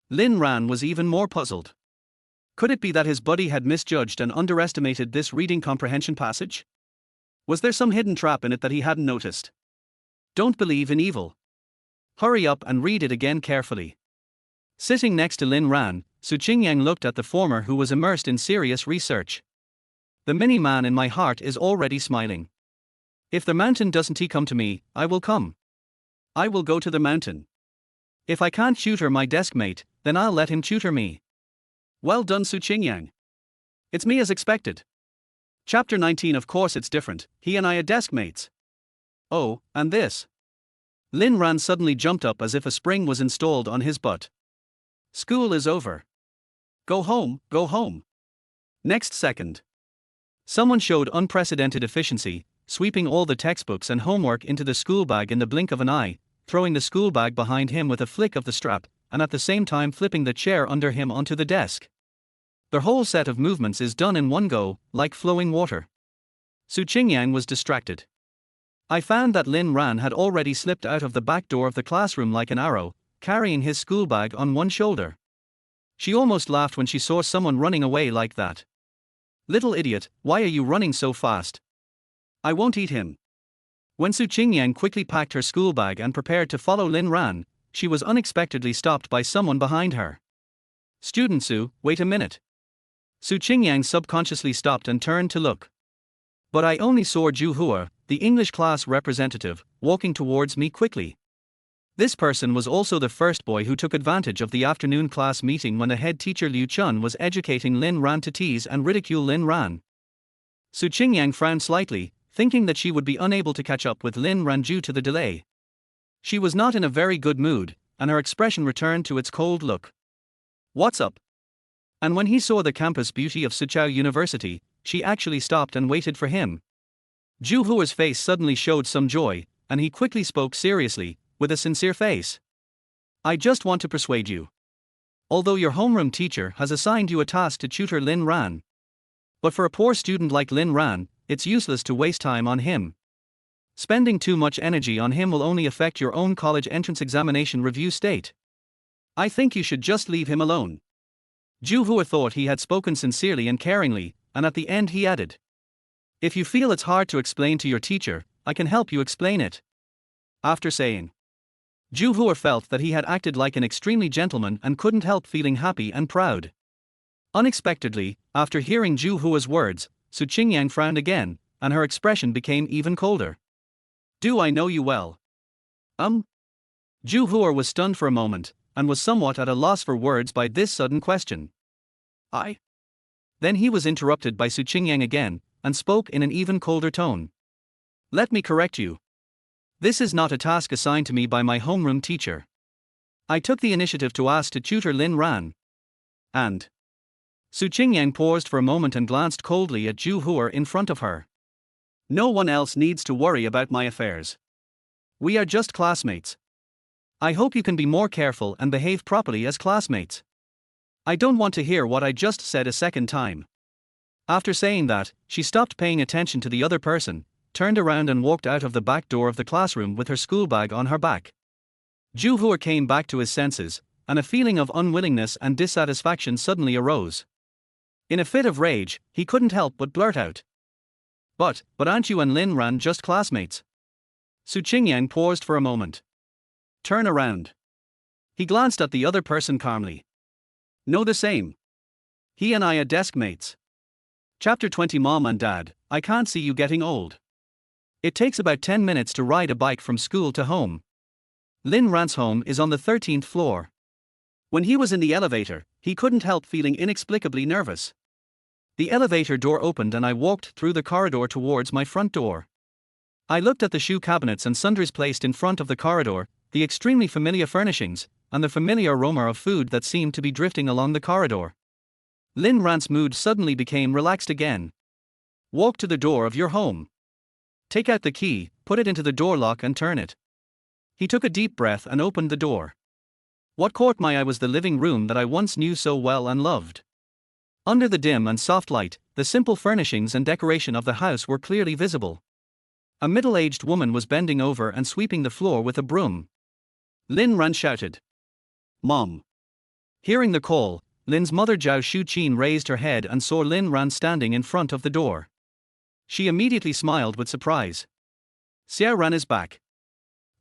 A: Lin Ran was even more puzzled. Could it be that his buddy had misjudged and underestimated this reading comprehension passage? Was there some hidden trap in it that he hadn't noticed? Don't believe in evil. Hurry up and read it again carefully. Sitting next to Lin Ran, Qingyang looked at the former who was immersed in serious research. The mini-man in my heart is already smiling. If the mountain doesn't come to me, I will come. I will go to the mountain. If I can't tutor my desk mate, then I'll let him tutor me. Well done, Qingyang. It's me as expected. Chapter 19. Of course it's different, he and I are desk mates. Oh, and this. Lin Ran suddenly jumped up as if a spring was installed on his butt. School is over. Go home, go home. Next second. Someone showed unprecedented efficiency, sweeping all the textbooks and homework into the school bag in the blink of an eye, throwing the school bag behind him with a flick of the strap, and at the same time flipping the chair under him onto the desk. Their whole set of movements is done in one go, like flowing water. Qingyang was distracted. I found that Lin Ran had already slipped out of the back door of the classroom like an arrow, carrying his school bag on one shoulder. She almost laughed when she saw someone running away like that. Little idiot, why are you running so fast? I won't eat him. When Qingyang quickly packed her school bag and prepared to follow Lin Ran, she was unexpectedly stopped by someone behind her. Student Su, wait a minute. Qingyang subconsciously stopped and turned to look. But I only saw Zhu Hua, the English class representative, walking towards me quickly. This person was also the first boy who took advantage of the afternoon class meeting when the head teacher Liu Chun was educating Lin Ran to tease and ridicule Lin Ran. Qingyang frowned slightly, thinking that she would be unable to catch up with Lin Ran due to the delay. She was not in a very good mood, and her expression returned to its cold look. What's up? And when he saw the campus beauty of Sichuan University, she actually stopped and waited for him. Zhu Hua's face suddenly showed some joy, and he quickly spoke seriously, with a sincere face. I just want to persuade you. Although your homeroom teacher has assigned you a task to tutor Lin Ran. But for a poor student like Lin Ran, it's useless to waste time on him. Spending too much energy on him will only affect your own college entrance examination review state. I think you should just leave him alone. Zhu Hua thought he had spoken sincerely and caringly, and at the end he added. If you feel it's hard to explain to your teacher, I can help you explain it. After saying. Zhu Hua felt that he had acted like an extremely gentleman and couldn't help feeling happy and proud. Unexpectedly, after hearing Zhu Hua's words, Qingyang frowned again, and her expression became even colder. Do I know you well? Zhu Hua was stunned for a moment, and was somewhat at a loss for words by this sudden question. I? Then he was interrupted by Qingyang again, and spoke in an even colder tone. Let me correct you. This is not a task assigned to me by my homeroom teacher. I took the initiative to ask to tutor Lin Ran. And Qingyang paused for a moment and glanced coldly at Zhu Hua in front of her. No one else needs to worry about my affairs. We are just classmates. I hope you can be more careful and behave properly as classmates. I don't want to hear what I just said a second time. After saying that, she stopped paying attention to the other person, turned around and walked out of the back door of the classroom with her school bag on her back. Zhu Hua came back to his senses, and a feeling of unwillingness and dissatisfaction suddenly arose. In a fit of rage, he couldn't help but blurt out. But aren't you and Lin Ran just classmates? Qingyang paused for a moment. Turn around. He glanced at the other person calmly. No, the same. He and I are desk mates. Chapter 20. Mom and Dad, I can't see you getting old. It takes about 10 minutes to ride a bike from school to home. Lin Ran's home is on the 13th floor. When he was in the elevator, he couldn't help feeling inexplicably nervous. The elevator door opened and I walked through the corridor towards my front door. I looked at the shoe cabinets and sundries placed in front of the corridor, the extremely familiar furnishings, and the familiar aroma of food that seemed to be drifting along the corridor. Lin Ran's mood suddenly became relaxed again. Walk to the door of your home. Take out the key, put it into the door lock and turn it. He took a deep breath and opened the door. What caught my eye was the living room that I once knew so well and loved. Under the dim and soft light, the simple furnishings and decoration of the house were clearly visible. A middle-aged woman was bending over and sweeping the floor with a broom. Lin Ran shouted. Mom. Hearing the call, Lin's mother Zhao Shuqin raised her head and saw Lin Ran standing in front of the door. She immediately smiled with surprise. Xiao Ran is back.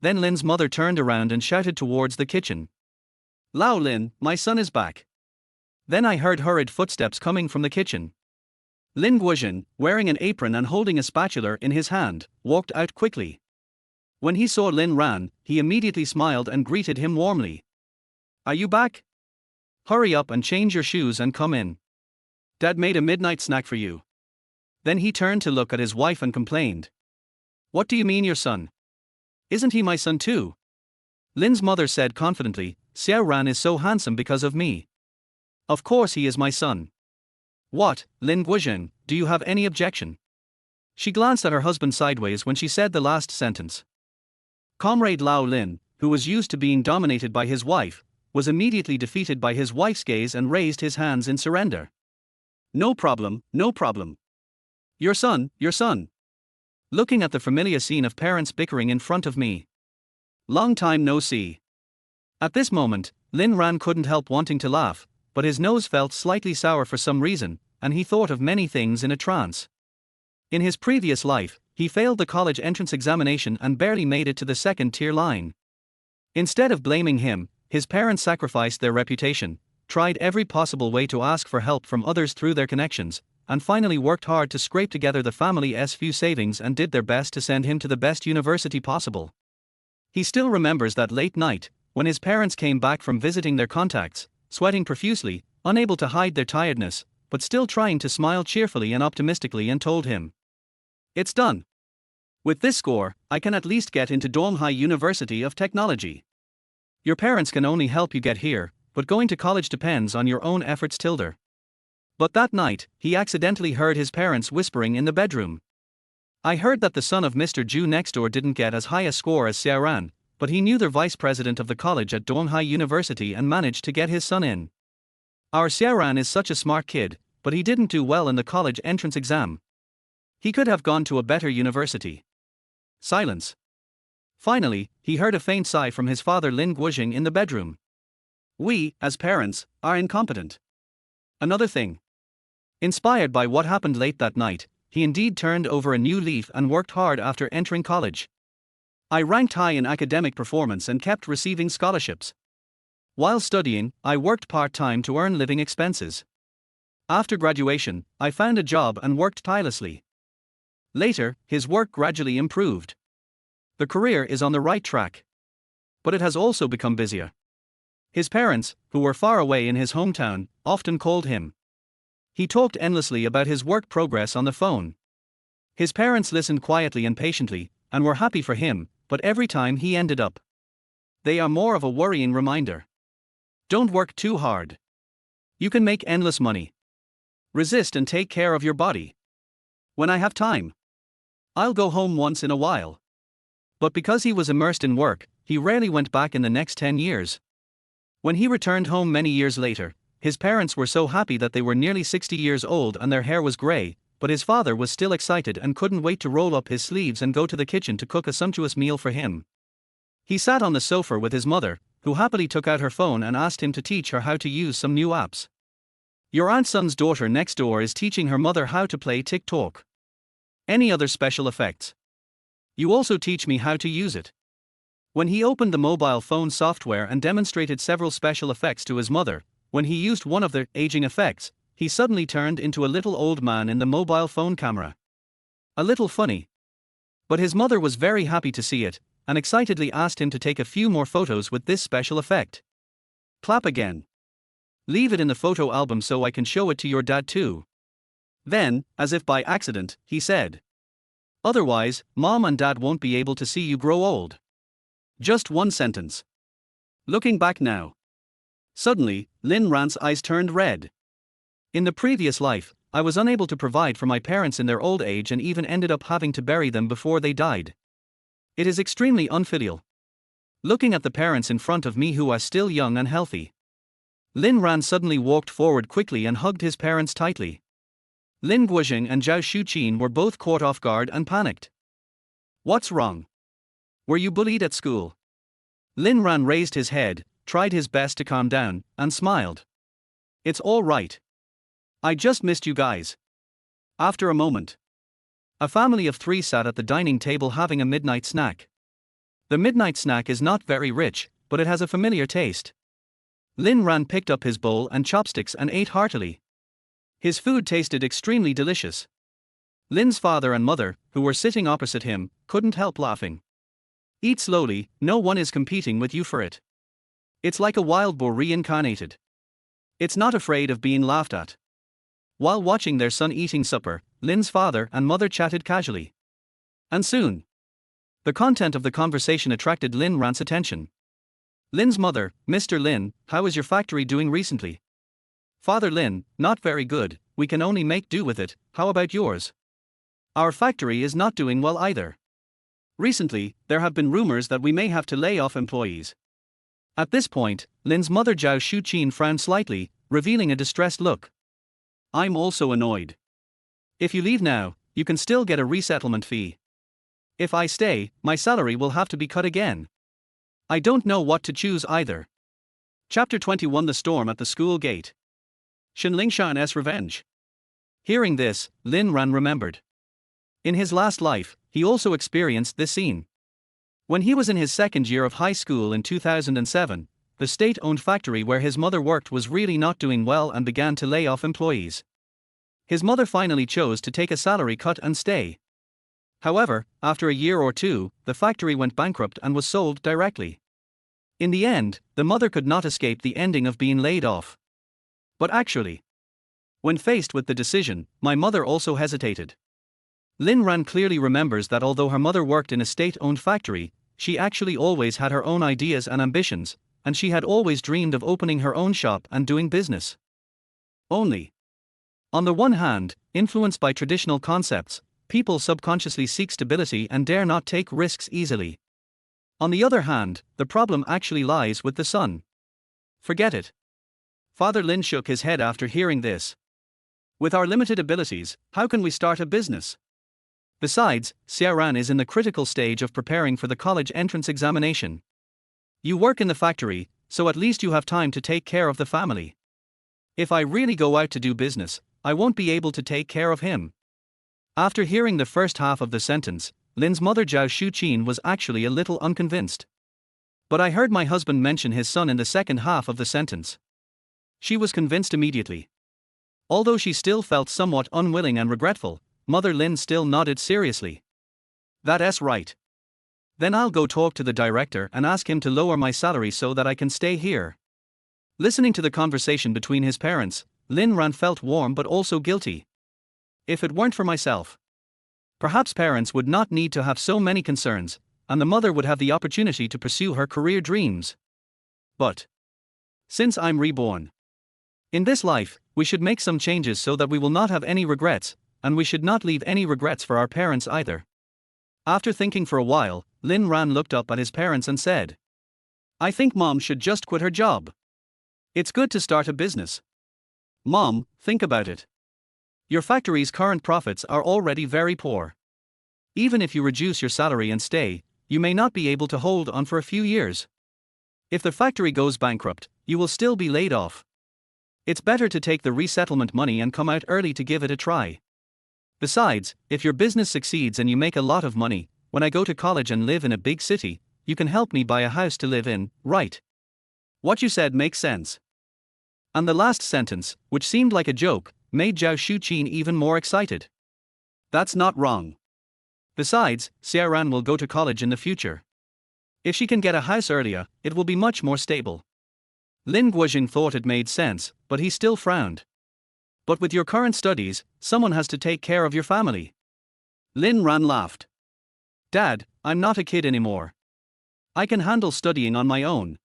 A: Then Lin's mother turned around and shouted towards the kitchen. "Lao Lin, my son is back." Then I heard hurried footsteps coming from the kitchen. Lin Guozhen, wearing an apron and holding a spatula in his hand, walked out quickly. When he saw Lin Ran, he immediately smiled and greeted him warmly. "Are you back? Hurry up and change your shoes and come in. Dad made a midnight snack for you." Then he turned to look at his wife and complained. "What do you mean your son? Isn't he my son too?" Lin's mother said confidently, "Xiao Ran is so handsome because of me. Of course he is my son." "What, Lin Guozhen, do you have any objection?" She glanced at her husband sideways when she said the last sentence. Comrade Lao Lin, who was used to being dominated by his wife, was immediately defeated by his wife's gaze and raised his hands in surrender. "No problem, no problem. Your son, your son." Looking at the familiar scene of parents bickering in front of me. Long time no see. At this moment, Lin Ran couldn't help wanting to laugh, but his nose felt slightly sour for some reason, and he thought of many things in a trance. In his previous life, he failed the college entrance examination and barely made it to the second-tier line. Instead of blaming him, his parents sacrificed their reputation, tried every possible way to ask for help from others through their connections, and finally worked hard to scrape together the family's few savings and did their best to send him to the best university possible. He still remembers that late night, when his parents came back from visiting their contacts, sweating profusely, unable to hide their tiredness, but still trying to smile cheerfully and optimistically, and told him, "It's done. With this score, I can at least get into Donghai University of Technology. Your parents can only help you get here, but going to college depends on your own efforts tilde." But that night, he accidentally heard his parents whispering in the bedroom. "I heard that the son of Mr. Zhu next door didn't get as high a score as Xiaoran, but he knew the vice president of the college at Donghai University and managed to get his son in. Our Xiaoran is such a smart kid, but he didn't do well in the college entrance exam. He could have gone to a better university." Silence. Finally, he heard a faint sigh from his father Lin Guozhen in the bedroom. "We, as parents, are incompetent." Another thing. Inspired by what happened late that night, he indeed turned over a new leaf and worked hard after entering college. I ranked high in academic performance and kept receiving scholarships. While studying, I worked part-time to earn living expenses. After graduation, I found a job and worked tirelessly. Later, his work gradually improved. The career is on the right track. But it has also become busier. His parents, who were far away in his hometown, often called him. He talked endlessly about his work progress on the phone. His parents listened quietly and patiently, and were happy for him, but every time he ended up. They are more of a worrying reminder. Don't work too hard. You can make endless money. Resist and take care of your body. When I have time, I'll go home once in a while. But because he was immersed in work, he rarely went back in the next 10 years. When he returned home many years later, his parents were so happy that they were nearly 60 years old and their hair was grey, but his father was still excited and couldn't wait to roll up his sleeves and go to the kitchen to cook a sumptuous meal for him. He sat on the sofa with his mother, who happily took out her phone and asked him to teach her how to use some new apps. Your aunt's son's daughter next door is teaching her mother how to play TikTok. Any other special effects? You also teach me how to use it. When he opened the mobile phone software and demonstrated several special effects to his mother, when he used one of the aging effects, he suddenly turned into a little old man in the mobile phone camera. A little funny. But his mother was very happy to see it, and excitedly asked him to take a few more photos with this special effect. Clap again. Leave it in the photo album so I can show it to your dad too. Then, as if by accident, he said, "Otherwise, mom and dad won't be able to see you grow old." Just one sentence. Looking back now. Suddenly, Lin Ran's eyes turned red. In the previous life, I was unable to provide for my parents in their old age and even ended up having to bury them before they died. It is extremely unfilial. Looking at the parents in front of me who are still young and healthy. Lin Ran suddenly walked forward quickly and hugged his parents tightly. Lin Guozhen and Zhao Shuqin were both caught off guard and panicked. What's wrong? Were you bullied at school? Lin Ran raised his head, tried his best to calm down, and smiled. It's all right. I just missed you guys. After a moment, a family of 3 sat at the dining table having a midnight snack. The midnight snack is not very rich, but it has a familiar taste. Lin Ran picked up his bowl and chopsticks and ate heartily. His food tasted extremely delicious. Lin's father and mother, who were sitting opposite him, couldn't help laughing. Eat slowly, no one is competing with you for it. It's like a wild boar reincarnated. It's not afraid of being laughed at. While watching their son eating supper, Lin's father and mother chatted casually. And soon, the content of the conversation attracted Lin Ran's attention. Lin's mother, Mr. Lin, how is your factory doing recently? Father Lin, not very good, we can only make do with it, how about yours? Our factory is not doing well either. Recently, there have been rumors that we may have to lay off employees. At this point, Lin's mother Zhao Shuqin frowned slightly, revealing a distressed look. I'm also annoyed. If you leave now, you can still get a resettlement fee. If I stay, my salary will have to be cut again. I don't know what to choose either. Chapter 21 The Storm at the School Gate. Shanlingshan's Revenge. Hearing this, Lin Ran remembered. In his last life, he also experienced this scene. When he was in his second year of high school in 2007, the state-owned factory where his mother worked was really not doing well and began to lay off employees. His mother finally chose to take a salary cut and stay. However, after a year or two, the factory went bankrupt and was sold directly. In the end, the mother could not escape the ending of being laid off. But actually, when faced with the decision, my mother also hesitated. Lin Ran clearly remembers that although her mother worked in a state-owned factory, she actually always had her own ideas and ambitions, and she had always dreamed of opening her own shop and doing business. Only, on the one hand, influenced by traditional concepts, people subconsciously seek stability and dare not take risks easily. On the other hand, the problem actually lies with the son. Forget it. Father Lin shook his head after hearing this. With our limited abilities, how can we start a business? Besides, Xiaoran is in the critical stage of preparing for the college entrance examination. You work in the factory, so at least you have time to take care of the family. If I really go out to do business, I won't be able to take care of him. After hearing the first half of the sentence, Lin's mother Zhao Shuqin was actually a little unconvinced. But I heard my husband mention his son in the second half of the sentence. She was convinced immediately. Although she still felt somewhat unwilling and regretful, Mother Lin still nodded seriously. That's right. Then I'll go talk to the director and ask him to lower my salary so that I can stay here. Listening to the conversation between his parents, Lin Ran felt warm but also guilty. If it weren't for myself, perhaps parents would not need to have so many concerns, and the mother would have the opportunity to pursue her career dreams. But since I'm reborn in this life, we should make some changes so that we will not have any regrets, and we should not leave any regrets for our parents either. After thinking for a while, Lin Ran looked up at his parents and said, I think Mom should just quit her job. It's good to start a business. Mom, think about it. Your factory's current profits are already very poor. Even if you reduce your salary and stay, you may not be able to hold on for a few years. If the factory goes bankrupt, you will still be laid off. It's better to take the resettlement money and come out early to give it a try. Besides, if your business succeeds and you make a lot of money, when I go to college and live in a big city, you can help me buy a house to live in, right? What you said makes sense. And the last sentence, which seemed like a joke, made Zhao Shuqin even more excited. That's not wrong. Besides, Xiaoran will go to college in the future. If she can get a house earlier, it will be much more stable. Lin Guojing thought it made sense, but he still frowned. But with your current studies, someone has to take care of your family. Lin Ran laughed. Dad, I'm not a kid anymore. I can handle studying on my own.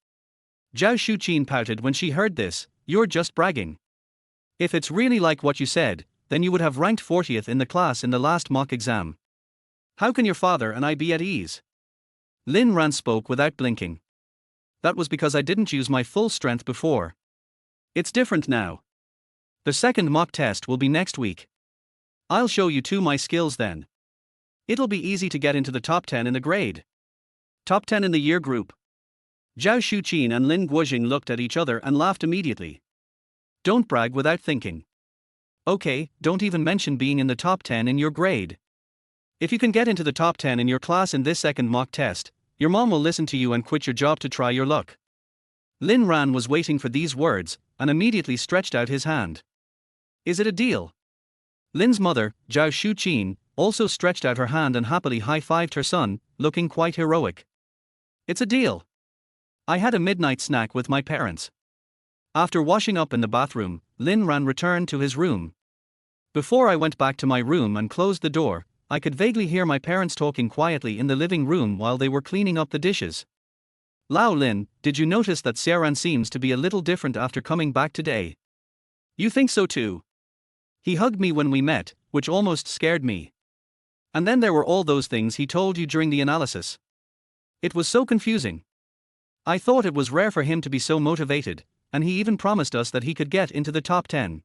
A: Zhao Shuqin pouted when she heard this. You're just bragging. If it's really like what you said, then you would have ranked 40th in the class in the last mock exam. How can your father and I be at ease? Lin Ran spoke without blinking. That was because I didn't use my full strength before. It's different now. The second mock test will be next week. I'll show you two my skills then. It'll be easy to get into the top 10 in the grade. Top 10 in the year group. Zhao Shuqin and Lin Guojing looked at each other and laughed immediately. Don't brag without thinking. Okay, don't even mention being in the top 10 in your grade. If you can get into the top 10 in your class in this second mock test, your mom will listen to you and quit your job to try your luck. Lin Ran was waiting for these words, and immediately stretched out his hand. Is it a deal? Lin's mother, Zhao Shuqin, also stretched out her hand and happily high-fived her son, looking quite heroic. It's a deal. I had a midnight snack with my parents. After washing up in the bathroom, Lin Ran returned to his room. Before I went back to my room and closed the door, I could vaguely hear my parents talking quietly in the living room while they were cleaning up the dishes. Lao Lin, did you notice that Xiaoran seems to be a little different after coming back today? You think so too? He hugged me when we met, which almost scared me. And then there were all those things he told you during the analysis. It was so confusing. I thought it was rare for him to be so motivated, and he even promised us that he could get into the top 10.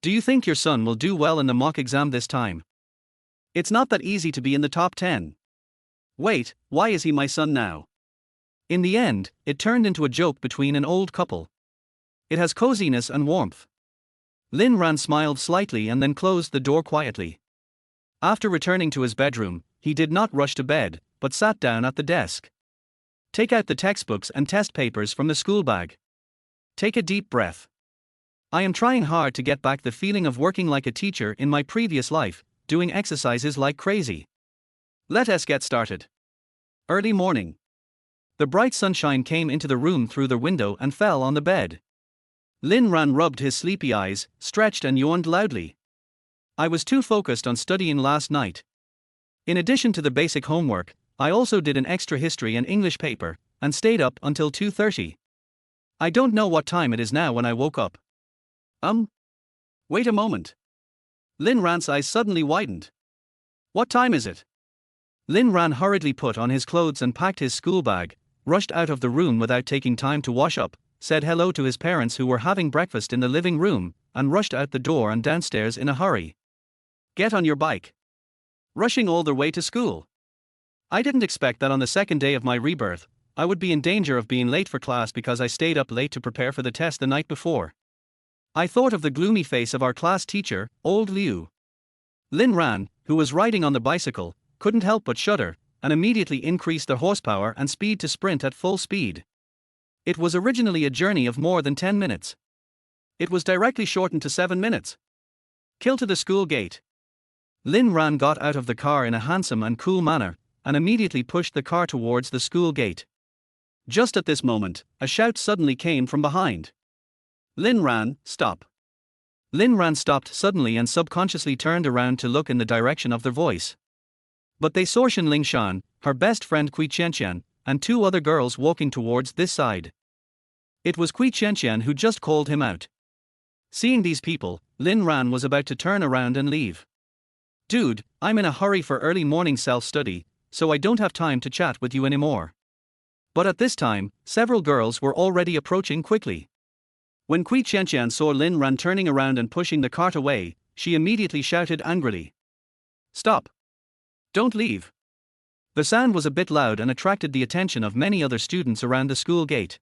A: Do you think your son will do well in the mock exam this time? It's not that easy to be in the top 10. Wait, why is he my son now? In the end, it turned into a joke between an old couple. It has coziness and warmth. Lin Ran smiled slightly and then closed the door quietly. After returning to his bedroom, he did not rush to bed, but sat down at the desk. Take out the textbooks and test papers from the school bag. Take a deep breath. I am trying hard to get back the feeling of working like a teacher in my previous life, doing exercises like crazy. Let us get started. Early morning. The bright sunshine came into the room through the window and fell on the bed. Lin Ran rubbed his sleepy eyes, stretched and yawned loudly. I was too focused on studying last night. In addition to the basic homework, I also did an extra history and English paper, and stayed up until 2:30. I don't know what time it is now when I woke up. Wait a moment. Lin Ran's eyes suddenly widened. What time is it? Lin Ran hurriedly put on his clothes and packed his school bag, rushed out of the room without taking time to wash up, said hello to his parents who were having breakfast in the living room, and rushed out the door and downstairs in a hurry. Get on your bike. Rushing all the way to school. I didn't expect that on the second day of my rebirth, I would be in danger of being late for class because I stayed up late to prepare for the test the night before. I thought of the gloomy face of our class teacher, old Liu. Lin Ran, who was riding on the bicycle, couldn't help but shudder, and immediately increased the horsepower and speed to sprint at full speed. It was originally a journey of more than 10 minutes. It was directly shortened to 7 minutes. Kill to the school gate. Lin Ran got out of the car in a handsome and cool manner, and immediately pushed the car towards the school gate. Just at this moment, a shout suddenly came from behind. Lin Ran, stop. Lin Ran stopped suddenly and subconsciously turned around to look in the direction of their voice. But they saw Qingyang, her best friend Qingyang, and two other girls walking towards this side. It was Qingyang who just called him out. Seeing these people, Lin Ran was about to turn around and leave. Dude, I'm in a hurry for early morning self-study, so I don't have time to chat with you anymore. But at this time, several girls were already approaching quickly. When Qingyang saw Lin Ran turning around and pushing the cart away, she immediately shouted angrily. Stop! Don't leave! The sound was a bit loud and attracted the attention of many other students around the school gate.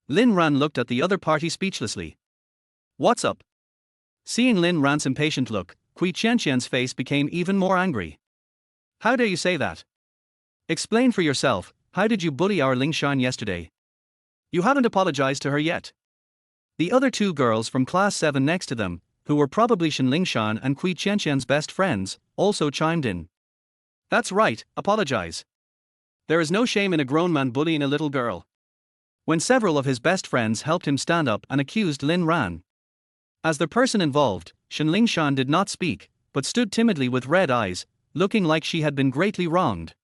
A: Lin Ran looked at the other party speechlessly. What's up? Seeing Lin Ran's impatient look, Qingyang's face became even more angry. How dare you say that? Explain for yourself, how did you bully our Ling Shan yesterday? You haven't apologized to her yet. The other two girls from class 7 next to them, who were probably Ling Shan and Qingyang's best friends, also chimed in. That's right, apologize. There is no shame in a grown man bullying a little girl. When several of his best friends helped him stand up and accused Lin Ran. As the person involved, Ling Shan did not speak, but stood timidly with red eyes, looking like she had been greatly wronged.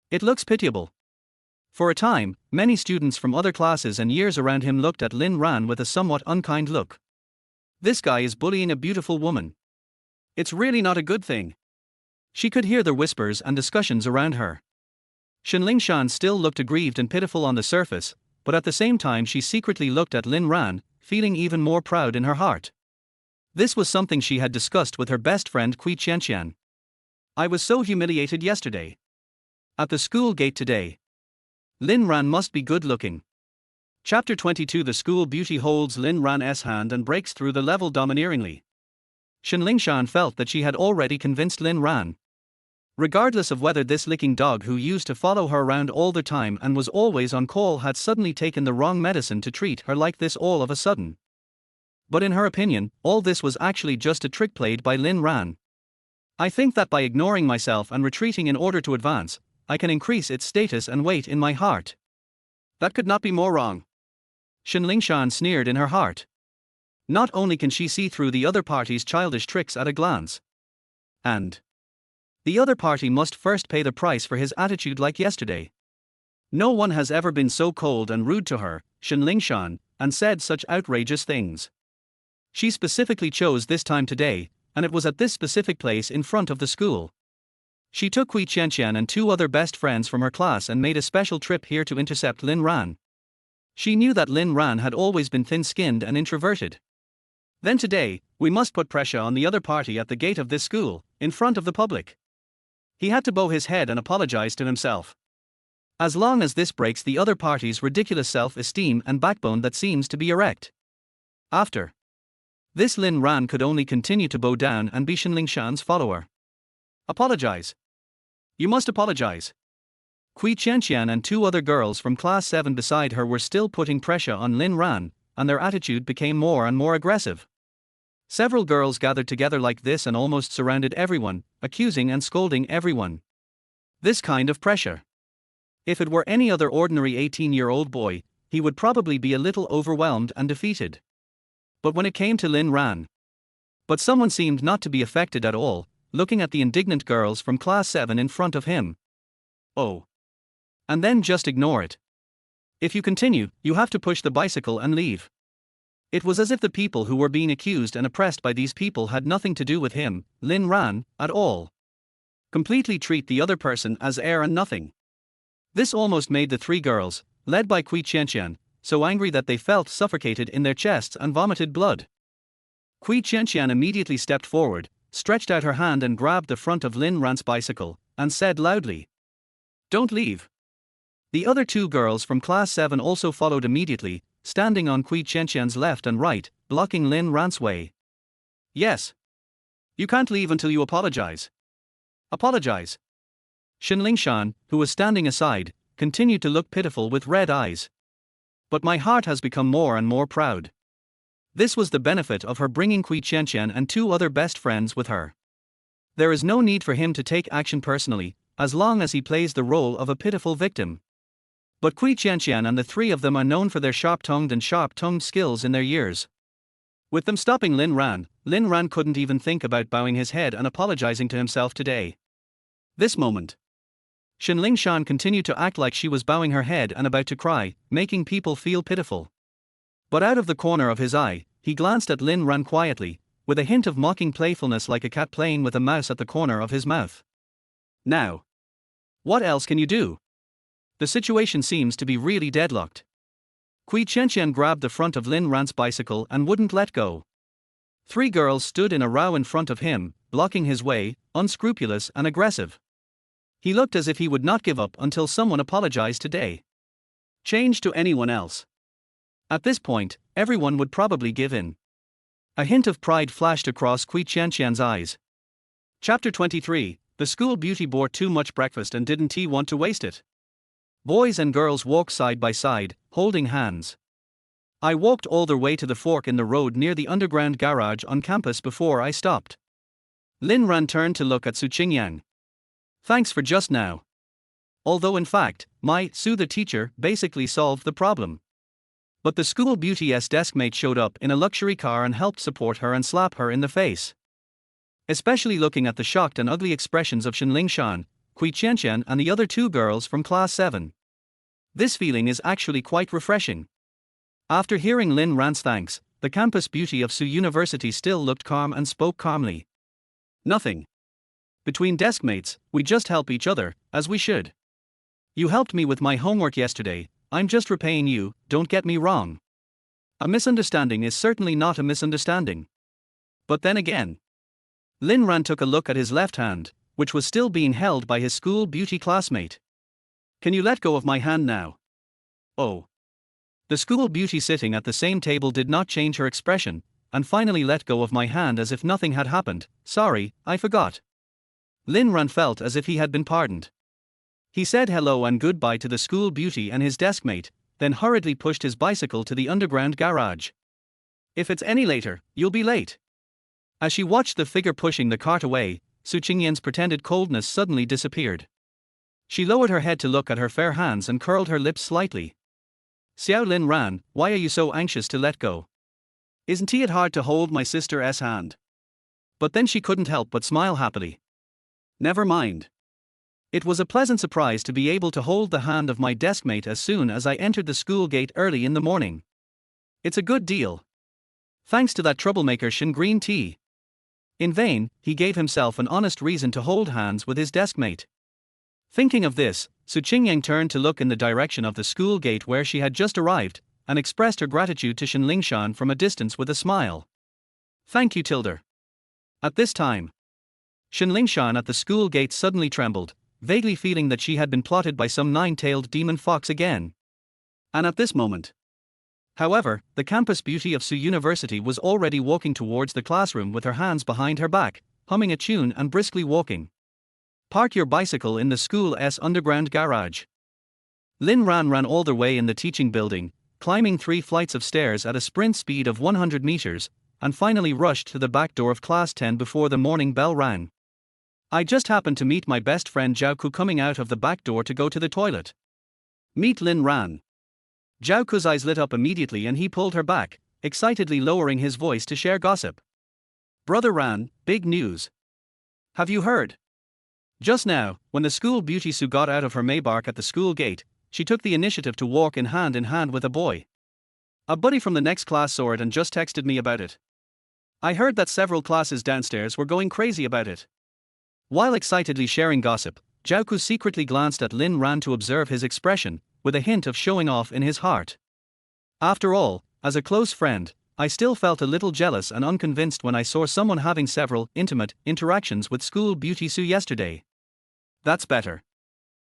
A: It looks pitiable. For a time, many students from other classes and years around him looked at Lin Ran with a somewhat unkind look. This guy is bullying a beautiful woman. It's really not a good thing. She could hear the whispers and discussions around her. Ling Shan still looked aggrieved and pitiful on the surface, but at the same time she secretly looked at Lin Ran, feeling even more proud in her heart. This was something she had discussed with her best friend Qingyang. I was so humiliated yesterday. At the school gate today. Lin Ran must be good looking. Chapter 22. The school beauty holds Lin Ran's hand and breaks through the level domineeringly. Ling Shan felt that she had already convinced Lin Ran. Regardless of whether this licking dog who used to follow her around all the time and was always on call had suddenly taken the wrong medicine to treat her like this all of a sudden. But in her opinion, all this was actually just a trick played by Lin Ran. I think that by ignoring myself and retreating in order to advance, I can increase its status and weight in my heart. That could not be more wrong. Qingyang sneered in her heart. Not only can she see through the other party's childish tricks at a glance, and the other party must first pay the price for his attitude like yesterday. No one has ever been so cold and rude to her, Qingyang, and said such outrageous things. She specifically chose this time today, and it was at this specific place in front of the school. She took Qingyang and 2 other best friends from her class and made a special trip here to intercept Lin Ran. She knew that Lin Ran had always been thin-skinned and introverted. Then today, we must put pressure on the other party at the gate of this school, in front of the public. He had to bow his head and apologize to himself. As long as this breaks the other party's ridiculous self-esteem and backbone that seems to be erect. After this, Lin Ran could only continue to bow down and be Qingyang's follower. Apologize. You must apologize. Qingyang and 2 other girls from class 7 beside her were still putting pressure on Lin Ran, and their attitude became more and more aggressive. Several girls gathered together like this and almost surrounded everyone, accusing and scolding everyone. This kind of pressure. If it were any other ordinary 18-year-old boy, he would probably be a little overwhelmed and defeated. But when it came to Lin Ran, someone seemed not to be affected at all, looking at the indignant girls from class 7 in front of him. Oh. And then just ignore it. If you continue, you have to push the bicycle and leave. It was as if the people who were being accused and oppressed by these people had nothing to do with him, Lin Ran, at all. Completely treat the other person as air and nothing. This almost made the 3 girls, led by Qingyang, so angry that they felt suffocated in their chests and vomited blood. Qingyang immediately stepped forward, stretched out her hand and grabbed the front of Lin Ran's bicycle, and said loudly, "Don't leave." The other 2 girls from class 7 also followed immediately, standing on Qingyang's left and right, blocking Lin Ran's way. Yes. You can't leave until you apologize. Apologize. Qingyang, who was standing aside, continued to look pitiful with red eyes. But my heart has become more and more proud. This was the benefit of her bringing Qingyang and 2 other best friends with her. There is no need for him to take action personally, as long as he plays the role of a pitiful victim. But Qingyang and the 3 of them are known for their sharp-tongued skills in their years. With them stopping Lin Ran couldn't even think about bowing his head and apologizing to himself today. This moment. Qingyang continued to act like she was bowing her head and about to cry, making people feel pitiful. But out of the corner of his eye, he glanced at Lin Ran quietly, with a hint of mocking playfulness like a cat playing with a mouse at the corner of his mouth. Now. What else can you do? The situation seems to be really deadlocked. Qingyang grabbed the front of Lin Ran's bicycle and wouldn't let go. 3 girls stood in a row in front of him, blocking his way, unscrupulous and aggressive. He looked as if he would not give up until someone apologized today. Change to anyone else. At this point, everyone would probably give in. A hint of pride flashed across Qingyang's eyes. Chapter 23, The school beauty bought too much breakfast and didn't he want to waste it? Boys and girls walked side by side, holding hands. I walked all the way to the fork in the road near the underground garage on campus before I stopped. Lin Ran turned to look at Qingyang. Thanks for just now. Although in fact, my the teacher basically solved the problem. But the school beauty's deskmate showed up in a luxury car and helped support her and slap her in the face. Especially looking at the shocked and ugly expressions of Qingyang, Qingyang and the other 2 girls from class 7. This feeling is actually quite refreshing. After hearing Lin Ran's thanks, the campus beauty of University still looked calm and spoke calmly. Nothing. Between deskmates, we just help each other, as we should. You helped me with my homework yesterday, I'm just repaying you, don't get me wrong. A misunderstanding is certainly not a misunderstanding. But then again. Lin Ran took a look at his left hand, which was still being held by his school beauty classmate. Can you let go of my hand now? Oh. The school beauty sitting at the same table did not change her expression, and finally let go of my hand as if nothing had happened. Sorry, I forgot. Lin Ran felt as if he had been pardoned. He said hello and goodbye to the school beauty and his deskmate, then hurriedly pushed his bicycle to the underground garage. If it's any later, you'll be late. As she watched the figure pushing the cart away, Qingyang's pretended coldness suddenly disappeared. She lowered her head to look at her fair hands and curled her lips slightly. Xiao Lin Ran, why are you so anxious to let go? Isn't it hard to hold my sister's hand? But then she couldn't help but smile happily. Never mind. It was a pleasant surprise to be able to hold the hand of my deskmate as soon as I entered the school gate early in the morning. It's a good deal. Thanks to that troublemaker Shin Green Tea. In vain, he gave himself an honest reason to hold hands with his deskmate. Thinking of this, Qingyang turned to look in the direction of the school gate where she had just arrived, and expressed her gratitude to Shin Lingshan from a distance with a smile. Thank you, Tilder. At this time, Shin Lingshan at the school gate suddenly trembled, vaguely feeling that she had been plotted by some nine-tailed demon fox again. And at this moment, however, the campus beauty of Su University was already walking towards the classroom with her hands behind her back, humming a tune and briskly walking. Park your bicycle in the school's underground garage. Lin Ran ran all the way in the teaching building, climbing 3 flights of stairs at a sprint speed of 100 meters, and finally rushed to the back door of class 10 before the morning bell rang. I just happened to meet my best friend Zhaoku coming out of the back door to go to the toilet. Meet Lin Ran. Zhaoku's eyes lit up immediately and he pulled her back, excitedly lowering his voice to share gossip. Brother Ran, big news. Have you heard? Just now, when the school beauty Su got out of her Maybach at the school gate, she took the initiative to walk in hand with a boy. A buddy from the next class saw it and just texted me about it. I heard that several classes downstairs were going crazy about it. While excitedly sharing gossip, Zhaoku secretly glanced at Lin Ran to observe his expression, with a hint of showing off in his heart. After all, as a close friend, I still felt a little jealous and unconvinced when I saw someone having several intimate interactions with school beauty Su yesterday. That's better.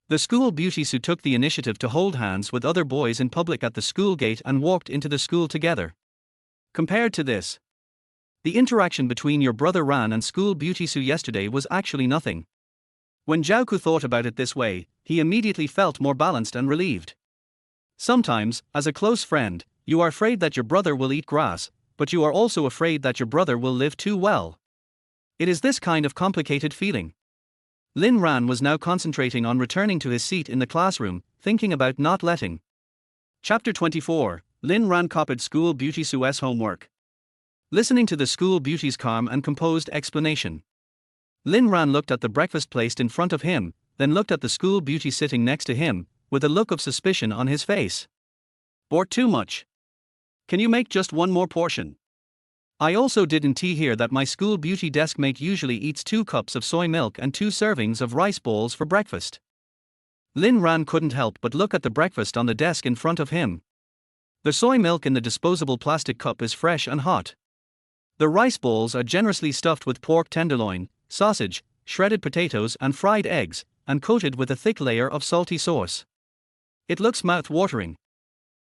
A: The school beauty Su took the initiative to hold hands with other boys in public at the school gate and walked into the school together. Compared to this, the interaction between your brother Ran and school beauty Su yesterday was actually nothing. When Zhaoku thought about it this way, he immediately felt more balanced and relieved. Sometimes, as a close friend, you are afraid that your brother will eat grass, but you are also afraid that your brother will live too well. It is this kind of complicated feeling. Lin Ran was now concentrating on returning to his seat in the classroom, thinking about not letting. Chapter 24, Lin Ran copied school beauty Su's homework. Listening to the school beauty's calm and composed explanation, Lin Ran looked at the breakfast placed in front of him, then looked at the school beauty sitting next to him, with a look of suspicion on his face. Or too much. Can you make just one more portion? I also didn't hear that my school beauty deskmate usually eats 2 cups of soy milk and 2 servings of rice balls for breakfast. Lin Ran couldn't help but look at the breakfast on the desk in front of him. The soy milk in the disposable plastic cup is fresh and hot. The rice balls are generously stuffed with pork tenderloin, sausage, shredded potatoes and fried eggs, and coated with a thick layer of salty sauce. It looks mouth-watering.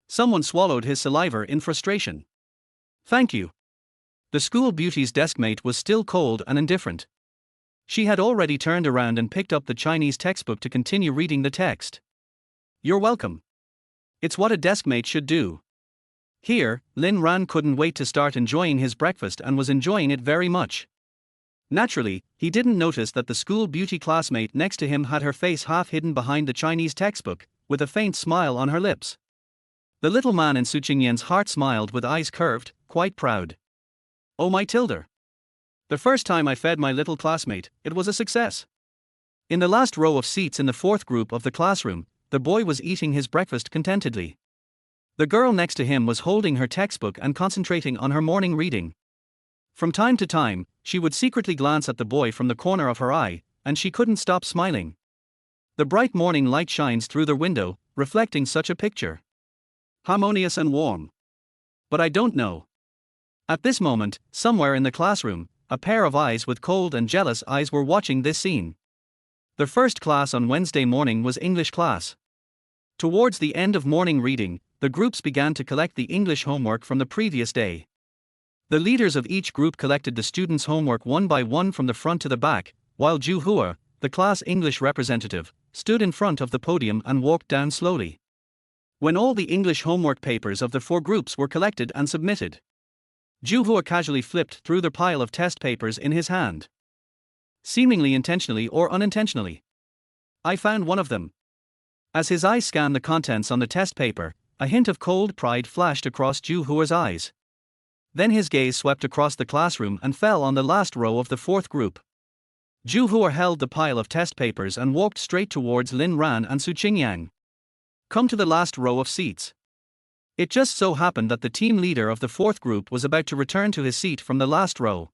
A: Someone swallowed his saliva in frustration. Thank you. The school beauty's deskmate was still cold and indifferent. She had already turned around and picked up the Chinese textbook to continue reading the text. You're welcome. It's what a deskmate should do. Here, Lin Ran couldn't wait to start enjoying his breakfast and was enjoying it very much. Naturally, he didn't notice that the school beauty classmate next to him had her face half hidden behind the Chinese textbook, with a faint smile on her lips. The little man in Su Qingyang's heart smiled with eyes curved, quite proud. Oh my Tilder. The first time I fed my little classmate, it was a success. In the last row of seats in the 4th group of the classroom, the boy was eating his breakfast contentedly. The girl next to him was holding her textbook and concentrating on her morning reading. From time to time, she would secretly glance at the boy from the corner of her eye, and she couldn't stop smiling. The bright morning light shines through the window, reflecting such a picture. Harmonious and warm. But I don't know. At this moment, somewhere in the classroom, a pair of eyes with cold and jealous eyes were watching this scene. The first class on Wednesday morning was English class. Towards the end of morning reading, the groups began to collect the English homework from the previous day. The leaders of each group collected the students' homework one by one from the front to the back, while Zhu Hua, the class English representative, stood in front of the podium and walked down slowly. When all the English homework papers of the 4 groups were collected and submitted, Zhu Hua casually flipped through the pile of test papers in his hand. Seemingly intentionally or unintentionally. I found one of them. As his eyes scanned the contents on the test paper, a hint of cold pride flashed across Zhu Hua's eyes. Then his gaze swept across the classroom and fell on the last row of the 4th group. Zhu Hua held the pile of test papers and walked straight towards Lin Ran and Qingyang. Come to the last row of seats. It just so happened that the team leader of the 4th group was about to return to his seat from the last row.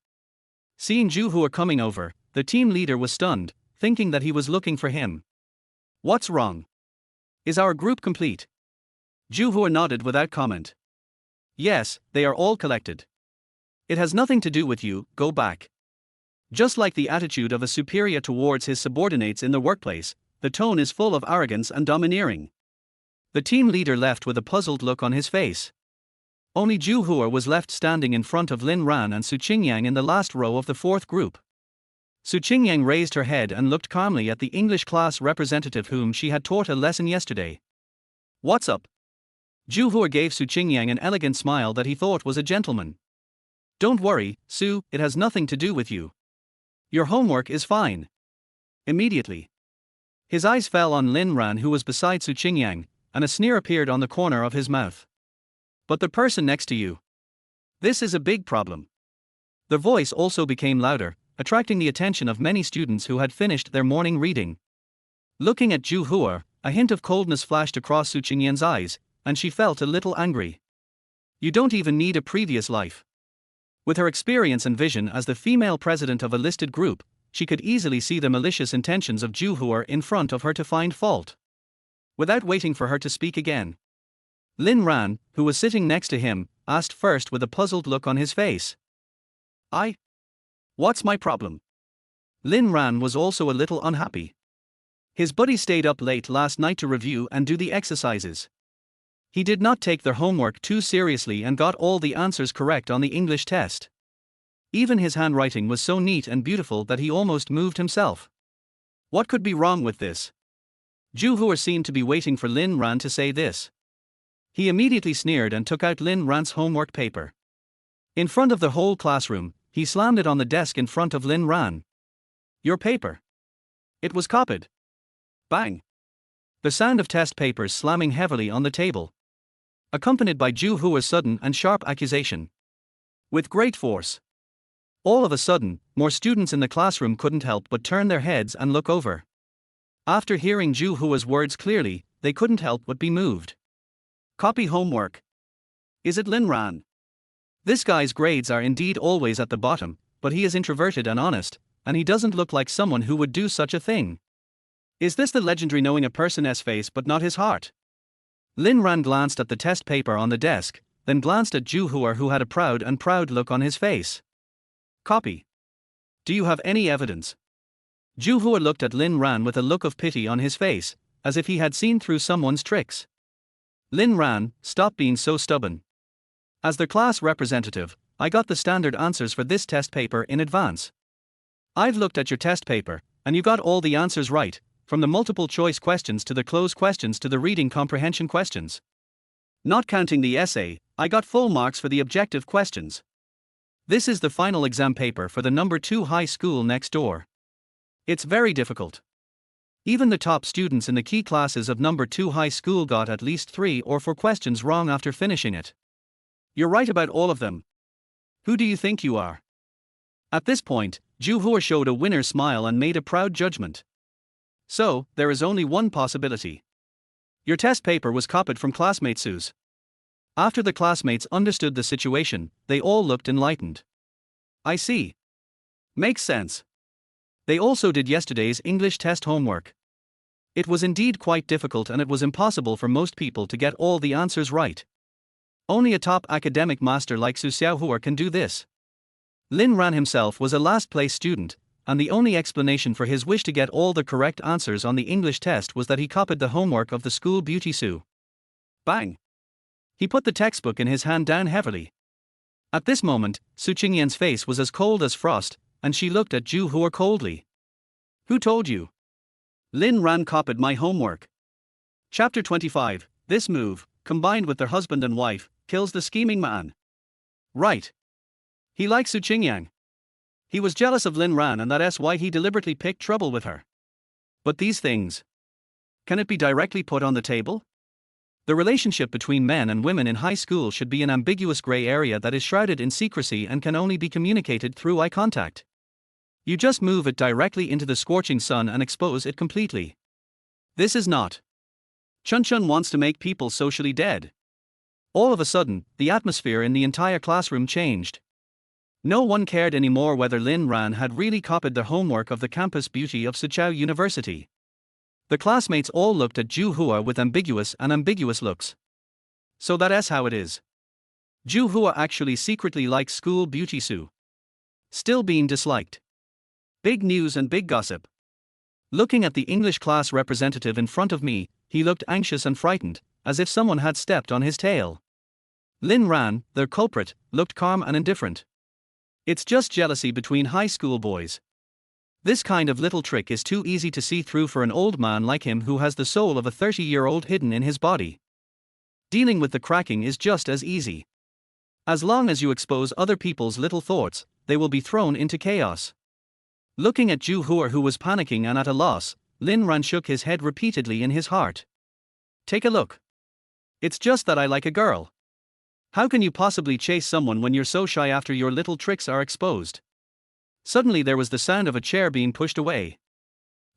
A: Seeing Zhu Hua coming over, the team leader was stunned, thinking that he was looking for him. What's wrong? Is our group complete? Zhu Hua nodded without comment. Yes, they are all collected. It has nothing to do with you, go back. Just like the attitude of a superior towards his subordinates in the workplace, the tone is full of arrogance and domineering. The team leader left with a puzzled look on his face. Only Zhu Hua was left standing in front of Lin Ran and Qingyang in the last row of the 4th group. Qingyang raised her head and looked calmly at the English class representative whom she had taught a lesson yesterday. What's up? Zhu Hua gave Qingyang an elegant smile that he thought was a gentleman. Don't worry, Su, it has nothing to do with you. Your homework is fine. Immediately. His eyes fell on Lin Ran, who was beside Qingyang, and a sneer appeared on the corner of his mouth. But the person next to you. This is a big problem. The voice also became louder, attracting the attention of many students who had finished their morning reading. Looking at Zhu Hua, a hint of coldness flashed across Qingyang's eyes, and she felt a little angry. You don't even need a previous life. With her experience and vision as the female president of a listed group, she could easily see the malicious intentions of Zhu Hua in front of her to find fault. Without waiting for her to speak again, Lin Ran, who was sitting next to him, asked first with a puzzled look on his face. What's my problem? Lin Ran was also a little unhappy. His buddy stayed up late last night to review and do the exercises. He did not take their homework too seriously and got all the answers correct on the English test. Even his handwriting was so neat and beautiful that he almost moved himself. What could be wrong with this? Zhu Hua seemed to be waiting for Lin Ran to say this. He immediately sneered and took out Lin Ran's homework paper. In front of the whole classroom, he slammed it on the desk in front of Lin Ran. Your paper. It was copied. Bang. The sound of test papers slamming heavily on the table, accompanied by Zhu Hua's sudden and sharp accusation. With great force. All of a sudden, more students in the classroom couldn't help but turn their heads and look over. After hearing Zhu Hua's words clearly, they couldn't help but be moved. Copy homework. Is it Lin Ran? This guy's grades are indeed always at the bottom, but he is introverted and honest, and he doesn't look like someone who would do such a thing. Is this the legendary knowing a person's face but not his heart? Lin Ran glanced at the test paper on the desk, then glanced at Zhu Hua, who had a proud look on his face. Copy. Do you have any evidence? Zhu Hua looked at Lin Ran with a look of pity on his face, as if he had seen through someone's tricks. Lin Ran, stop being so stubborn. As the class representative, I got the standard answers for this test paper in advance. I've looked at your test paper, and you got all the answers right, from the multiple choice questions to the closed questions to the reading comprehension questions. Not counting the essay, I got full marks for the objective questions. This is the final exam paper for the number 2 high school next door. It's very difficult. Even the top students in the key classes of number 2 high school got at least 3 or 4 questions wrong after finishing it. You're right about all of them. Who do you think you are? At this point, Zhu Hua showed a winner's smile and made a proud judgment. So, there is only one possibility. Your test paper was copied from classmates Su's. After the classmates understood the situation, they all looked enlightened. I see. Makes sense. They also did yesterday's English test homework. It was indeed quite difficult and it was impossible for most people to get all the answers right. Only a top academic master like Su Xiaohua can do this. Lin Ran himself was a last-place student, and the only explanation for his wish to get all the correct answers on the English test was that he copied the homework of the school beauty Su. Bang! He put the textbook in his hand down heavily. At this moment, Qingyang's face was as cold as frost, and she looked at Zhu Hua coldly. Who told you? Lin Ran copied my homework. Chapter 25. This move, combined with their husband and wife, kills the scheming man. Right. He likes Qingyang. He was jealous of Lin Ran, and that's why he deliberately picked trouble with her. But these things, can it be directly put on the table? The relationship between men and women in high school should be an ambiguous gray area that is shrouded in secrecy and can only be communicated through eye contact. You just move it directly into the scorching sun and expose it completely. This is not. Chun wants to make people socially dead. All of a sudden, the atmosphere in the entire classroom changed. No one cared anymore whether Lin Ran had really copied the homework of the campus beauty of Soochow University. The classmates all looked at Zhu Hua with ambiguous looks. So that's how it is. Zhu Hua actually secretly likes school beauty Sue. Still being disliked. Big news and big gossip. Looking at the English class representative in front of me, he looked anxious and frightened, as if someone had stepped on his tail. Lin Ran, the culprit, looked calm and indifferent. It's just jealousy between high school boys. This kind of little trick is too easy to see through for an old man like him who has the soul of a 30-year-old hidden in his body. Dealing with the cracking is just as easy. As long as you expose other people's little thoughts, they will be thrown into chaos. Looking at Zhu Hua, who was panicking and at a loss, Lin Ran shook his head repeatedly in his heart. Take a look. It's just that I like a girl. How can you possibly chase someone when you're so shy after your little tricks are exposed? Suddenly there was the sound of a chair being pushed away.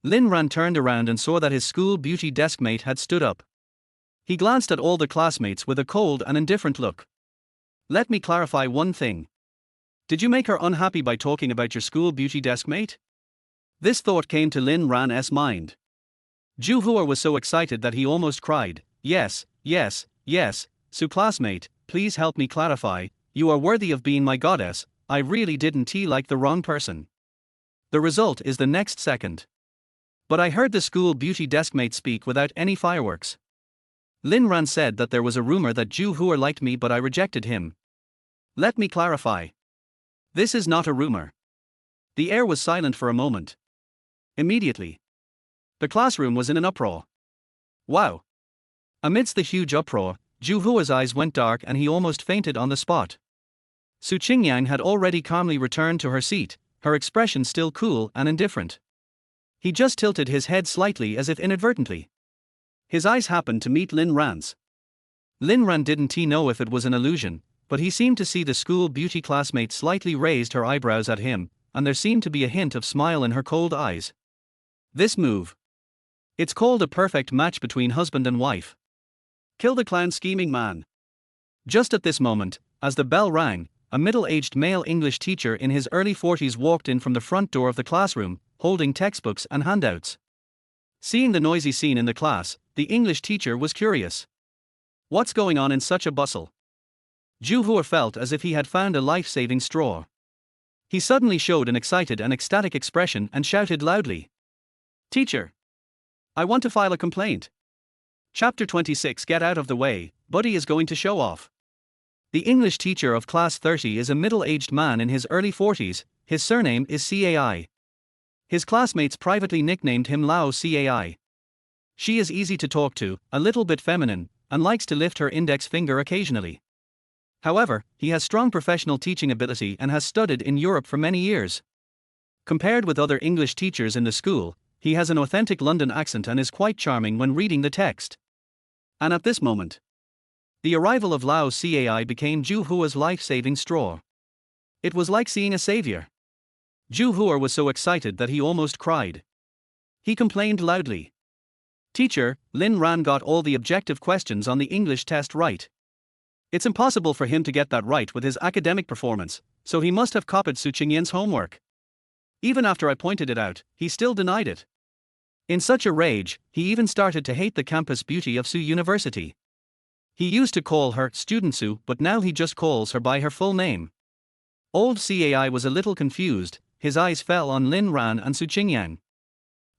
A: Lin Ran turned around and saw that his school beauty deskmate had stood up. He glanced at all the classmates with a cold and indifferent look. Let me clarify one thing. Did you make her unhappy by talking about your school beauty deskmate? This thought came to Lin Ran's mind. Zhu Hua was so excited that he almost cried. Yes, so classmate, please help me clarify. You are worthy of being my goddess. I really didn't like the wrong person. The result is the next second. But I heard the school beauty deskmate speak without any fireworks. Lin Ran said that there was a rumor that Zhu Hua liked me, but I rejected him. Let me clarify. This is not a rumor. The air was silent for a moment. Immediately, the classroom was in an uproar. Wow! Amidst the huge uproar, Zhu Hua's eyes went dark and he almost fainted on the spot. Qingyang had already calmly returned to her seat, her expression still cool and indifferent. He just tilted his head slightly as if inadvertently. His eyes happened to meet Lin Ran's. Lin Ran didn't know if it was an illusion, but he seemed to see the school beauty classmate slightly raised her eyebrows at him, and there seemed to be a hint of smile in her cold eyes. This move. It's called a perfect match between husband and wife. Kill the clown scheming man. Just at this moment, as the bell rang, a middle-aged male English teacher in his early 40s walked in from the front door of the classroom, holding textbooks and handouts. Seeing the noisy scene in the class, the English teacher was curious. What's going on in such a bustle? Zhu Hua felt as if he had found a life-saving straw. He suddenly showed an excited and ecstatic expression and shouted loudly. Teacher! I want to file a complaint. Chapter 26. Get out of the way, Buddy is going to show off. The English teacher of class 30 is a middle-aged man in his early 40s, his surname is Cai. His classmates privately nicknamed him Lao Cai. She is easy to talk to, a little bit feminine, and likes to lift her index finger occasionally. However, he has strong professional teaching ability and has studied in Europe for many years. Compared with other English teachers in the school, he has an authentic London accent and is quite charming when reading the text. And at this moment, the arrival of Lao Cai became Zhu Hua's life-saving straw. It was like seeing a savior. Zhu Hua was so excited that he almost cried. He complained loudly. Teacher, Lin Ran got all the objective questions on the English test right. It's impossible for him to get that right with his academic performance, so he must have copied Qingyang's homework. Even after I pointed it out, he still denied it. In such a rage, he even started to hate the campus beauty of Su University. He used to call her Student Su, but now he just calls her by her full name. Old Cai was a little confused, his eyes fell on Lin Ran and Qingyang.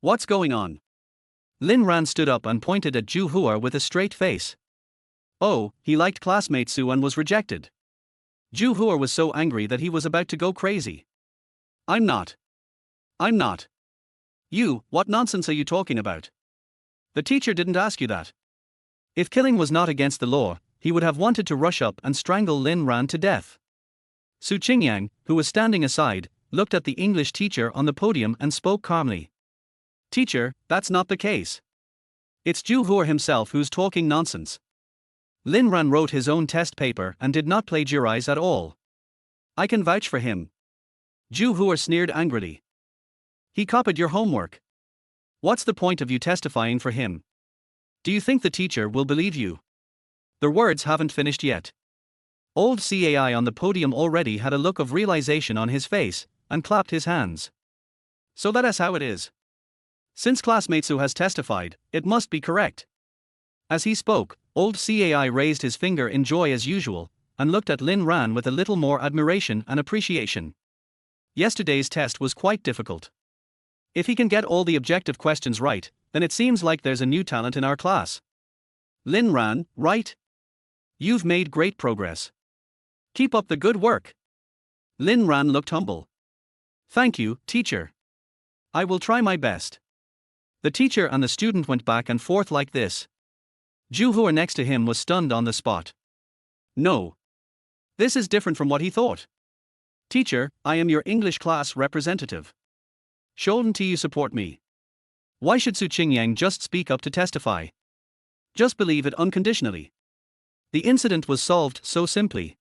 A: What's going on? Lin Ran stood up and pointed at Zhu Hua with a straight face. Oh, he liked classmate Su and was rejected. Zhu Hua was so angry that he was about to go crazy. I'm not. You, what nonsense are you talking about? The teacher didn't ask you that. If killing was not against the law, he would have wanted to rush up and strangle Lin Ran to death. Qingyang, who was standing aside, looked at the English teacher on the podium and spoke calmly. Teacher, that's not the case. It's Zhu himself who's talking nonsense. Lin Ran wrote his own test paper and did not plagiarize at all. I can vouch for him. Zhu sneered angrily. He copied your homework. What's the point of you testifying for him? Do you think the teacher will believe you? Their words haven't finished yet. Old CAI on the podium already had a look of realization on his face, and clapped his hands. So that's how it is. Since classmate Su has testified, it must be correct. As he spoke, old CAI raised his finger in joy as usual, and looked at Lin Ran with a little more admiration and appreciation. Yesterday's test was quite difficult. If he can get all the objective questions right, then it seems like there's a new talent in our class. Lin Ran, right? You've made great progress. Keep up the good work. Lin Ran looked humble. Thank you, teacher. I will try my best. The teacher and the student went back and forth like this. Zhu next to him was stunned on the spot. No. This is different from what he thought. Teacher, I am your English class representative. Shouldn't you support me? Why should Qingyang just speak up to testify? Just believe it unconditionally. The incident was solved so simply.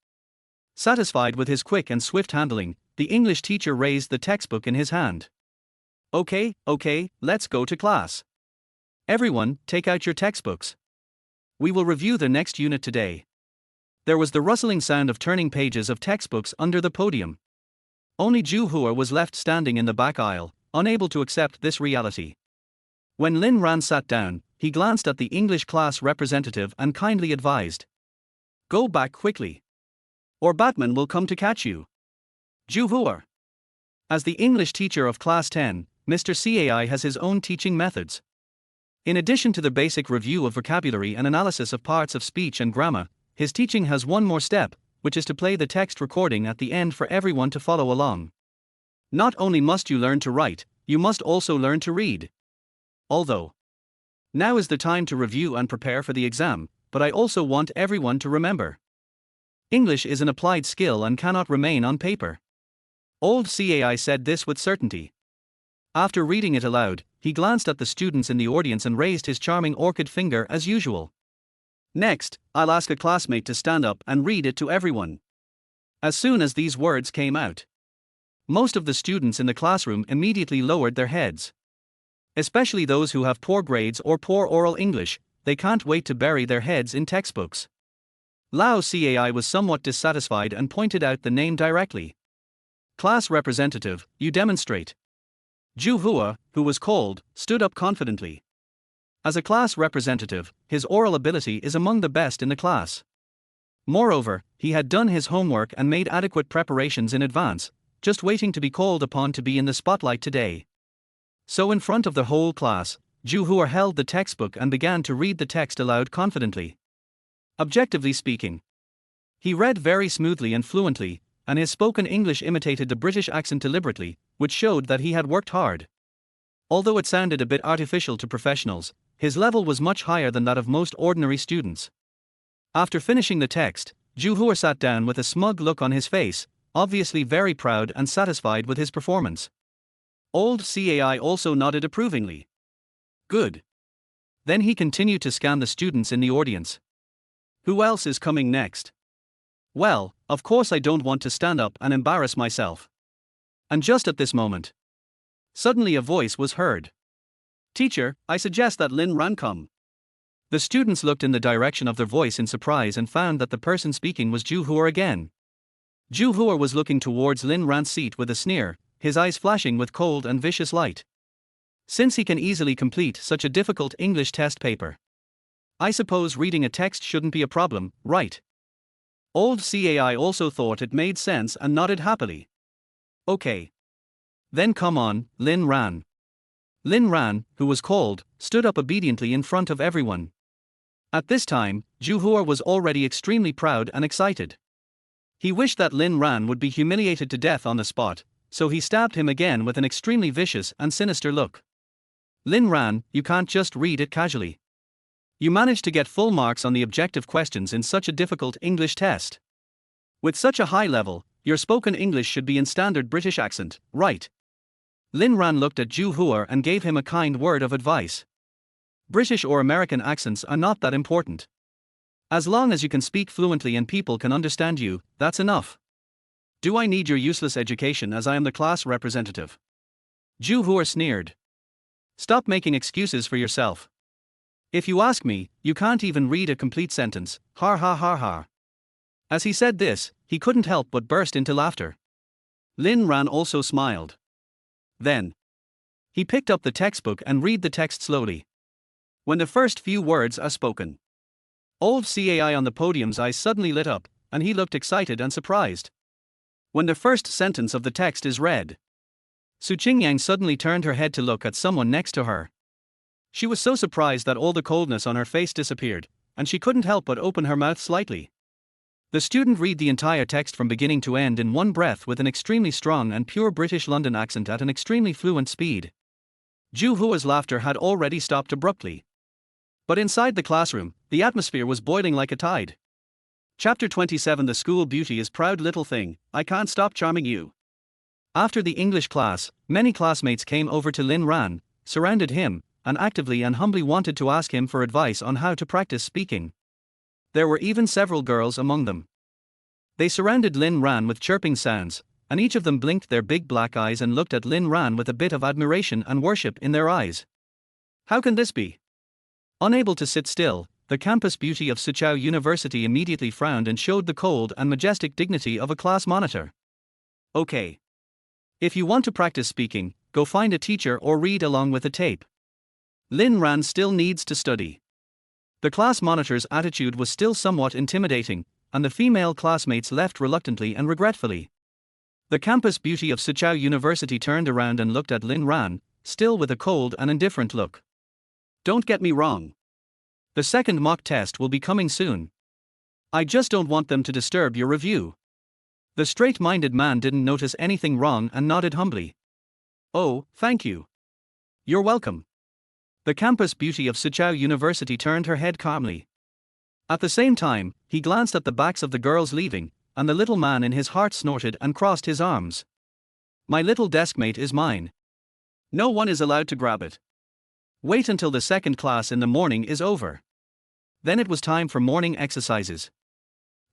A: Satisfied with his quick and swift handling, the English teacher raised the textbook in his hand. Okay, let's go to class. Everyone, take out your textbooks. We will review the next unit today. There was the rustling sound of turning pages of textbooks under the podium. Only Zhu was left standing in the back aisle, unable to accept this reality. When Lin Ran sat down, he glanced at the English class representative and kindly advised. Go back quickly. Or Batman will come to catch you. Zhu. As the English teacher of Class 10, Mr. CAI has his own teaching methods. In addition to the basic review of vocabulary and analysis of parts of speech and grammar, his teaching has one more step, which is to play the text recording at the end for everyone to follow along. Not only must you learn to write, you must also learn to read. Although now is the time to review and prepare for the exam, but I also want everyone to remember. English is an applied skill and cannot remain on paper. Old CAI said this with certainty. After reading it aloud, he glanced at the students in the audience and raised his charming orchid finger as usual. Next, I'll ask a classmate to stand up and read it to everyone. As soon as these words came out, most of the students in the classroom immediately lowered their heads. Especially those who have poor grades or poor oral English, they can't wait to bury their heads in textbooks. Lao CAI was somewhat dissatisfied and pointed out the name directly. Class representative, you demonstrate. Zhu, who was called, stood up confidently. As a class representative, his oral ability is among the best in the class. Moreover, he had done his homework and made adequate preparations in advance, just waiting to be called upon to be in the spotlight today. So in front of the whole class, Zhu held the textbook and began to read the text aloud confidently. Objectively speaking, he read very smoothly and fluently, and his spoken English imitated the British accent deliberately, which showed that he had worked hard. Although it sounded a bit artificial to professionals, his level was much higher than that of most ordinary students. After finishing the text, Zhu sat down with a smug look on his face, obviously very proud and satisfied with his performance. Old CAI also nodded approvingly. Good. Then he continued to scan the students in the audience. Who else is coming next? Well, of course I don't want to stand up and embarrass myself. And just at this moment, suddenly a voice was heard. Teacher, I suggest that Lin Ran come. The students looked in the direction of their voice in surprise and found that the person speaking was Zhu again. Zhu was looking towards Lin Ran's seat with a sneer, his eyes flashing with cold and vicious light. Since he can easily complete such a difficult English test paper, I suppose reading a text shouldn't be a problem, right? Old CAI also thought it made sense and nodded happily. Okay. Then come on, Lin Ran. Lin Ran, who was called, stood up obediently in front of everyone. At this time, Zhu was already extremely proud and excited. He wished that Lin Ran would be humiliated to death on the spot, so he stabbed him again with an extremely vicious and sinister look. Lin Ran, you can't just read it casually. You managed to get full marks on the objective questions in such a difficult English test. With such a high level, your spoken English should be in standard British accent, right? Lin Ran looked at Zhu Hua and gave him a kind word of advice. British or American accents are not that important. As long as you can speak fluently and people can understand you, that's enough. Do I need your useless education as I am the class representative? Zhu Hua sneered. Stop making excuses for yourself. If you ask me, you can't even read a complete sentence, har ha har har. As he said this, he couldn't help but burst into laughter. Lin Ran also smiled. Then he picked up the textbook and read the text slowly. When the first few words are spoken, old Cai on the podium's eyes suddenly lit up, and he looked excited and surprised. When the first sentence of the text is read, Qingyang suddenly turned her head to look at someone next to her. She was so surprised that all the coldness on her face disappeared, and she couldn't help but open her mouth slightly. The student read the entire text from beginning to end in one breath with an extremely strong and pure British London accent at an extremely fluent speed. Zhu Hua's laughter had already stopped abruptly. But inside the classroom, the atmosphere was boiling like a tide. Chapter 27. The School Beauty is Proud Little Thing, I Can't Stop Charming You. After the English class, many classmates came over to Lin Ran, surrounded him, and actively and humbly wanted to ask him for advice on how to practice speaking. There were even several girls among them. They surrounded Lin Ran with chirping sounds, and each of them blinked their big black eyes and looked at Lin Ran with a bit of admiration and worship in their eyes. How can this be? Unable to sit still, the campus beauty of Soochow University immediately frowned and showed the cold and majestic dignity of a class monitor. Okay. If you want to practice speaking, go find a teacher or read along with a tape. Lin Ran still needs to study. The class monitor's attitude was still somewhat intimidating, and the female classmates left reluctantly and regretfully. The campus beauty of Soochow University turned around and looked at Lin Ran, still with a cold and indifferent look. Don't get me wrong. The second mock test will be coming soon. I just don't want them to disturb your review. The straight-minded man didn't notice anything wrong and nodded humbly. Oh, thank you. You're welcome. The campus beauty of Soochow University turned her head calmly. At the same time, he glanced at the backs of the girls leaving, and the little man in his heart snorted and crossed his arms. My little deskmate is mine. No one is allowed to grab it. Wait until the second class in the morning is over. Then it was time for morning exercises.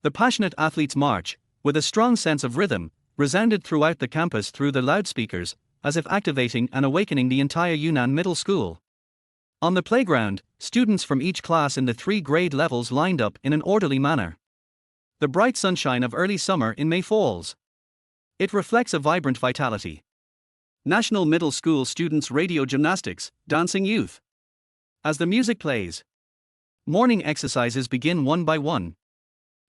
A: The passionate athletes' march, with a strong sense of rhythm, resounded throughout the campus through the loudspeakers, as if activating and awakening the entire Yunnan Middle School. On the playground, students from each class in the 3 grade levels lined up in an orderly manner. The bright sunshine of early summer in May Falls. It reflects a vibrant vitality. National Middle School students radio gymnastics, dancing youth. As the music plays, morning exercises begin one by one.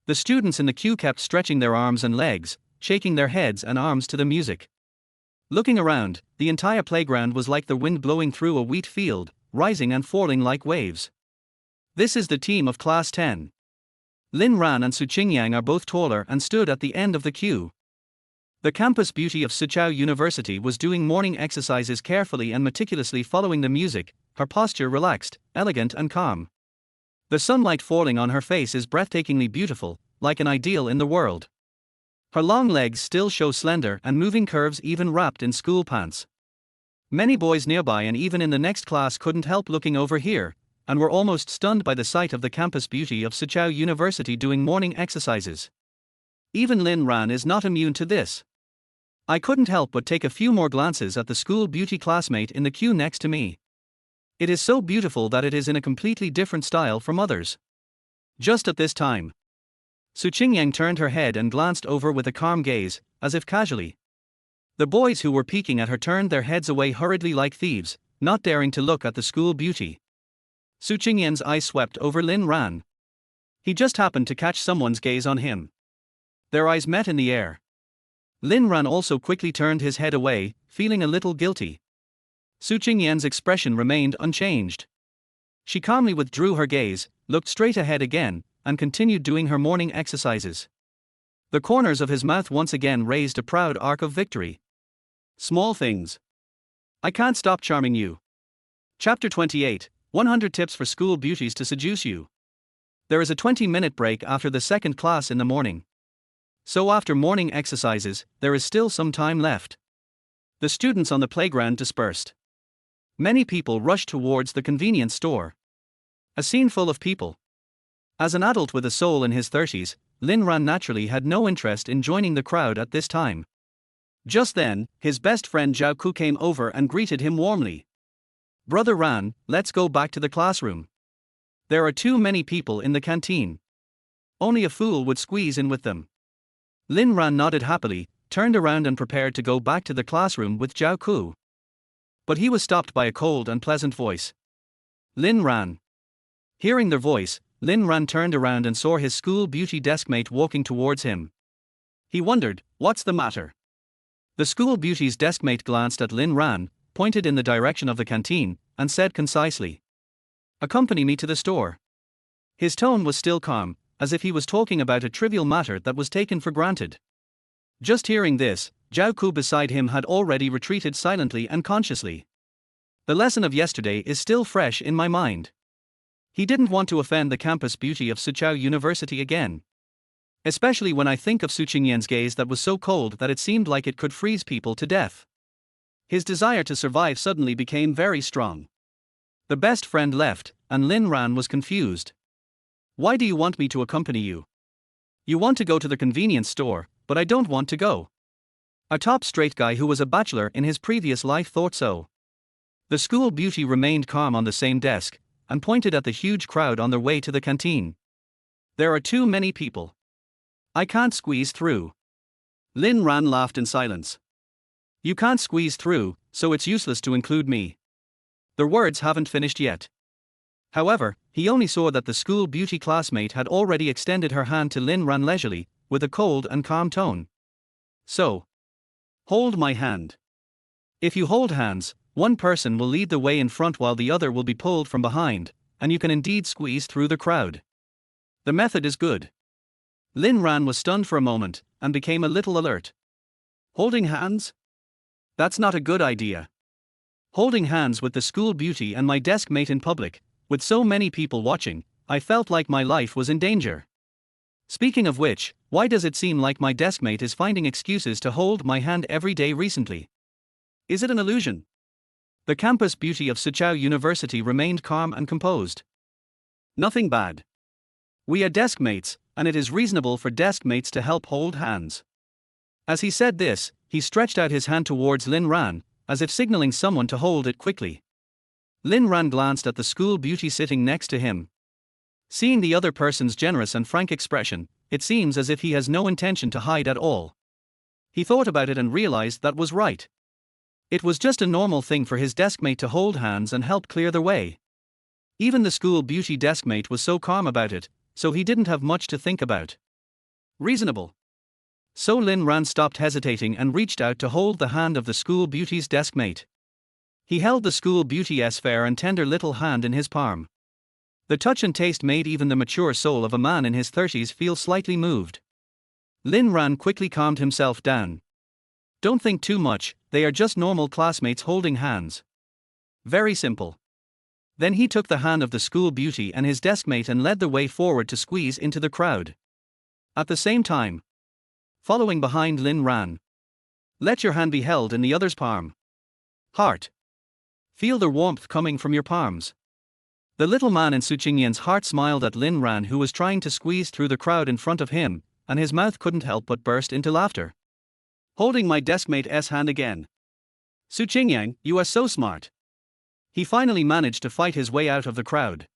A: The students in the queue kept stretching their arms and legs, shaking their heads and arms to the music. Looking around, the entire playground was like the wind blowing through a wheat field, rising and falling like waves. This is the team of Class 10. Lin Ran and Qingyang are both taller and stood at the end of the queue. The campus beauty of Soochow University was doing morning exercises carefully and meticulously following the music, her posture relaxed, elegant and calm. The sunlight falling on her face is breathtakingly beautiful, like an ideal in the world. Her long legs still show slender and moving curves even wrapped in school pants. Many boys nearby and even in the next class couldn't help looking over here, and were almost stunned by the sight of the campus beauty of Soochow University doing morning exercises. Even Lin Ran is not immune to this. I couldn't help but take a few more glances at the school beauty classmate in the queue next to me. It is so beautiful that it is in a completely different style from others. Just at this time, Qingyang turned her head and glanced over with a calm gaze, as if casually. The boys who were peeking at her turned their heads away hurriedly like thieves, not daring to look at the school beauty. Qingyang's eyes swept over Lin Ran. He just happened to catch someone's gaze on him. Their eyes met in the air. Lin Ran also quickly turned his head away, feeling a little guilty. Qingyang's expression remained unchanged. She calmly withdrew her gaze, looked straight ahead again, and continued doing her morning exercises. The corners of his mouth once again raised a proud arc of victory. Small things. I can't stop charming you. Chapter 28, 100 Tips for School Beauties to Seduce You. There is a 20-minute break after the second class in the morning. So after morning exercises, there is still some time left. The students on the playground dispersed. Many people rushed towards the convenience store. A scene full of people. As an adult with a soul in his 30s, Lin Ran naturally had no interest in joining the crowd at this time. Just then, his best friend Zhao Ku came over and greeted him warmly. "Brother Ran, let's go back to the classroom. There are too many people in the canteen. Only a fool would squeeze in with them." Lin Ran nodded happily, turned around and prepared to go back to the classroom with Zhao Ku. But he was stopped by a cold and pleasant voice. "Lin Ran." Hearing their voice, Lin Ran turned around and saw his school beauty deskmate walking towards him. He wondered, what's the matter? The school beauty's deskmate glanced at Lin Ran, pointed in the direction of the canteen, and said concisely, "Accompany me to the store." His tone was still calm, as if he was talking about a trivial matter that was taken for granted. Just hearing this, Zhao Ku beside him had already retreated silently and consciously. The lesson of yesterday is still fresh in my mind. He didn't want to offend the campus beauty of Suqiao University again. Especially when I think of Su Qingyang's gaze that was so cold that it seemed like it could freeze people to death. His desire to survive suddenly became very strong. The best friend left, and Lin Ran was confused. "Why do you want me to accompany you? You want to go to the convenience store, but I don't want to go." A top straight guy who was a bachelor in his previous life thought so. The school beauty remained calm on the same desk, and pointed at the huge crowd on their way to the canteen. "There are too many people. I can't squeeze through." Lin Ran laughed in silence. "You can't squeeze through, so it's useless to include me." The words haven't finished yet. However, he only saw that the school beauty classmate had already extended her hand to Lin Ran leisurely, with a cold and calm tone. "So, hold my hand. If you hold hands, one person will lead the way in front while the other will be pulled from behind, and you can indeed squeeze through the crowd. The method is good." Lin Ran was stunned for a moment, and became a little alert. "Holding hands? That's not a good idea. Holding hands with the school beauty and my desk mate in public, with so many people watching, I felt like my life was in danger. Speaking of which, why does it seem like my desk mate is finding excuses to hold my hand every day recently? Is it an illusion?" The campus beauty of Suqiao University remained calm and composed. "Nothing bad. We are desk mates, and it is reasonable for desk mates to help hold hands." As he said this, he stretched out his hand towards Lin Ran, as if signaling someone to hold it quickly. Lin Ran glanced at the school beauty sitting next to him. Seeing the other person's generous and frank expression, it seems as if he has no intention to hide at all. He thought about it and realized that was right. It was just a normal thing for his deskmate to hold hands and help clear the way. Even the school beauty deskmate was so calm about it, so he didn't have much to think about. Reasonable. So Lin Ran stopped hesitating and reached out to hold the hand of the school beauty's deskmate. He held the school beauty's fair and tender little hand in his palm. The touch and taste made even the mature soul of a man in his 30s feel slightly moved. Lin Ran quickly calmed himself down. Don't think too much, they are just normal classmates holding hands. Very simple. Then he took the hand of the school beauty and his deskmate and led the way forward to squeeze into the crowd. At the same time, following behind Lin Ran. Let your hand be held in the other's palm. Heart. Feel the warmth coming from your palms. The little man in Su Qingyang's heart smiled at Lin Ran, who was trying to squeeze through the crowd in front of him, and his mouth couldn't help but burst into laughter. Holding my deskmate's hand again. "Su Qingyang, you are so smart." He finally managed to fight his way out of the crowd.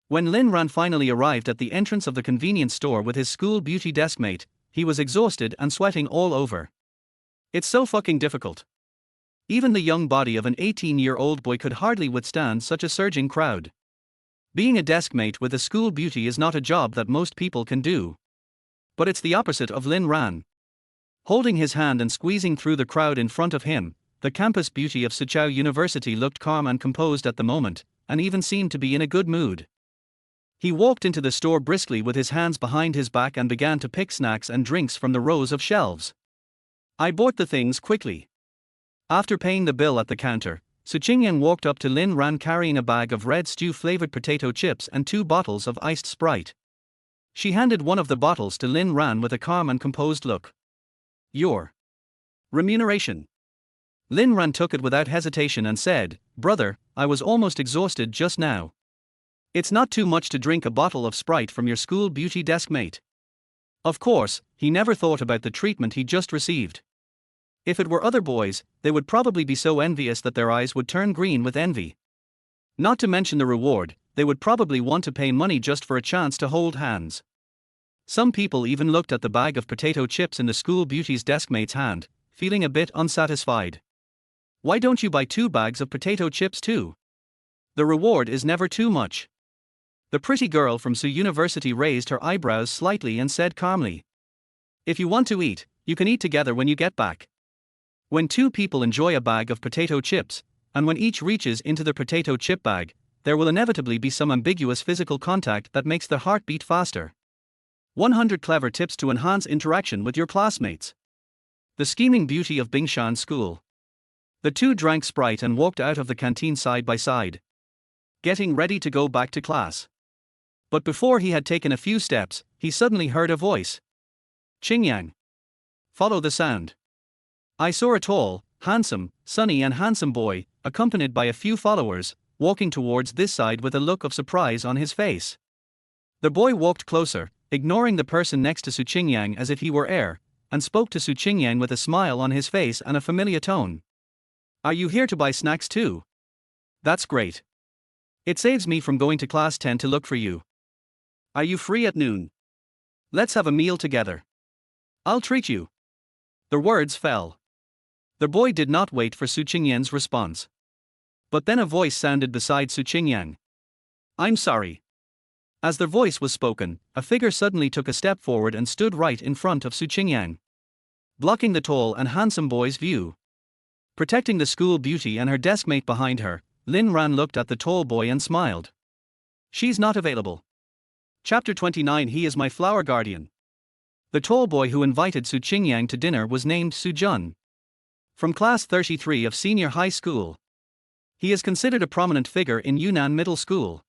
A: When Lin Ran finally arrived at the entrance of the convenience store with his school beauty deskmate, he was exhausted and sweating all over. It's so fucking difficult. Even the young body of an 18-year-old boy could hardly withstand such a surging crowd. Being a deskmate with a school beauty is not a job that most people can do. But it's the opposite of Lin Ran. Holding his hand and squeezing through the crowd in front of him, the campus beauty of Suqiao University looked calm and composed at the moment, and even seemed to be in a good mood. He walked into the store briskly with his hands behind his back and began to pick snacks and drinks from the rows of shelves. I bought the things quickly. After paying the bill at the counter, Qingyang walked up to Lin Ran carrying a bag of red stew-flavored potato chips and 2 bottles of iced Sprite. She handed one of the bottles to Lin Ran with a calm and composed look. "Your remuneration." Lin Ran took it without hesitation and said, "Brother, I was almost exhausted just now. It's not too much to drink a bottle of Sprite from your school beauty desk mate." Of course, he never thought about the treatment he just received. If it were other boys, they would probably be so envious that their eyes would turn green with envy. Not to mention the reward, they would probably want to pay money just for a chance to hold hands. Some people even looked at the bag of potato chips in the school beauty's deskmate's hand, feeling a bit unsatisfied. Why don't you buy 2 bags of potato chips too? The reward is never too much. The pretty girl from Su University raised her eyebrows slightly and said calmly, "If you want to eat, you can eat together when you get back." When 2 people enjoy a bag of potato chips, and when each reaches into the potato chip bag, there will inevitably be some ambiguous physical contact that makes the heart beat faster. 100 clever tips to enhance interaction with your classmates. The scheming beauty of Bingshan School. The 2 drank Sprite and walked out of the canteen side by side, getting ready to go back to class. But before he had taken a few steps, he suddenly heard a voice. "Qingyang. Follow the sound." I saw a tall, handsome, sunny and handsome boy, accompanied by a few followers, walking towards this side with a look of surprise on his face. The boy walked closer, ignoring the person next to Qingyang as if he were air, and spoke to Qingyang with a smile on his face and a familiar tone. "Are you here to buy snacks too? That's great. It saves me from going to class 10 to look for you. Are you free at noon? Let's have a meal together. I'll treat you." The words fell. The boy did not wait for Qingyang's response. But then a voice sounded beside Qingyang. "I'm sorry." As the voice was spoken, a figure suddenly took a step forward and stood right in front of Qingyang, blocking the tall and handsome boy's view. Protecting the school beauty and her deskmate behind her, Lin Ran looked at the tall boy and smiled. "She's not available." Chapter 29. He is my flower guardian. The tall boy who invited Qingyang to dinner was named Jun. From class 33 of senior high school. He is considered a prominent figure in Yunnan Middle School.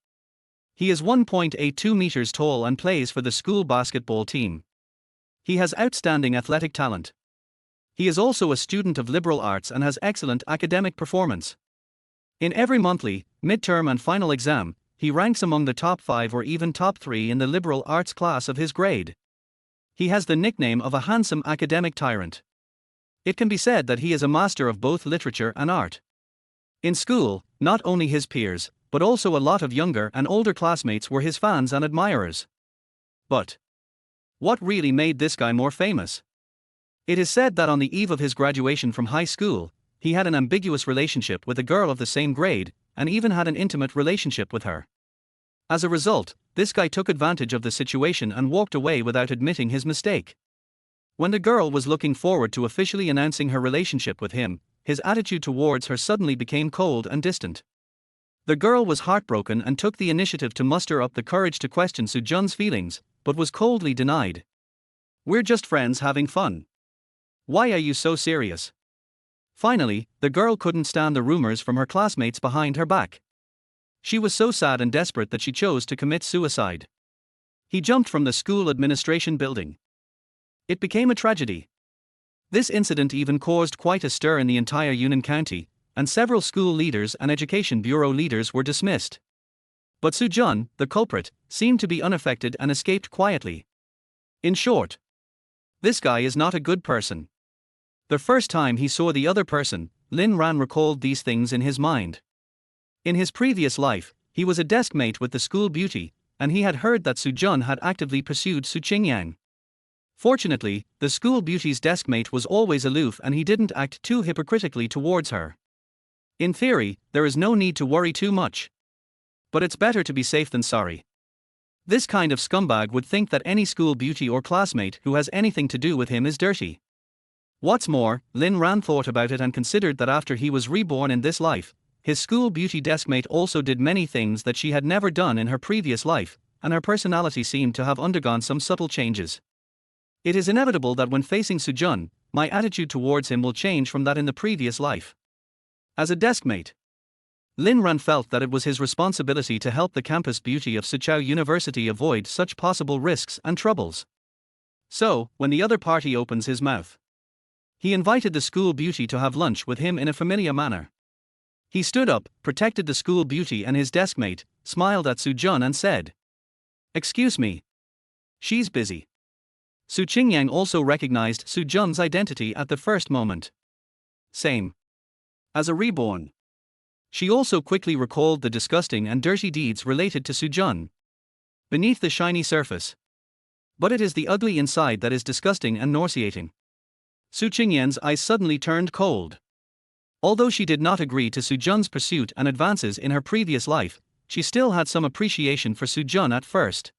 A: He is 1.82 meters tall and plays for the school basketball team. He has outstanding athletic talent. He is also a student of liberal arts and has excellent academic performance. In every monthly, midterm and final exam, he ranks among the top 5 or even top 3 in the liberal arts class of his grade. He has the nickname of a handsome academic tyrant. It can be said that he is a master of both literature and art. In school, not only his peers, but also a lot of younger and older classmates were his fans and admirers. But what really made this guy more famous? It is said that on the eve of his graduation from high school, he had an ambiguous relationship with a girl of the same grade, and even had an intimate relationship with her. As a result, this guy took advantage of the situation and walked away without admitting his mistake. When the girl was looking forward to officially announcing her relationship with him, his attitude towards her suddenly became cold and distant. The girl was heartbroken and took the initiative to muster up the courage to question Jun's feelings, but was coldly denied. "We're just friends having fun. Why are you so serious?" Finally, the girl couldn't stand the rumors from her classmates behind her back. She was so sad and desperate that she chose to commit suicide. He jumped from the school administration building. It became a tragedy. This incident even caused quite a stir in the entire Yunnan County, and several school leaders and education bureau leaders were dismissed. But Jun, the culprit, seemed to be unaffected and escaped quietly. In short, this guy is not a good person. The first time he saw the other person, Lin Ran recalled these things in his mind. In his previous life, he was a deskmate with the school beauty, and he had heard that Jun had actively pursued Qingyang. Fortunately, the school beauty's deskmate was always aloof and he didn't act too hypocritically towards her. In theory, there is no need to worry too much. But it's better to be safe than sorry. This kind of scumbag would think that any school beauty or classmate who has anything to do with him is dirty. What's more, Lin Ran thought about it and considered that after he was reborn in this life, his school beauty deskmate also did many things that she had never done in her previous life, and her personality seemed to have undergone some subtle changes. It is inevitable that when facing Jun, my attitude towards him will change from that in the previous life. As a deskmate, Lin Ran felt that it was his responsibility to help the campus beauty of Soochow University avoid such possible risks and troubles. So, when the other party opens his mouth, he invited the school beauty to have lunch with him in a familiar manner. He stood up, protected the school beauty and his deskmate, smiled at Su Jun and said, "Excuse me. She's busy." Su Qingyang also recognized Su Jun's identity at the first moment. Same. As a reborn. She also quickly recalled the disgusting and dirty deeds related to Su Jun. Beneath the shiny surface. But it is the ugly inside that is disgusting and nauseating. Su Qingyang's eyes suddenly turned cold. Although she did not agree to Su Jun's pursuit and advances in her previous life, she still had some appreciation for Su Jun at first.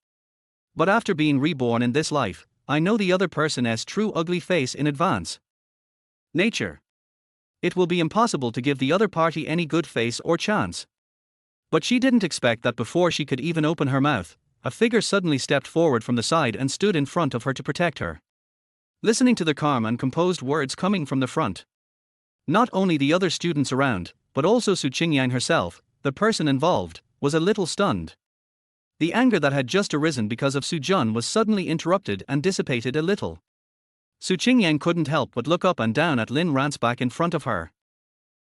A: But after being reborn in this life, I know the other person's true ugly face in advance. Nature. It will be impossible to give the other party any good face or chance. But she didn't expect that before she could even open her mouth, a figure suddenly stepped forward from the side and stood in front of her to protect her. Listening to the calm and composed words coming from the front. Not only the other students around, but also Su Qingyang herself, the person involved, was a little stunned. The anger that had just arisen because of Su Jun was suddenly interrupted and dissipated a little. Su Qingyang couldn't help but look up and down at Lin Ran's back in front of her.